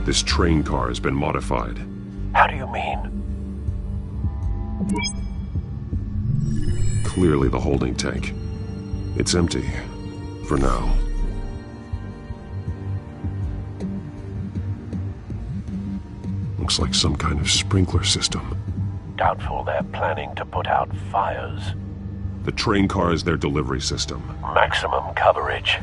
This train car has been modified. How do you mean? Clearly the holding tank. It's empty. For now. Looks like some kind of sprinkler system. Doubtful they're planning to put out fires. The train car is their delivery system. Maximum coverage.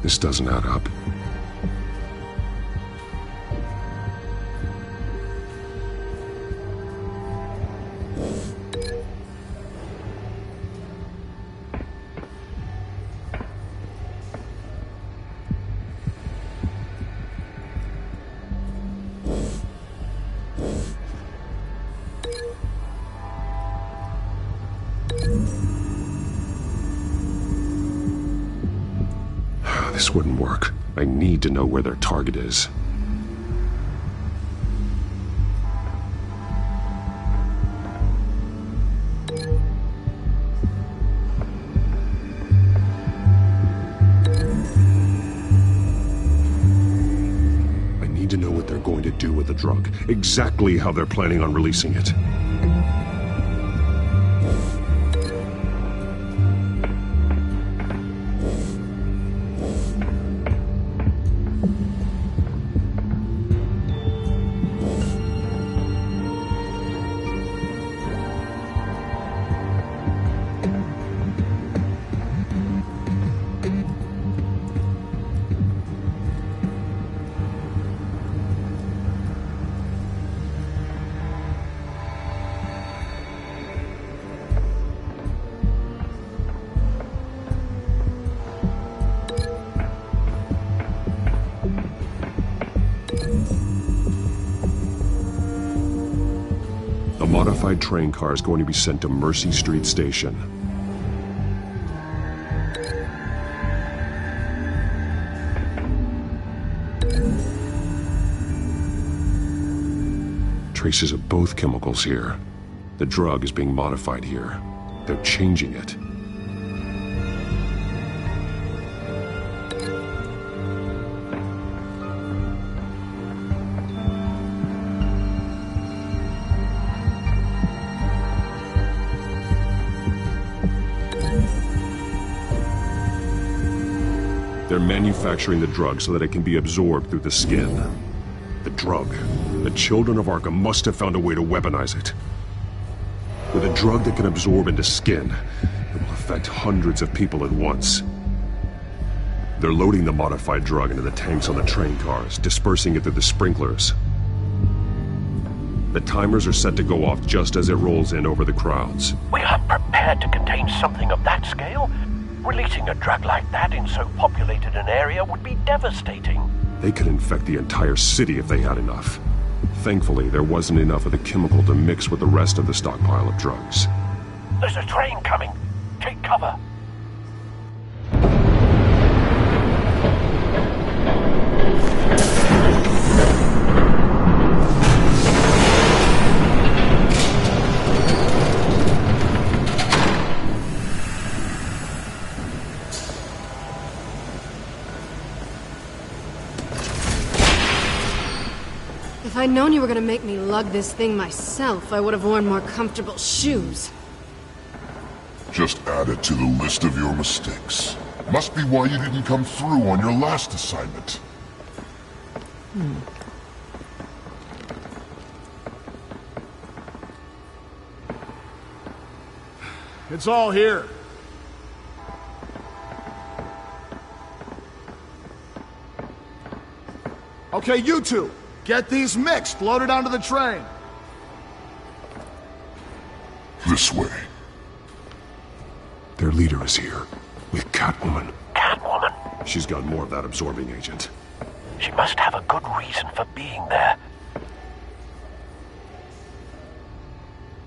This doesn't add up. This wouldn't work. I need to know where their target is. I need to know what they're going to do with the drug. Exactly how they're planning on releasing it. A modified train car is going to be sent to Mercy Street Station. Traces of both chemicals here. The drug is being modified here. They're changing it. They're manufacturing the drug so that it can be absorbed through the skin. The drug. The children of Arkham must have found a way to weaponize it. With a drug that can absorb into skin, it will affect hundreds of people at once. They're loading the modified drug into the tanks on the train cars, dispersing it through the sprinklers. The timers are set to go off just as it rolls in over the crowds. We aren't prepared to contain something of that scale. Releasing a drug like that in so populated an area would be devastating. They could infect the entire city if they had enough. Thankfully, there wasn't enough of the chemical to mix with the rest of the stockpile of drugs. There's a train coming. Take cover. If I'd known you were gonna make me lug this thing myself, I would have worn more comfortable shoes. Just add it to the list of your mistakes. Must be why you didn't come through on your last assignment. It's all here. Okay, you two. Get these mixed, loaded onto the train. This way. Their leader is here, with Catwoman. Catwoman? She's got more of that absorbing agent. She must have a good reason for being there.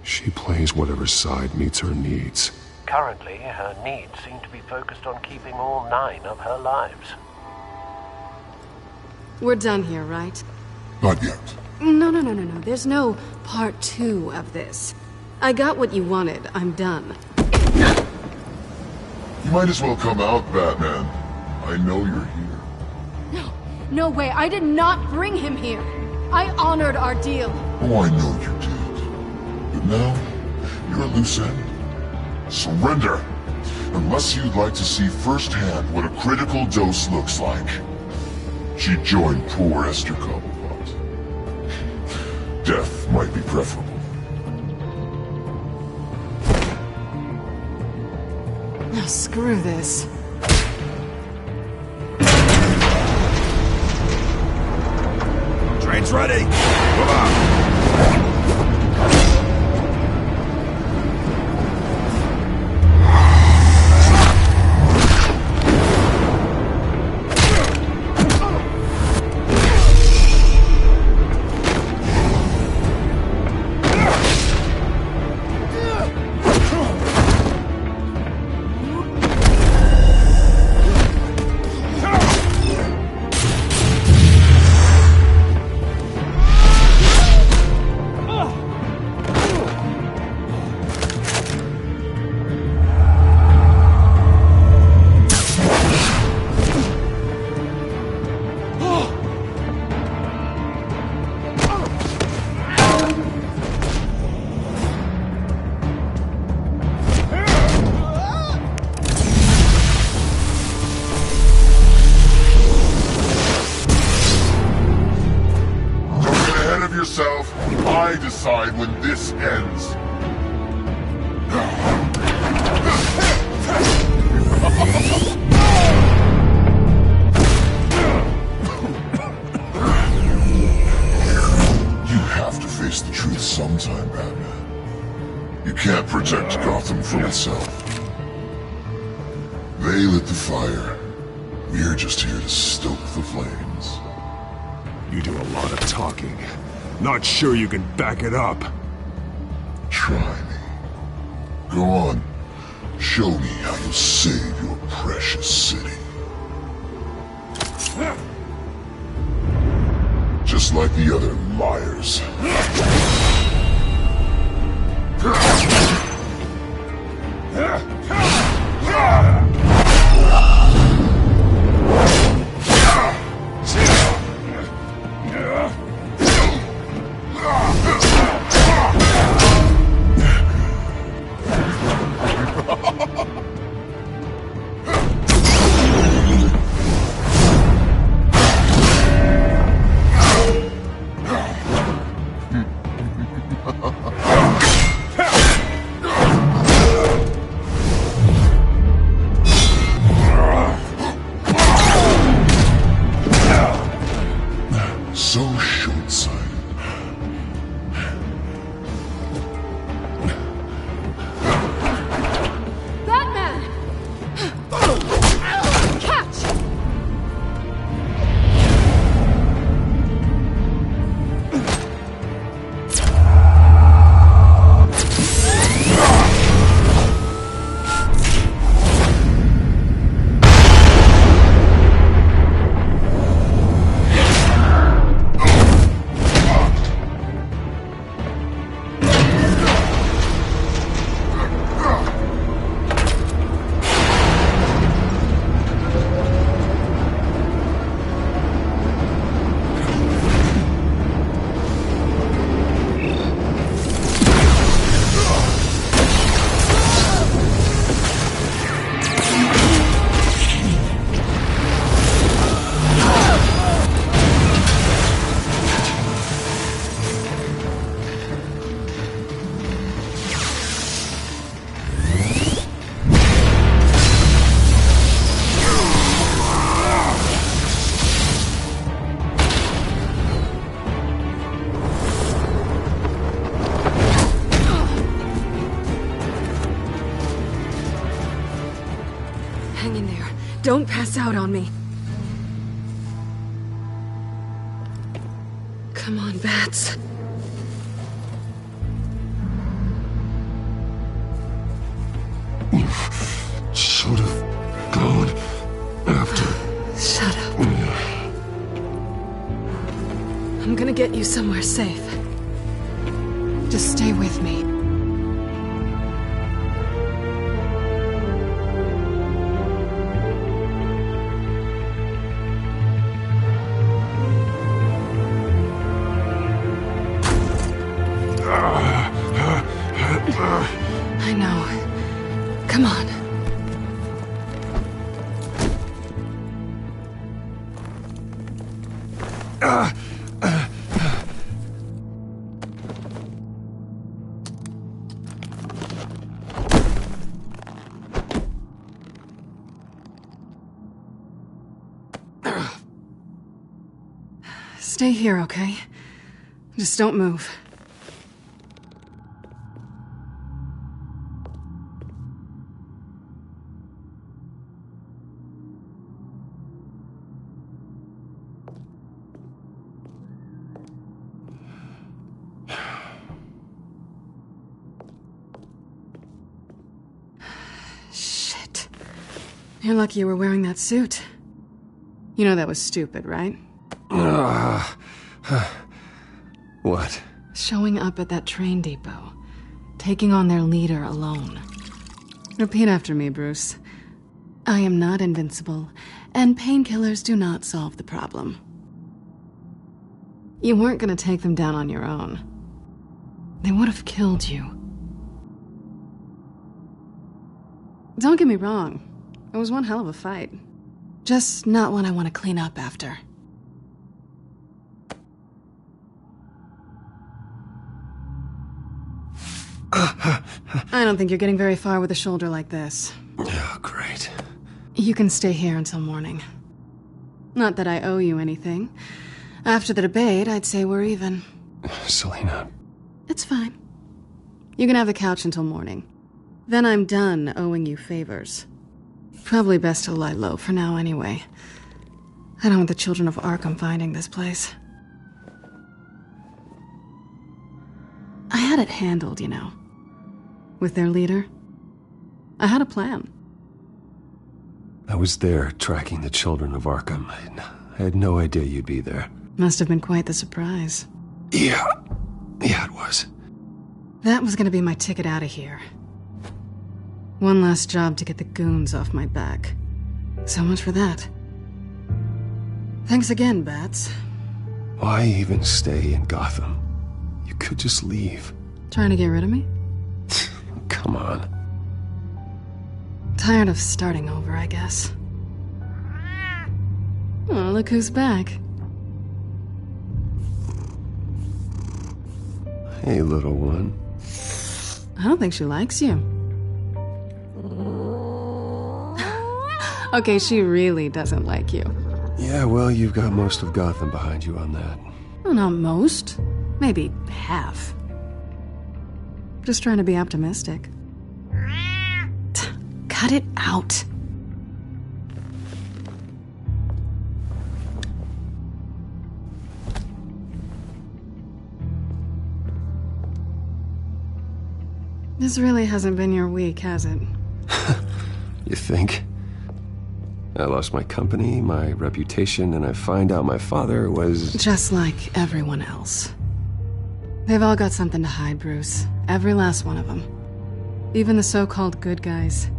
She plays whatever side meets her needs. Currently, her needs seem to be focused on keeping all 9 of her lives. We're done here, right? Not yet. No. There's no part 2 of this. I got what you wanted. I'm done. You might as well come out, Batman. I know you're here. No way. I did not bring him here. I honored our deal. Oh, I know you did. But now, you're a loose end. Surrender! Unless you'd like to see firsthand what a critical dose looks like. She joined poor Esther Cobblepot. Death might be preferable. Oh, screw this. Grenades ready! Come on! Yourself. I decide when this ends. You have to face the truth sometime, Batman. You can't protect Gotham from itself. They lit the fire. We're just here to stoke the flames. You do a lot of talking. Not sure you can back it up. Try me. Go on. Show me how you'll save your precious city. Just like the other liars. So short-sighted. Batman! Catch! Hang in there. Don't pass out on me. Come on, Bats. Should have gone after. Shut up. I'm gonna get you somewhere safe. Just stay with me. I know. Come on. Stay here, okay? Just don't move. Shit. You're lucky you were wearing that suit. You know that was stupid, right? What? Showing up at that train depot. Taking on their leader alone. Repeat after me, Bruce. I am not invincible, and painkillers do not solve the problem. You weren't gonna take them down on your own. They would have killed you. Don't get me wrong. It was one hell of a fight. Just not one I want to clean up after. I don't think you're getting very far with a shoulder like this. Oh, great. You can stay here until morning. Not that I owe you anything. After the debate, I'd say we're even. Selena. It's fine. You can have the couch until morning. Then I'm done owing you favors. Probably best to lie low for now anyway. I don't want the children of Arkham finding this place. I had it handled, you know. With their leader. I had a plan. I was there tracking the children of Arkham. I had no idea you'd be there. Must have been quite the surprise. Yeah, it was. That was gonna be my ticket out of here. One last job to get the goons off my back. So much for that. Thanks again, Bats. Why even stay in Gotham? You could just leave. Trying to get rid of me? Come on. Tired of starting over, I guess. Oh, look who's back. Hey, little one. I don't think she likes you. Okay, she really doesn't like you. Yeah, well, you've got most of Gotham behind you on that. Well, not most. Maybe half. Just trying to be optimistic. Cut it out. This really hasn't been your week, has it? You think? I lost my company, my reputation, and I find out my father was... Just like everyone else. They've all got something to hide, Bruce. Every last one of them. Even the so-called good guys.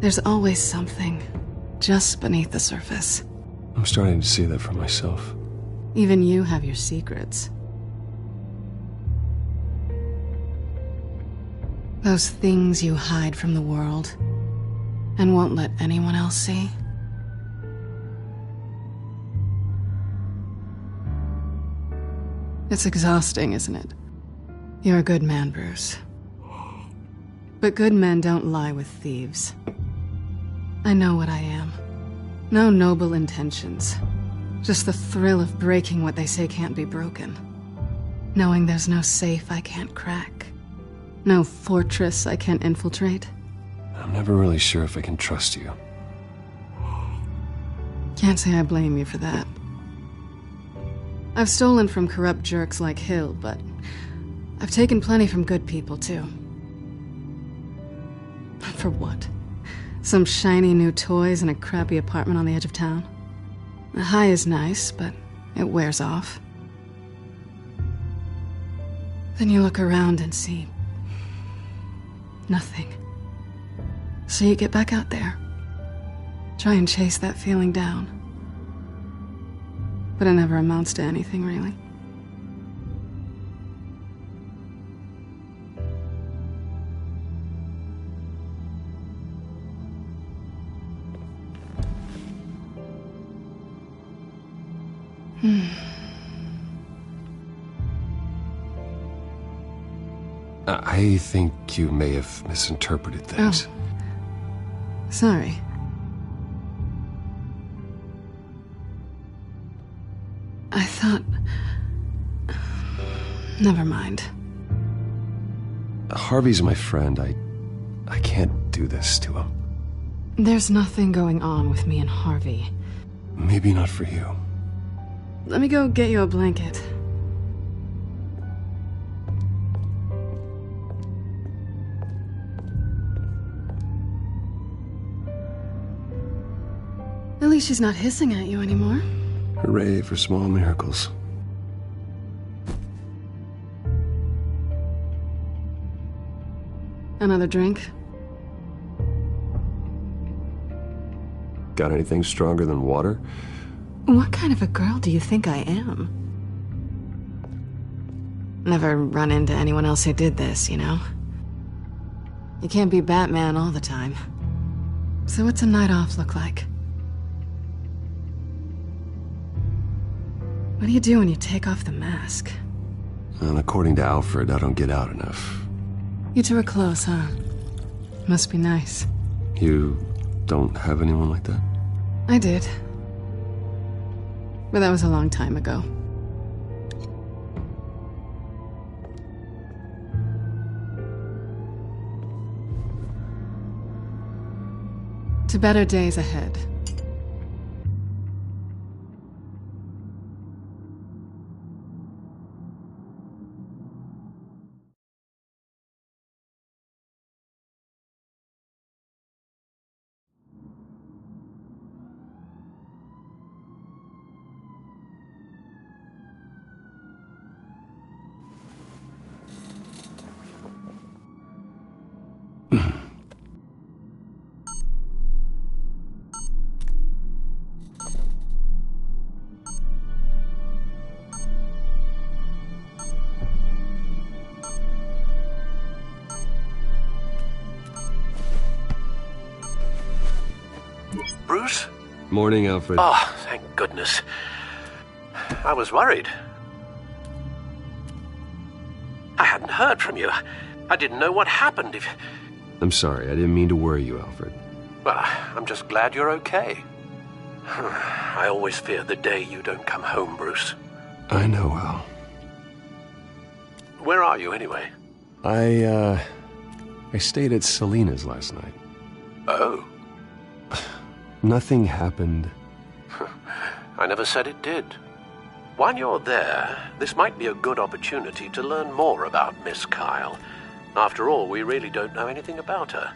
There's always something just beneath the surface. I'm starting to see that for myself. Even you have your secrets. Those things you hide from the world and won't let anyone else see. It's exhausting, isn't it? You're a good man, Bruce. But good men don't lie with thieves. I know what I am. No noble intentions. Just the thrill of breaking what they say can't be broken. Knowing there's no safe I can't crack. No fortress I can't infiltrate. I'm never really sure if I can trust you. Can't say I blame you for that. I've stolen from corrupt jerks like Hill, but I've taken plenty from good people, too. For what? Some shiny new toys and a crappy apartment on the edge of town? The high is nice, but it wears off. Then you look around and see nothing. So you get back out there. Try and chase that feeling down. But it never amounts to anything, really. I think you may have misinterpreted things. Oh. Sorry. I thought... Never mind. Harvey's my friend. I can't do this to him. There's nothing going on with me and Harvey. Maybe not for you. Let me go get you a blanket. At least she's not hissing at you anymore. Hooray for small miracles. Another drink? Got anything stronger than water? What kind of a girl do you think I am? Never run into anyone else who did this, you know? You can't be Batman all the time. So what's a night off look like? What do you do when you take off the mask? And according to Alfred, I don't get out enough. You two are close, huh? Must be nice. You don't have anyone like that? I did. But that was a long time ago. To better days ahead. Bruce? Morning, Alfred. Oh, thank goodness. I was worried. I hadn't heard from you. I didn't know what happened if... I'm sorry, I didn't mean to worry you, Alfred. Well, I'm just glad you're okay. I always fear the day you don't come home, Bruce. I know, Al. Where are you, anyway? I stayed at Selena's last night. Oh. Nothing happened. I never said it did. While you're there, this might be a good opportunity to learn more about Miss Kyle. After all, we really don't know anything about her.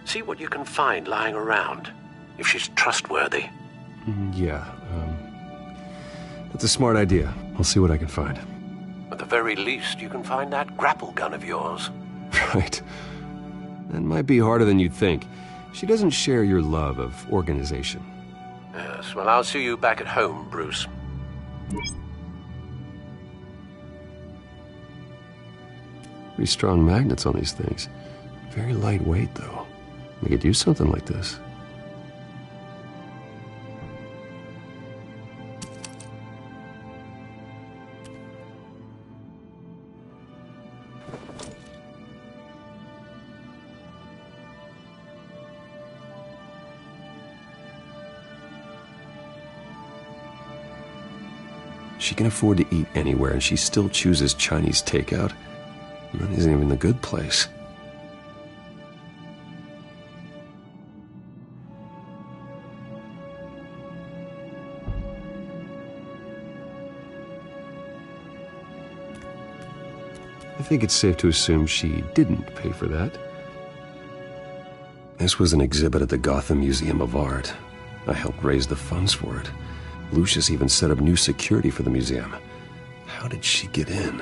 See what you can find lying around, if she's trustworthy. Yeah, that's a smart idea. I'll see what I can find. At the very least, you can find that grapple gun of yours. Right. That might be harder than you'd think. She doesn't share your love of organization. Yes, well, I'll see you back at home, Bruce. Pretty strong magnets on these things. Very lightweight, though. We could use something like this. She can afford to eat anywhere, and she still chooses Chinese takeout. That isn't even the good place. I think it's safe to assume she didn't pay for that. This was an exhibit at the Gotham Museum of Art. I helped raise the funds for it. Lucius even set up new security for the museum. How did she get in?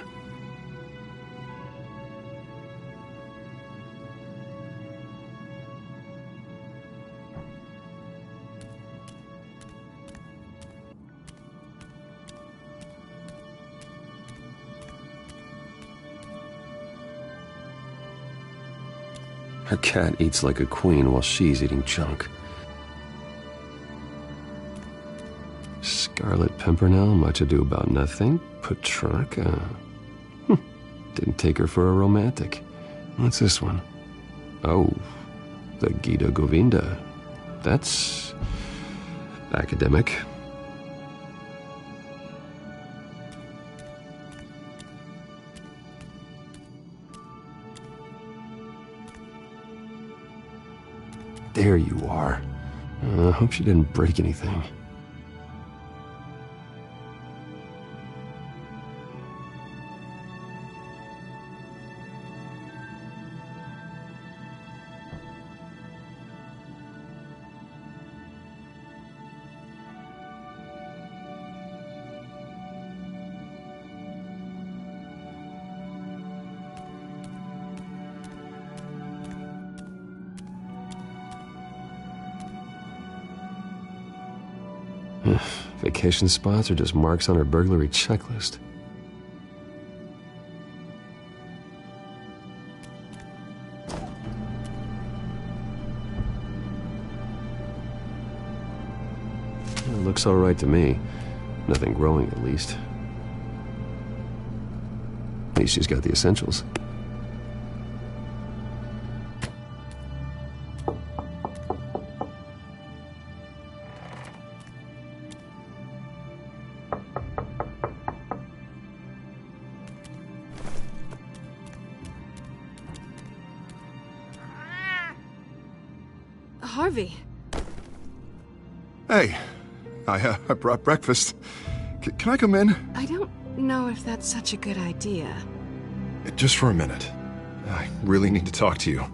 Her cat eats like a queen while she's eating junk. Scarlet Pimpernel, much ado about nothing. Petrarca. Didn't take her for a romantic. What's this one? Oh, the Gita Govinda. That's academic. There you are. I hope she didn't break anything. Vacation spots are just marks on her burglary checklist. It looks all right to me. Nothing growing, at least. At least she's got the essentials. Harvey. Hey, I brought breakfast. Can I come in? I don't know if that's such a good idea. Just for a minute. I really need to talk to you.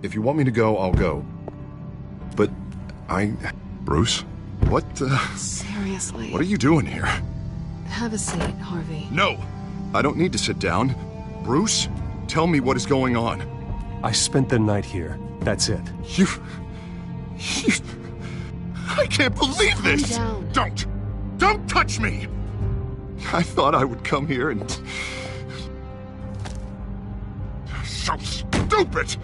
If you want me to go, I'll go. But Bruce? What, Seriously. What are you doing here? Have a seat, Harvey. No! I don't need to sit down. Bruce, tell me what is going on. I spent the night here. That's it. You... I can't believe this! Calm down. Don't touch me! I thought I would come here and... So stupid!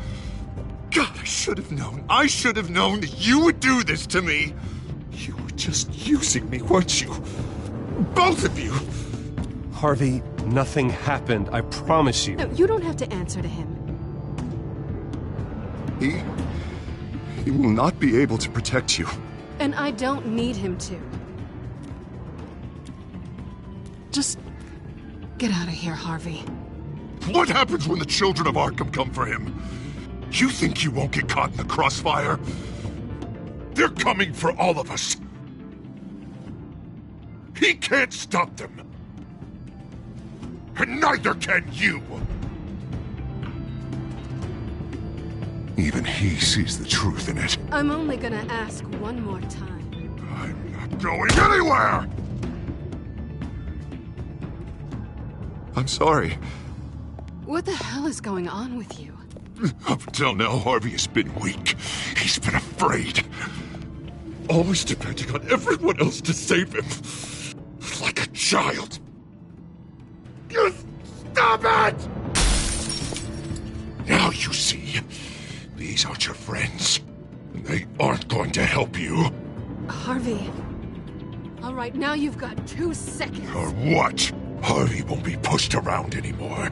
God, I should have known. I should have known that you would do this to me. You were just using me, weren't you? Both of you! Harvey, nothing happened. I promise you. No, you don't have to answer to him. He will not be able to protect you. And I don't need him to. Just get out of here, Harvey. What happens when the children of Arkham come for him? You think you won't get caught in the crossfire? They're coming for all of us. He can't stop them. And neither can you. Even he sees the truth in it. I'm only gonna ask one more time. I'm not going anywhere! I'm sorry. What the hell is going on with you? Up until now, Harvey has been weak. He's been afraid. Always depending on everyone else to save him. Like a child. You stop it! Now you see. These aren't your friends. And they aren't going to help you. Harvey. All right, now you've got 2 seconds. Or what? Harvey won't be pushed around anymore.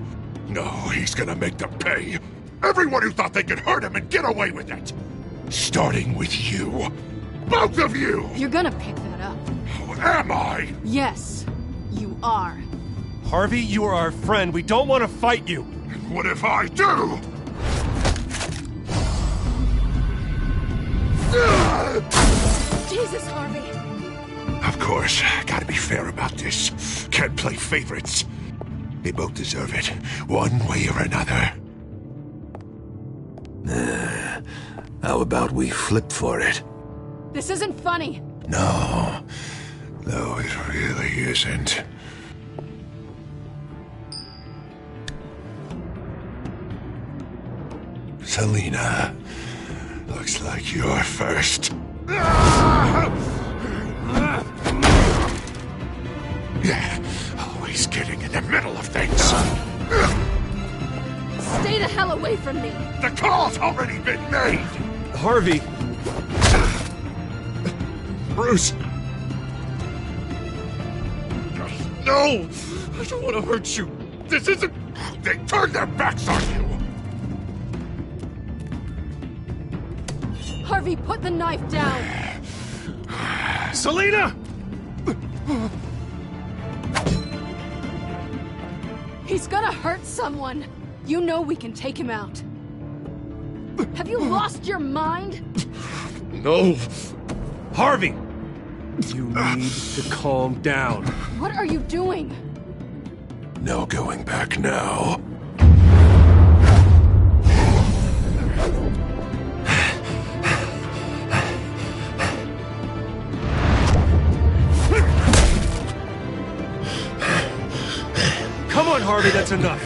No, he's gonna make them pay. Everyone who thought they could hurt him and get away with it. Starting with you. Both of you! You're gonna pick that up. Oh, am I? Yes, you are. Harvey, you are our friend. We don't want to fight you. And what if I do? Jesus, Harvey! Of course, gotta be fair about this. Can't play favorites. They both deserve it, one way or another. How about we flip for it? This isn't funny. No, it really isn't. Selina, looks like you're first. Yeah, always getting in the middle of things. Stay the hell away from me! The call's already been made! Harvey! Bruce! No! I don't want to hurt you! This isn't... They turned their backs on you! Harvey, put the knife down! Selina! He's gonna hurt someone! You know we can take him out. Have you lost your mind? No! Harvey! You need to calm down. What are you doing? No going back now. Come on, Harvey, that's enough.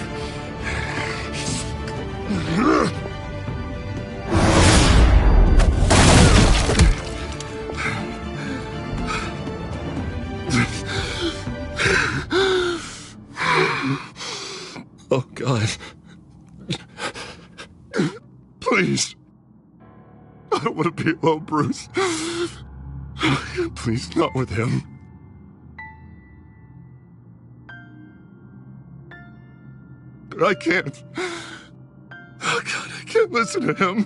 Oh, God. Please. I don't want to be alone, Bruce. Please, not with him. But I can't. Oh, God, I can't listen to him.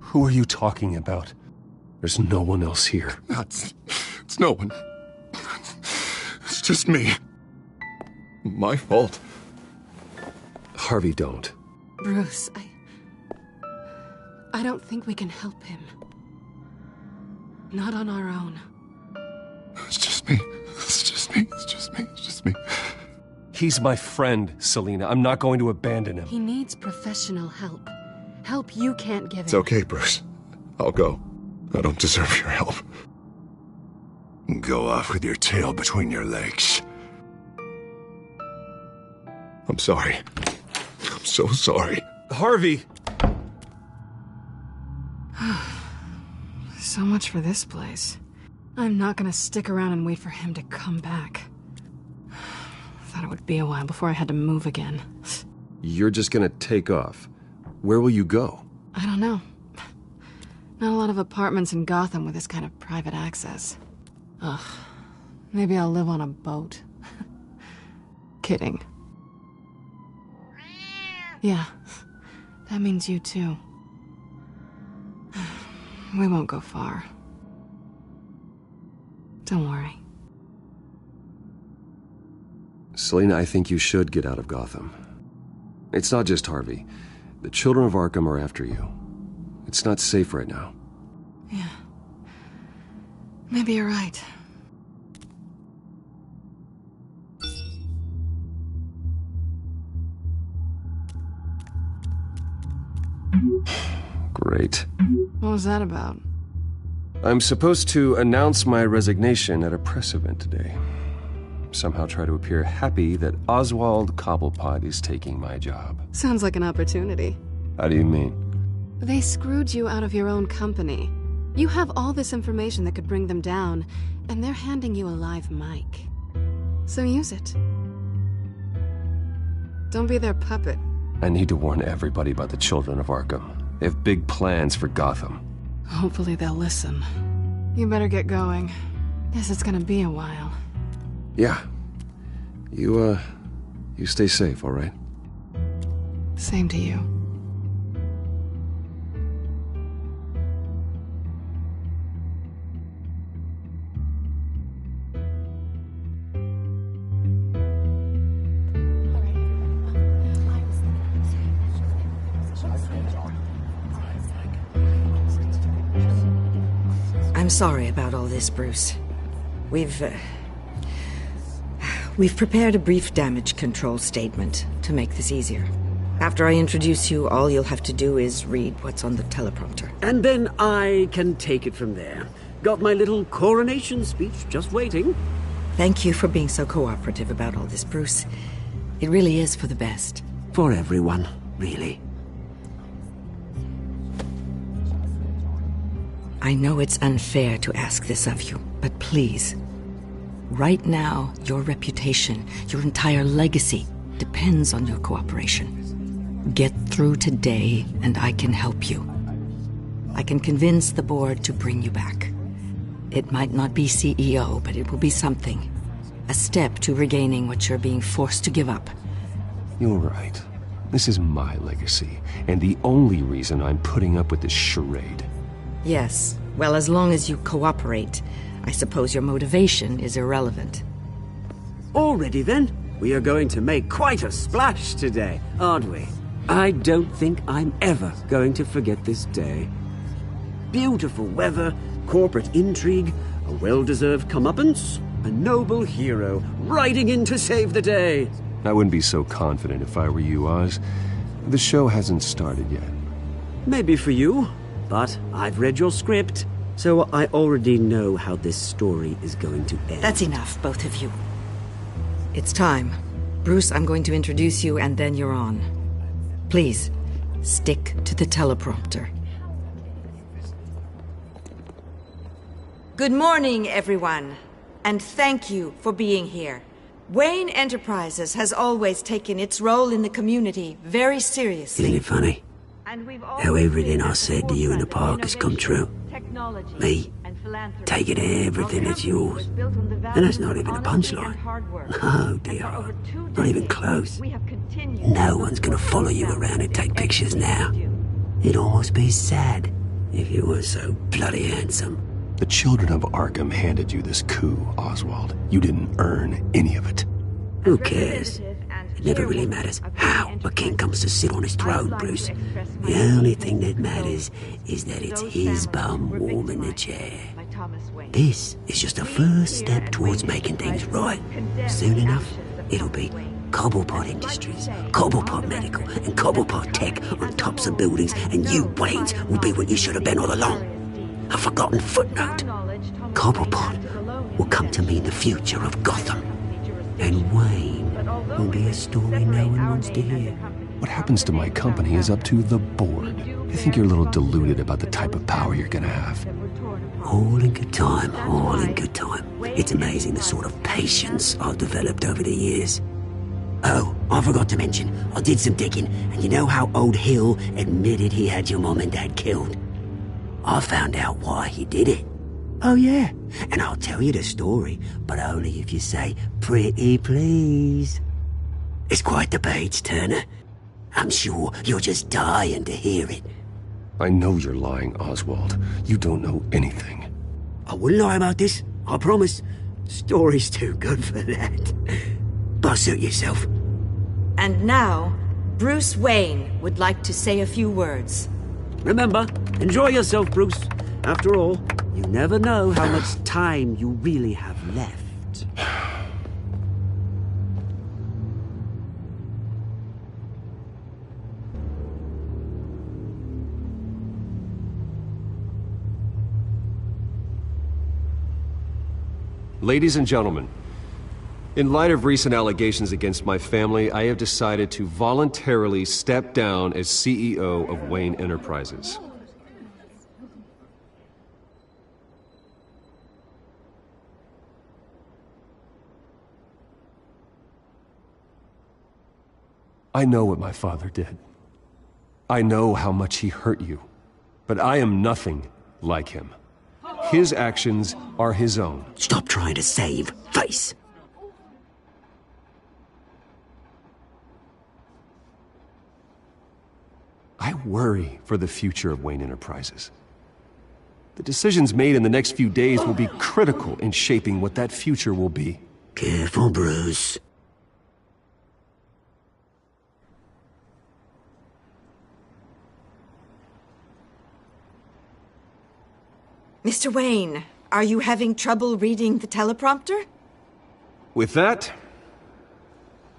Who are you talking about? There's no one else here. It's no one. It's just me. My fault. Harvey, don't. Bruce, I don't think we can help him. Not on our own. It's just me. It's just me. It's just me. It's just me. He's my friend, Selina. I'm not going to abandon him. He needs professional help. hope. You can't give it. It's okay, Bruce. I'll go. I don't deserve your help. Go off with your tail between your legs. I'm sorry. I'm so sorry. Harvey! So much for this place. I'm not gonna stick around and wait for him to come back. Thought it would be a while before I had to move again. You're just gonna take off. Where will you go? I don't know. Not a lot of apartments in Gotham with this kind of private access. Ugh. Maybe I'll live on a boat. Kidding. Yeah. That means you too. We won't go far. Don't worry. Selina, I think you should get out of Gotham. It's not just Harvey. The children of Arkham are after you. It's not safe right now. Yeah. Maybe you're right. Great. What was that about? I'm supposed to announce my resignation at a press event today. Somehow try to appear happy that Oswald Cobblepot is taking my job. Sounds like an opportunity. How do you mean? They screwed you out of your own company. You have all this information that could bring them down, and they're handing you a live mic. So use it. Don't be their puppet. I need to warn everybody about the children of Arkham. They have big plans for Gotham. Hopefully they'll listen. You better get going. Guess it's gonna be a while. Yeah. You stay safe, all right? Same to you. I'm sorry about all this, Bruce. We've prepared a brief damage control statement to make this easier. After I introduce you, all you'll have to do is read what's on the teleprompter. And then I can take it from there. Got my little coronation speech just waiting. Thank you for being so cooperative about all this, Bruce. It really is for the best. For everyone, really. I know it's unfair to ask this of you, but please, right now, your reputation, your entire legacy, depends on your cooperation. Get through today, and I can help you. I can convince the board to bring you back. It might not be CEO, but it will be something. A step to regaining what you're being forced to give up. You're right. This is my legacy, and the only reason I'm putting up with this charade. Yes. Well, as long as you cooperate, I suppose your motivation is irrelevant. Already then, we are going to make quite a splash today, aren't we? I don't think I'm ever going to forget this day. Beautiful weather, corporate intrigue, a well-deserved comeuppance, a noble hero riding in to save the day. I wouldn't be so confident if I were you, Oz. The show hasn't started yet. Maybe for you. But I've read your script, so I already know how this story is going to end. That's enough, both of you. It's time. Bruce, I'm going to introduce you, and then you're on. Please, stick to the teleprompter. Good morning, everyone, and thank you for being here. Wayne Enterprises has always taken its role in the community very seriously. Isn't it funny? How everything I said to you in the park has come true. Me, taking everything that's yours. And that's not even a punchline. No, dear. Not even close. No one's gonna follow you around and take pictures now. It'd almost be sad if you were so bloody handsome. The children of Arkham handed you this coup, Oswald. You didn't earn any of it. Who cares? It never really matters how a king comes to sit on his throne, Bruce. The only thing that matters is that it's his bum warming the chair. This is just a first step towards making things right. Soon enough, it'll be Cobblepot Industries, Cobblepot Medical, and Cobblepot Tech on tops of buildings, and you, Waynes, will be what you should have been all along. A forgotten footnote. Cobblepot will come to mean the future of Gotham. And Wayne will be a story no one wants to hear. What happens to my company is up to the board. I think you're a little deluded about the type of power you're gonna have. All in good time, all in good time. It's amazing the sort of patience I've developed over the years. Oh, I forgot to mention, I did some digging, and you know how old Hill admitted he had your mom and dad killed? I found out why he did it. Oh yeah, and I'll tell you the story, but only if you say, pretty please. It's quite the page, Turner. I'm sure you're just dying to hear it. I know you're lying, Oswald. You don't know anything. I wouldn't lie about this, I promise. Story's too good for that. But suit yourself. And now, Bruce Wayne would like to say a few words. Remember, enjoy yourself, Bruce. After all, you never know how much time you really have left. Ladies and gentlemen, in light of recent allegations against my family, I have decided to voluntarily step down as CEO of Wayne Enterprises. I know what my father did. I know how much he hurt you, but I am nothing like him. His actions are his own. Stop trying to save face. I worry for the future of Wayne Enterprises. The decisions made in the next few days will be critical in shaping what that future will be. Careful, Bruce. Mr. Wayne, are you having trouble reading the teleprompter? With that,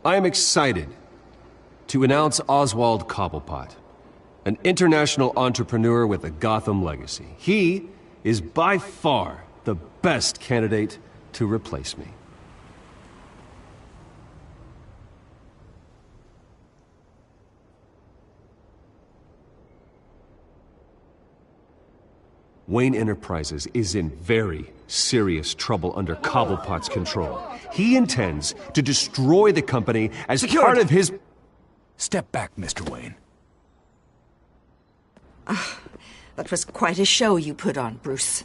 I am excited to announce Oswald Cobblepot, an international entrepreneur with a Gotham legacy. He is by far the best candidate to replace me. Wayne Enterprises is in very serious trouble under Cobblepot's control. He intends to destroy the company as part of his... Step back, Mr. Wayne. That was quite a show you put on, Bruce.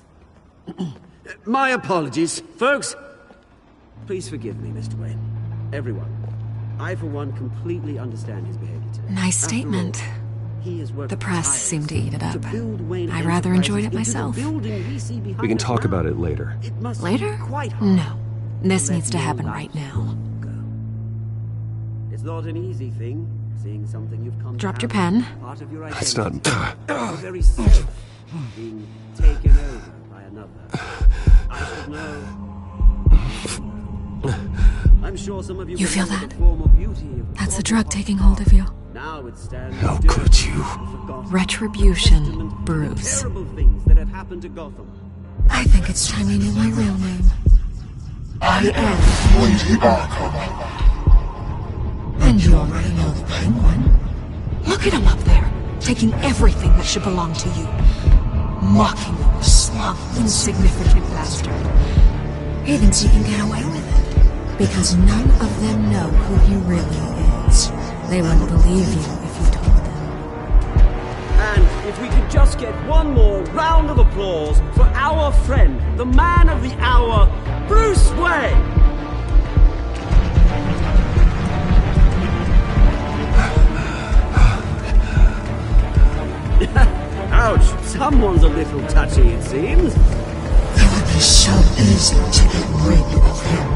My apologies, folks. Please forgive me, Mr. Wayne. Everyone. I, for one, completely understand his behavior today. Nice statement. The press seemed to eat it up. I rather enjoyed it myself. We can talk about it later. Later? No. This needs to happen right now. It's not an easy thing, seeing something you've come Dropped your pen. That's not... very self being taken over by another. I should know. I'm sure some of you feel that? Beauty of That's the drug taking hold of you. Now it stands How could you? Retribution, Bruce. Things that have happened to Gotham. I think it's time you knew my real name. I am Lady Arkham. And you already know the Penguin. Look at him up there, taking everything that should belong to you. Mocking you, slug, insignificant bastard. He thinks he can get away with it. Because none of them know who he really is. They wouldn't believe you if you told them. And if we could just get one more round of applause for our friend, the man of the hour, Bruce Wayne! Ouch, someone's a little touchy, it seems. It would be so easy to get rid of him.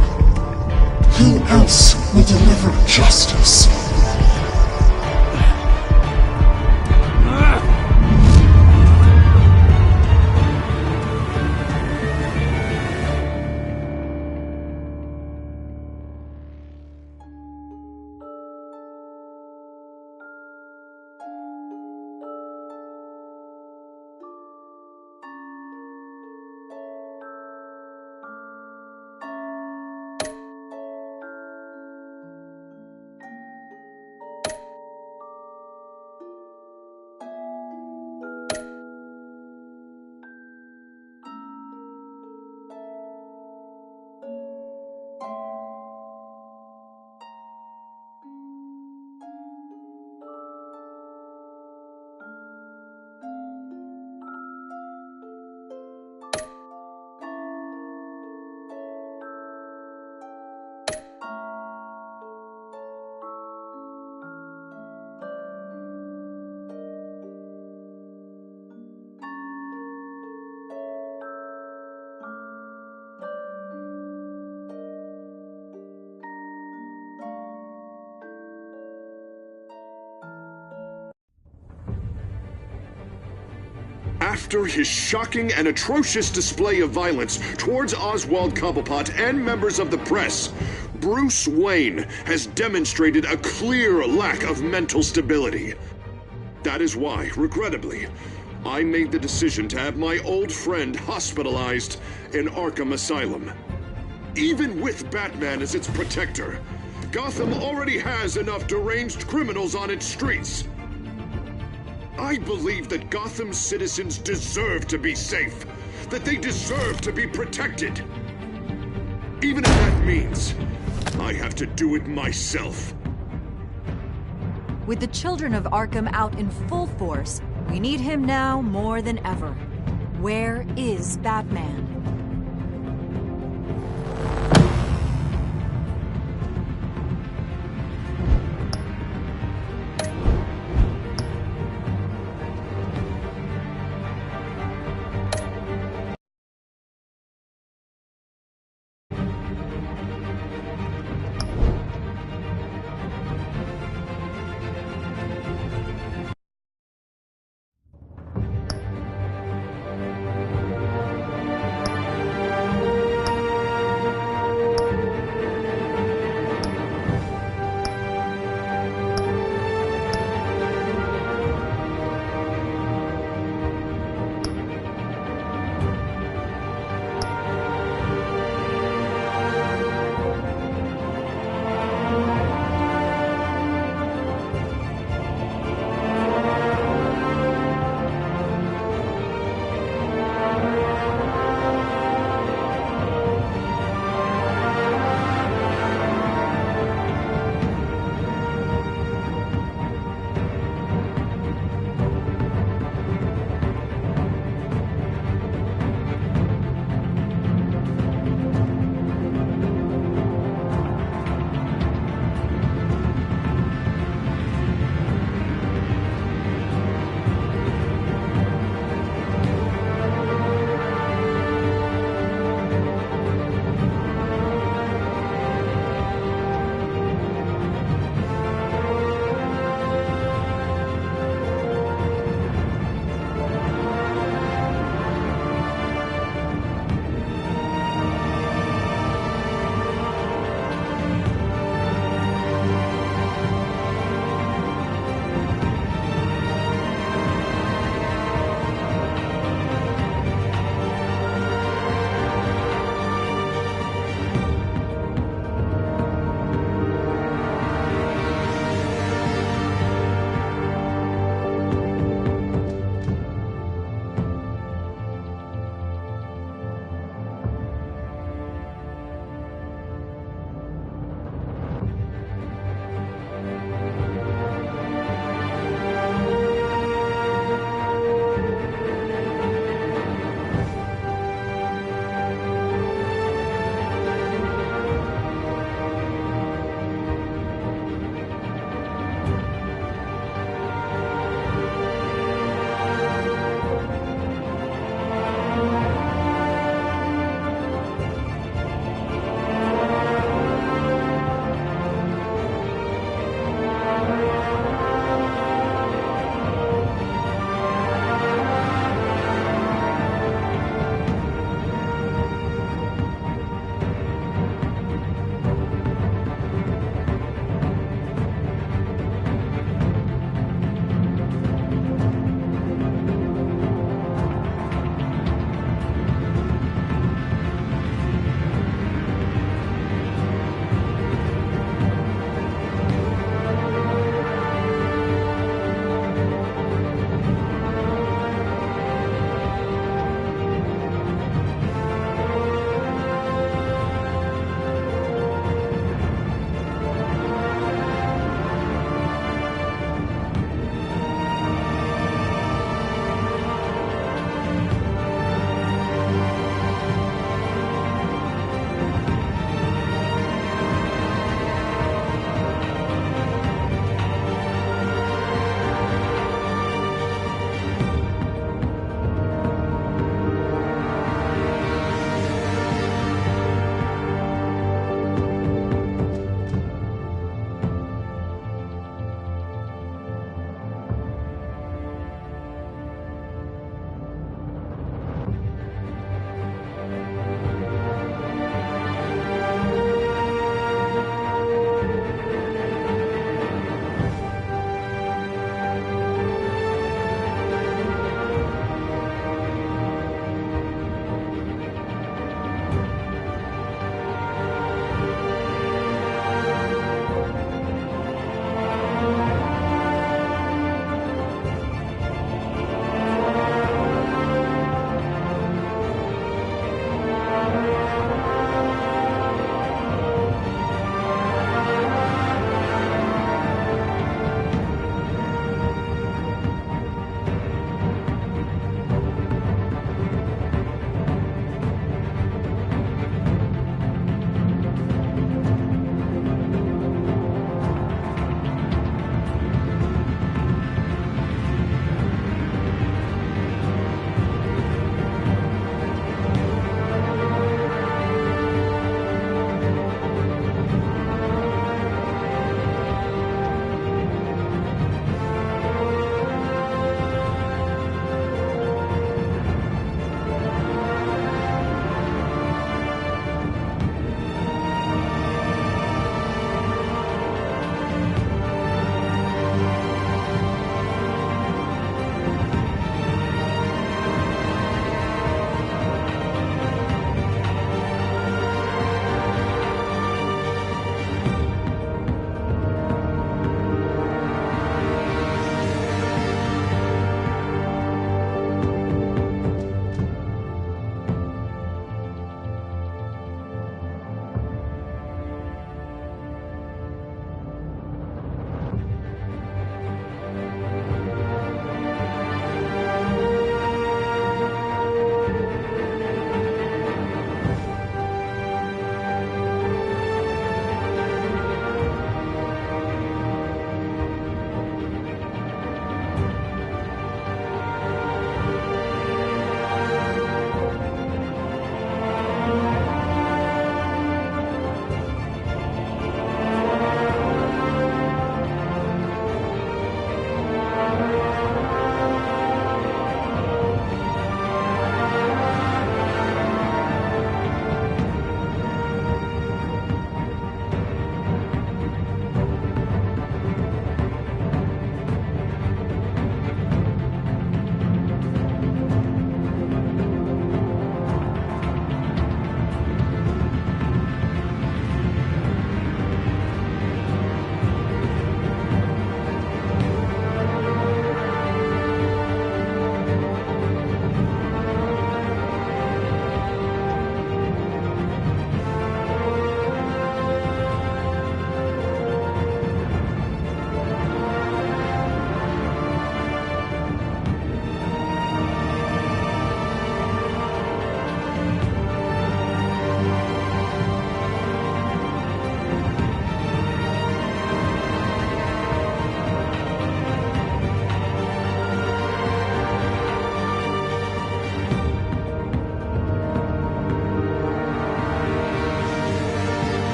Who else will deliver justice? After his shocking and atrocious display of violence towards Oswald Cobblepot and members of the press, Bruce Wayne has demonstrated a clear lack of mental stability. That is why, regrettably, I made the decision to have my old friend hospitalized in Arkham Asylum. Even with Batman as its protector, Gotham already has enough deranged criminals on its streets. I believe that Gotham's citizens deserve to be safe, that they deserve to be protected. Even if that means I have to do it myself. With the children of Arkham out in full force, we need him now more than ever. Where is Batman?